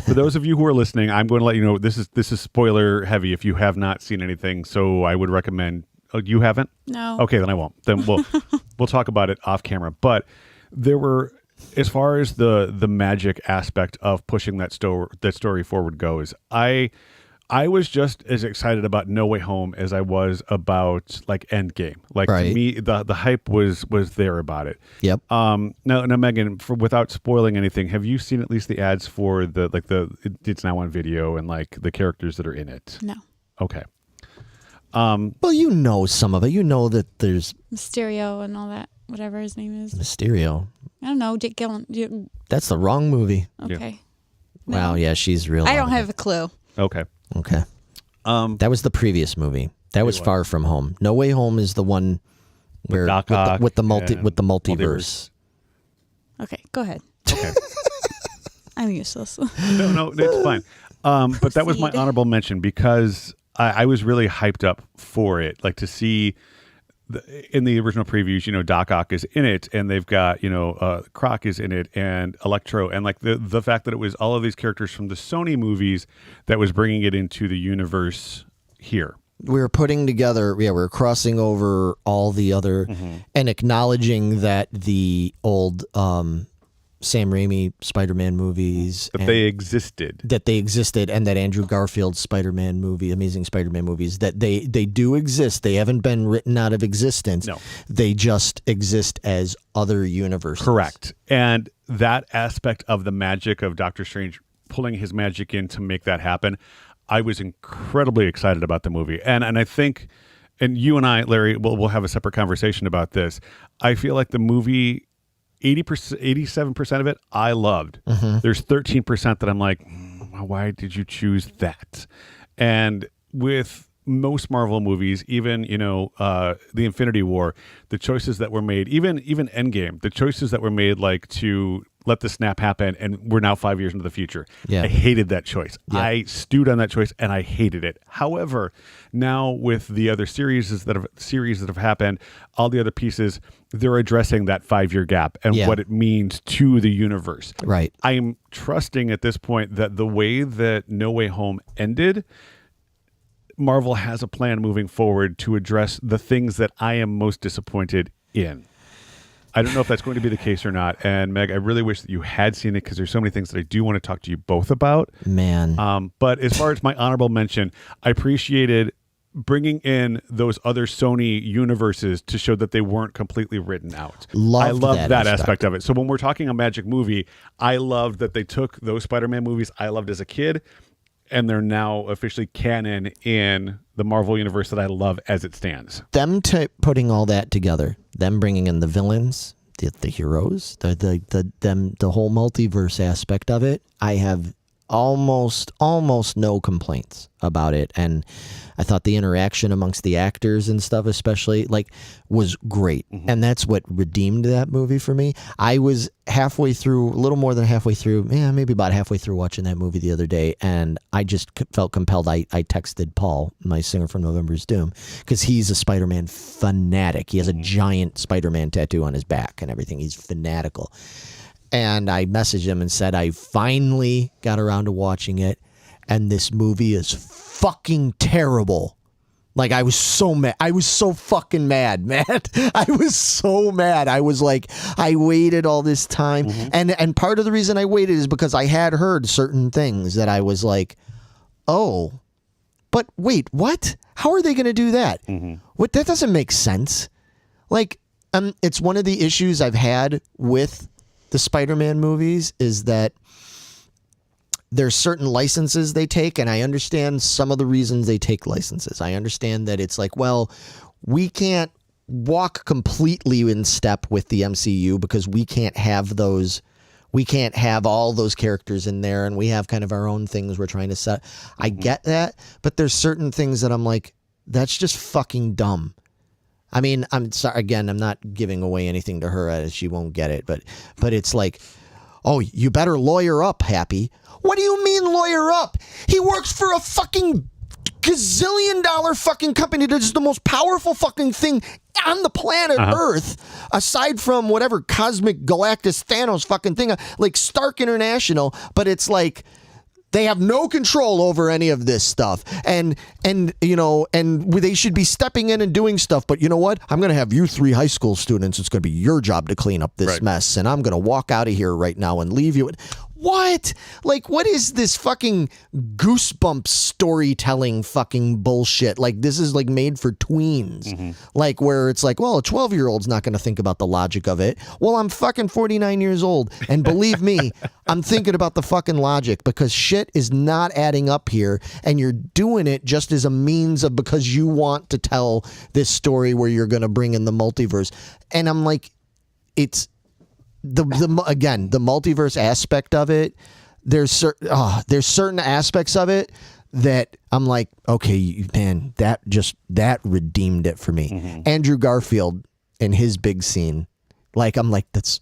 for those of you who are listening, I'm going to let you know this is spoiler heavy if you have not seen anything. So I would recommend. Oh, you haven't? No. Okay, then I won't. Then we'll talk about it off camera. But there were, as far as the magic aspect of pushing that story forward goes, I was just as excited about No Way Home as I was about like Endgame. Like to me, the hype was there about it. Yep. Now Megan, without spoiling anything, have you seen at least the ads for it's now on video and like the characters that are in it? No. Okay. Well, you know some of it. You know that there's Mysterio and all that, whatever his name is. Mysterio. I don't know. Jake Gyllenhaal. That's the wrong movie. Okay. Yeah. Wow. Yeah, she's real. I don't have a clue. Okay. That was the previous movie. That was Far From Home. No Way Home is the one where with the multiverse. Okay, go ahead. Okay. I'm useless. No, it's fine. But that was my honorable mention because I was really hyped up for it, like to see. In the original previews, Doc Ock is in it, and they've got, Croc is in it, and Electro, and like the fact that it was all of these characters from the Sony movies that was bringing it into the universe here. We were putting together, we're crossing over all the other, and acknowledging that the old Sam Raimi Spider-Man movies they existed, and that Andrew Garfield Spider-Man movie, Amazing Spider-Man movies, that they do exist. They haven't been written out of existence. No, they just exist as other universes. Correct. And that aspect of the magic of Doctor Strange pulling his magic in to make that happen, I was incredibly excited about the movie. And I think, and you and I, Larry, we'll have a separate conversation about this. I feel like the movie, 87% of it I loved. There's 13% that I'm like, why did you choose that? And with most Marvel movies, even the Infinity War, the choices that were made, even Endgame, the choices that were made, like to let the snap happen, and we're now 5 years into the future. Yeah. I hated that choice. Yeah. I stewed on that choice, and I hated it. However, now with the other series that have happened, all the other pieces, they're addressing that 5-year gap and what it means to the universe. Right. I'm trusting at this point that the way that No Way Home ended, Marvel has a plan moving forward to address the things that I am most disappointed in. I don't know if that's going to be the case or not. And Meg, I really wish that you had seen it because there's so many things that I do want to talk to you both about. Man. But as far as my honorable mention, I appreciated bringing in those other Sony universes to show that they weren't completely written out. I love that aspect of it. So when we're talking a magic movie, I loved that they took those Spider-Man movies I loved as a kid, and they're now officially canon in the Marvel universe that I love as it stands. Them putting all that together, them bringing in the villains, the heroes, the whole multiverse aspect of it, I have almost no complaints about it. And I thought the interaction amongst the actors and stuff, especially, was great. Mm-hmm. And that's what redeemed that movie for me. I was halfway through, a little more than halfway through, maybe about halfway through watching that movie the other day, and I just felt compelled. I texted Paul, my singer from November's Doom, because he's a Spider-Man fanatic. He has a giant Spider-Man tattoo on his back and everything. He's fanatical. And I messaged him and said, I finally got around to watching it, and this movie is fucking terrible. I was so mad. I was so fucking mad, man. I was so mad. I was like, I waited all this time. Mm-hmm. And part of the reason I waited is because I had heard certain things that I was like, oh, but wait, what? How are they going to do that? Mm-hmm. What? That doesn't make sense. It's one of the issues I've had with the Spider-Man movies is that there's certain licenses they take, and I understand some of the reasons they take licenses. I understand that it's like, well, we can't walk completely in step with the MCU because we can't have all those characters in there, and we have kind of our own things we're trying to set. I get that, but there's certain things that I'm like, that's just fucking dumb. I mean, I'm sorry, again, I'm not giving away anything to her as she won't get it, but it's like, oh, you better lawyer up, Happy. What do you mean lawyer up? He works for a fucking gazillion-dollar fucking company that is the most powerful fucking thing on the planet Earth, aside from whatever cosmic Galactus Thanos fucking thing, like Stark International, but it's like, they have no control over any of this stuff. And they should be stepping in and doing stuff. But you know what? I'm going to have you 3 high school students. It's going to be your job to clean up this mess. And I'm going to walk out of here right now and leave you. What? What is this fucking Goosebumps storytelling fucking bullshit? This is made for tweens. Mm-hmm. Where it's well, a 12-year-old's not going to think about the logic of it. Well, I'm fucking 49 years old. And believe me, I'm thinking about the fucking logic because shit is not adding up here. And you're doing it just as a means of because you want to tell this story where you're going to bring in the multiverse. And I'm like, it's... the multiverse aspect of it, there's certain aspects of it that I'm like, okay, man, that redeemed it for me. Mm-hmm. Andrew Garfield in his big scene, I'm like, that's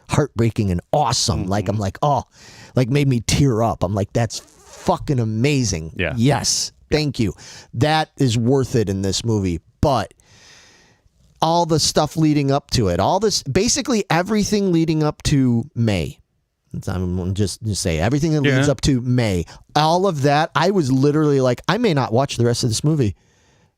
heartbreaking and awesome. Mm-hmm. I'm like, made me tear up. I'm like, that's fucking amazing. Yeah. Yes, thank you. That is worth it in this movie, but all the stuff leading up to it, basically everything leading up to May. I'm just say everything that leads up to May. All of that, I was literally like, I may not watch the rest of this movie.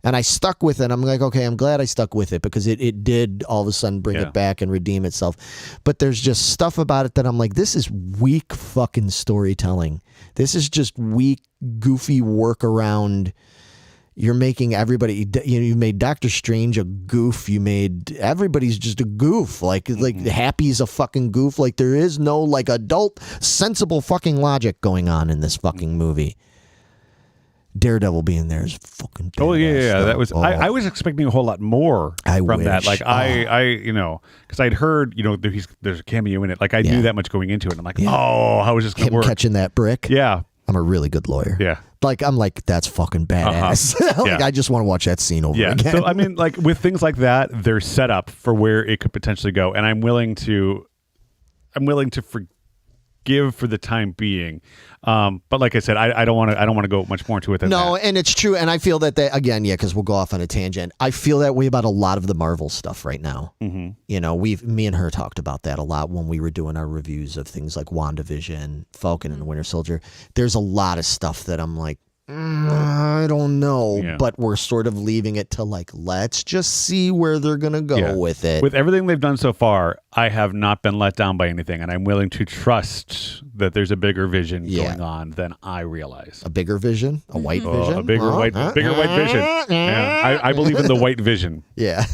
And I stuck with it. I'm like, okay, I'm glad I stuck with it because it did all of a sudden bring it back and redeem itself. But there's just stuff about it that I'm like, this is weak fucking storytelling. This is just weak, goofy workaround. You're making everybody, you made Doctor Strange a goof. You made everybody's just a goof. Like Happy's a fucking goof. There is no adult, sensible fucking logic going on in this fucking movie. Daredevil being there is fucking. Oh yeah. That was. I was expecting a whole lot more from that. I because I'd heard there's a cameo in it. I knew that much going into it. I'm like, how is this going to work? Catching that brick. Yeah. I'm a really good lawyer. Yeah. I'm like, that's fucking badass. I just want to watch that scene over again. So, I mean, with things like that, they're set up for where it could potentially go. And I'm willing to willing to forgive for the time being. But like I said, I don't want to go much more into it than that. And it's true. And I feel that again, because we'll go off on a tangent. I feel that way about a lot of the Marvel stuff right now. Mm-hmm. Me and her talked about that a lot when we were doing our reviews of things like WandaVision, Falcon and the Winter Soldier. There's a lot of stuff that I'm like, I don't know, but we're sort of leaving it to like, let's just see where they're going to go with it. With everything they've done so far, I have not been let down by anything, and I'm willing to trust that there's a bigger vision going on than I realize. A bigger vision? A white vision? A bigger white vision. Yeah. I believe in the white vision. Yeah.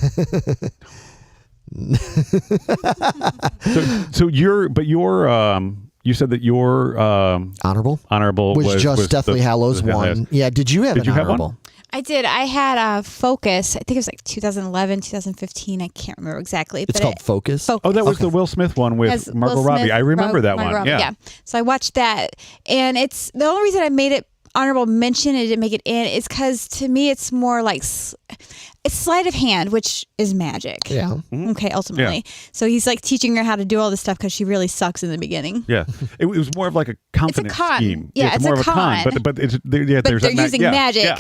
You said that your honorable was just Deathly Hallows 1. Yeah, did you have an honorable? Have one? I did. I had a Focus. I think it was like 2011, 2015. I can't remember exactly. It's called Focus? Oh, that was the Will Smith one with Margot Robbie. I remember that one. Yeah. So I watched that. And it's the only reason I made it honorable mention and didn't make it in is because to me it's more like it's sleight of hand, which is magic. Yeah. Okay, ultimately. Yeah. So he's like teaching her how to do all this stuff because she really sucks in the beginning. Yeah. It was more of like a confidence scheme. Yeah, it's more a of a con. But they're using magic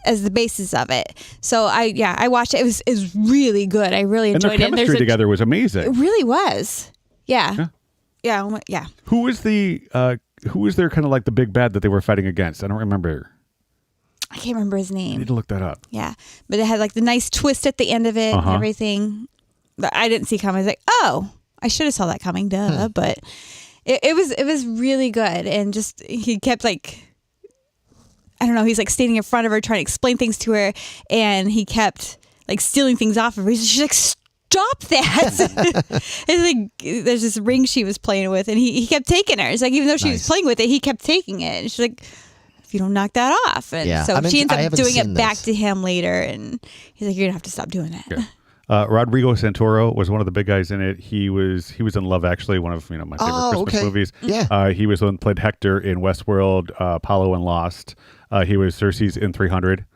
as the basis of it. So I watched it. It was really good. I really enjoyed it. And their chemistry together was amazing. It really was. Yeah. Yeah. Who was their kind of like the big bad that they were fighting against? I don't remember. I can't remember his name. I need to look that up. Yeah. But it had like the nice twist at the end of it and everything that I didn't see coming. I was like, oh, I should have saw that coming. Duh. But it was really good. And just, he kept like, I don't know, he's like standing in front of her trying to explain things to her. And he kept like stealing things off of her. She's like, stop that. It's like there's this ring she was playing with and he kept taking her. It's like even though she was playing with it, he kept taking it. And she's like, if you don't knock that off. And so she ends up doing it back to him later and he's like, you're gonna have to stop doing that. Yeah. Rodrigo Santoro was one of the big guys in it. He was in Love Actually, one of my favorite Christmas movies. Yeah. He was the one that played Hector in Westworld, Apollo and Lost. He was Cersei's in 300.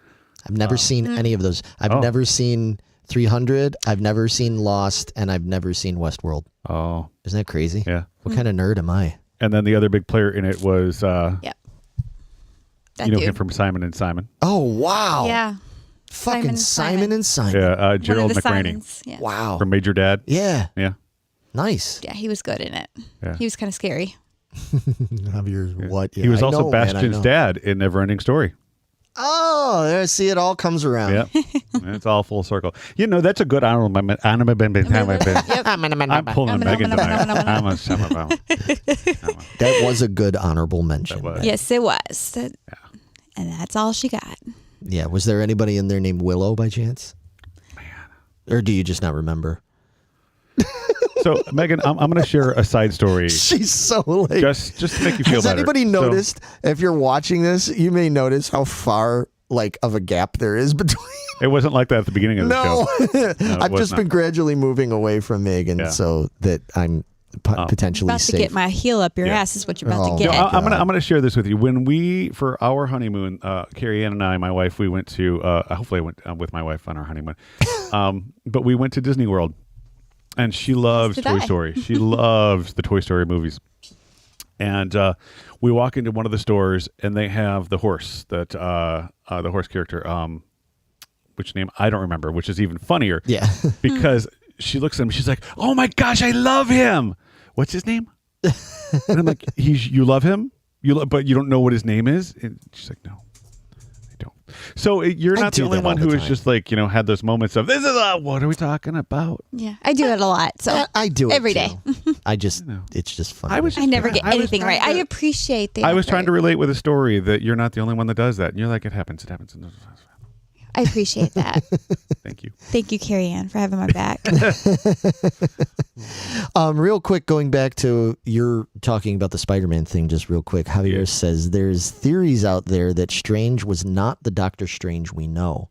I've never seen any of those. I've never seen 300. I've never seen Lost, and I've never seen Westworld. Oh, isn't that crazy? Yeah. What kind of nerd am I? And then the other big player in it was that you know him from Simon and Simon. Oh wow! Yeah, fucking Simon and Simon. Yeah, Gerald McRaney. Yeah. Wow, from Major Dad. Yeah, yeah, nice. Yeah, he was good in it. Yeah. He was kind of scary. What? Yeah, he was also Bastion's dad in Neverending Story. Oh, there! See, it all comes around. Yeah, it's all full circle. That's a good honorable mention. I'm pulling a Megan tonight. That was a good honorable mention. Yes, it was. And that's all she got. Yeah. Was there anybody in there named Willow by chance? Man. Or do you just not remember? So, Megan, I'm going to share a side story. She's so late. Just to make you feel better. Has anybody noticed, if you're watching this, you may notice how far of a gap there is between. It wasn't like that at the beginning of the show. No, I've just been gradually moving away from Megan so that I'm potentially about safe. To get my heel up your ass is what you're about to get. No, I'm going to share this with you. When for our honeymoon, Carrie Ann and I, my wife, we went to, hopefully I went with my wife on our honeymoon, but we went to Disney World. And she loves Toy Story. She loves the Toy Story movies. And we walk into one of the stores, and they have the horse, the horse character, which name I don't remember, which is even funnier. Yeah. Because she looks at him, she's like, "Oh my gosh, I love him." What's his name? And I'm like, "You love him? But you don't know what his name is?" And she's like, "No. So you're not the only one who has just had those moments of this is what are we talking about? Yeah, I do it a lot. So I do it every day. I just it's just fun. I never get anything right. I appreciate the. I was trying to relate with a story that you're not the only one that does that, and you're like, it happens. I appreciate that. Thank you. Thank you, Carrie Ann, for having my back. Real quick, going back to your talking about the Spider-Man thing, just real quick. Javier says there's theories out there that Strange was not the Doctor Strange we know.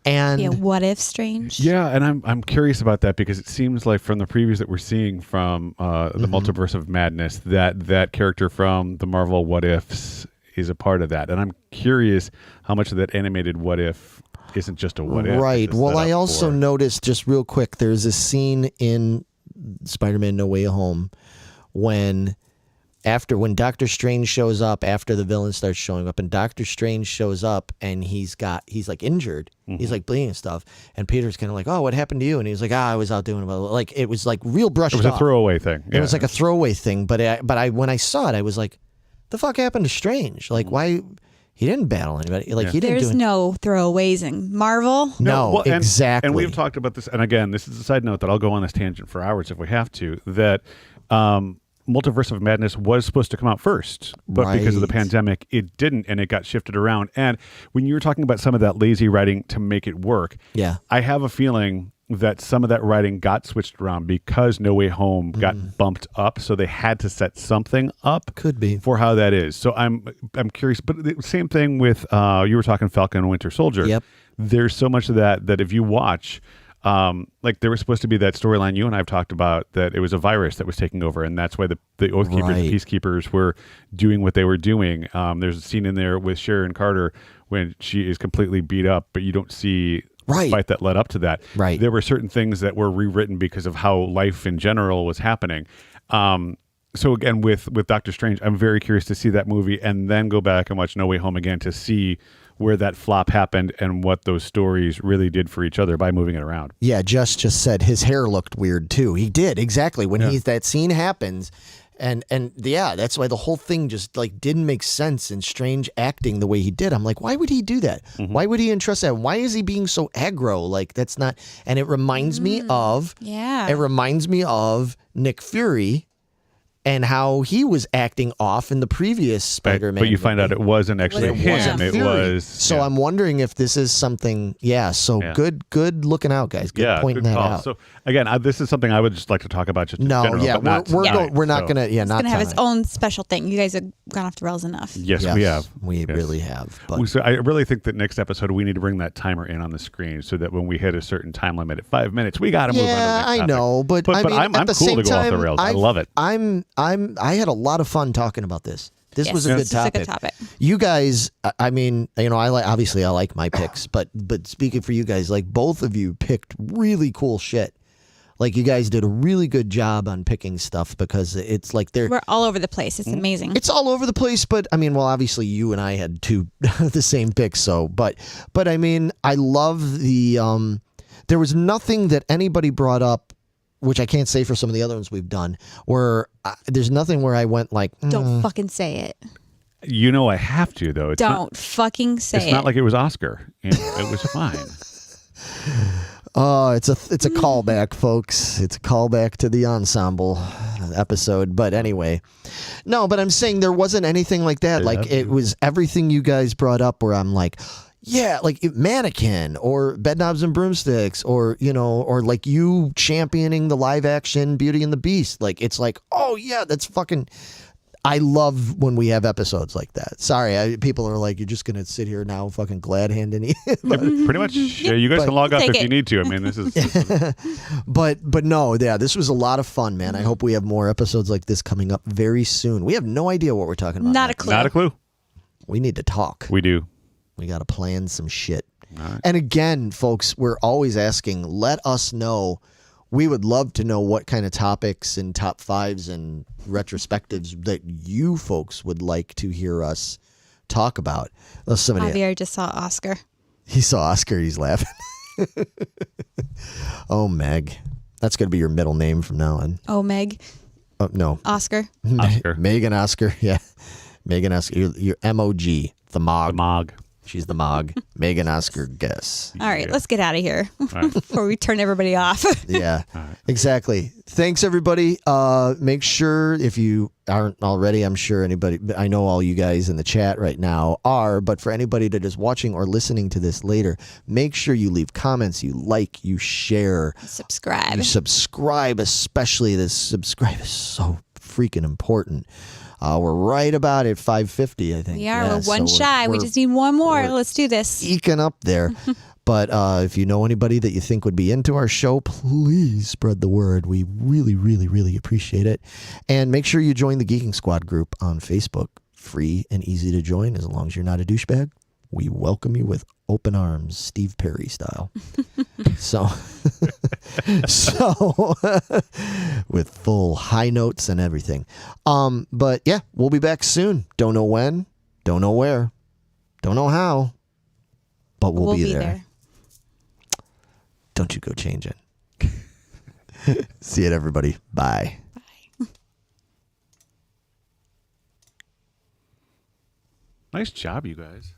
And what if Strange? Yeah, and I'm curious about that because it seems like from the previews that we're seeing from the Multiverse of Madness that character from the Marvel What Ifs is a part of that. And I'm curious how much of that animated What If isn't just a what if. Right. Well, I also noticed, just real quick, there's a scene in Spider-Man No Way Home, when Doctor Strange shows up, after the villain starts showing up, and Doctor Strange shows up and he's like injured, he's like bleeding and stuff, and Peter's kind of like, oh, what happened to you? And he's like, I was out doing like, it was like real brushed off. It was a throwaway thing. It was like a throwaway thing, but when I saw it, I was like, the fuck happened to Strange? Like, why? He didn't battle anybody. Like he didn't. There's no throwaways in Marvel. No, well, exactly. And we've talked about this. And again, this is a side note that I'll go on this tangent for hours if we have to. That Multiverse of Madness was supposed to come out first, but because of the pandemic, it didn't, and it got shifted around. And when you were talking about some of that lazy writing to make it work, I have a feeling that some of that writing got switched around because No Way Home got bumped up, so they had to set something up. Could be for how that is. So I'm curious. But the same thing with you were talking Falcon and Winter Soldier. Yep. There's so much of that if you watch. Like there was supposed to be that storyline you and I've talked about, that it was a virus that was taking over, and that's why the Oathkeepers, the Peacekeepers, were doing what they were doing. There's a scene in there with Sharon Carter when she is completely beat up, but you don't see the fight that led up to that. Right. There were certain things that were rewritten because of how life in general was happening. So again, with Doctor Strange, I'm very curious to see that movie and then go back and watch No Way Home again to see where that flop happened and what those stories really did for each other by moving it around. Yeah, just said his hair looked weird too. He did, exactly. When that scene happens, and that's why the whole thing just like didn't make sense, and Strange acting the way he did. I'm like, why would he do that? Why would he entrust that? Why is he being so aggro? Like that's not, and it reminds me of Nick Fury and how he was acting off in the previous Spider-Man. But you find out it wasn't actually him. It was. So I'm wondering if this is something. Good looking out, guys. Good pointing that out. So again, this is something I would just like to talk about. Just we're not gonna. It's gonna have its own special thing. You guys have gone off the rails enough. Yes, we have. We really have. But so I really think that next episode we need to bring that timer in on the screen so that when we hit a certain time limit at 5 minutes, we got to move on to the next topic. I know, but I mean, I'm at the cool same to go time, off the rails. I love it. I had a lot of fun talking about this. This was a good topic. A good topic. You guys, I mean, I like my picks, but speaking for you guys, like both of you picked really cool shit. Like you guys did a really good job on picking stuff because it's like we're all over the place. It's amazing. It's all over the place, but I mean, well, obviously you and I had the same picks, so but I mean, I love the there was nothing that anybody brought up, which I can't say for some of the other ones we've done, where there's nothing where I went like, don't fucking say it. You know I have to, though. Don't fucking say it. It's not like it was Oscar. It was fine. Oh, it's a callback, folks. It's a callback to the ensemble episode. But anyway, no, but I'm saying there wasn't anything like that. Like it was everything you guys brought up where I'm like, yeah, like Mannequin or Bedknobs and Broomsticks or, or like you championing the live action Beauty and the Beast. Like, it's like, oh yeah, that's fucking, I love when we have episodes like that. Sorry, people are like, you're just going to sit here now fucking glad handing it. Pretty much. Yeah, you guys can log off if you need to. I mean, this is. But no, yeah, this was a lot of fun, man. I hope we have more episodes like this coming up very soon. We have no idea what we're talking about. Not a clue. Not a clue. We need to talk. We do. We got to plan some shit. Right. And again, folks, we're always asking, let us know. We would love to know what kind of topics and top fives and retrospectives that you folks would like to hear us talk about. Javier just saw Oscar. He saw Oscar. He's laughing. Oh, Meg. That's going to be your middle name from now on. Oh, Meg. Oh, no. Oscar. Megan Oscar. Yeah. Megan Oscar. You're M-O-G. The Mog. The Mog. She's the Mog. Megan Oscar, guess. All right, let's get out of here before we turn everybody off. Yeah, exactly. Thanks, everybody. Make sure, if you aren't already, I'm sure I know all you guys in the chat right now are, but for anybody that is watching or listening to this later, make sure you leave comments, you like, you share. Subscribe. You subscribe, especially this subscribe is so freaking important. We're right about at 550, I think. We are. We're one shy. We just need one more. Let's do this. Eking up there. But if you know anybody that you think would be into our show, please spread the word. We really, really, really appreciate it. And make sure you join the Geeking Squad group on Facebook. Free and easy to join as long as you're not a douchebag. We welcome you with open arms, Steve Perry style. So with full high notes and everything. But yeah, we'll be back soon. Don't know when, don't know where, don't know how, but we'll be there. Don't you go change it. See it, everybody. Bye. Bye. Nice job, you guys.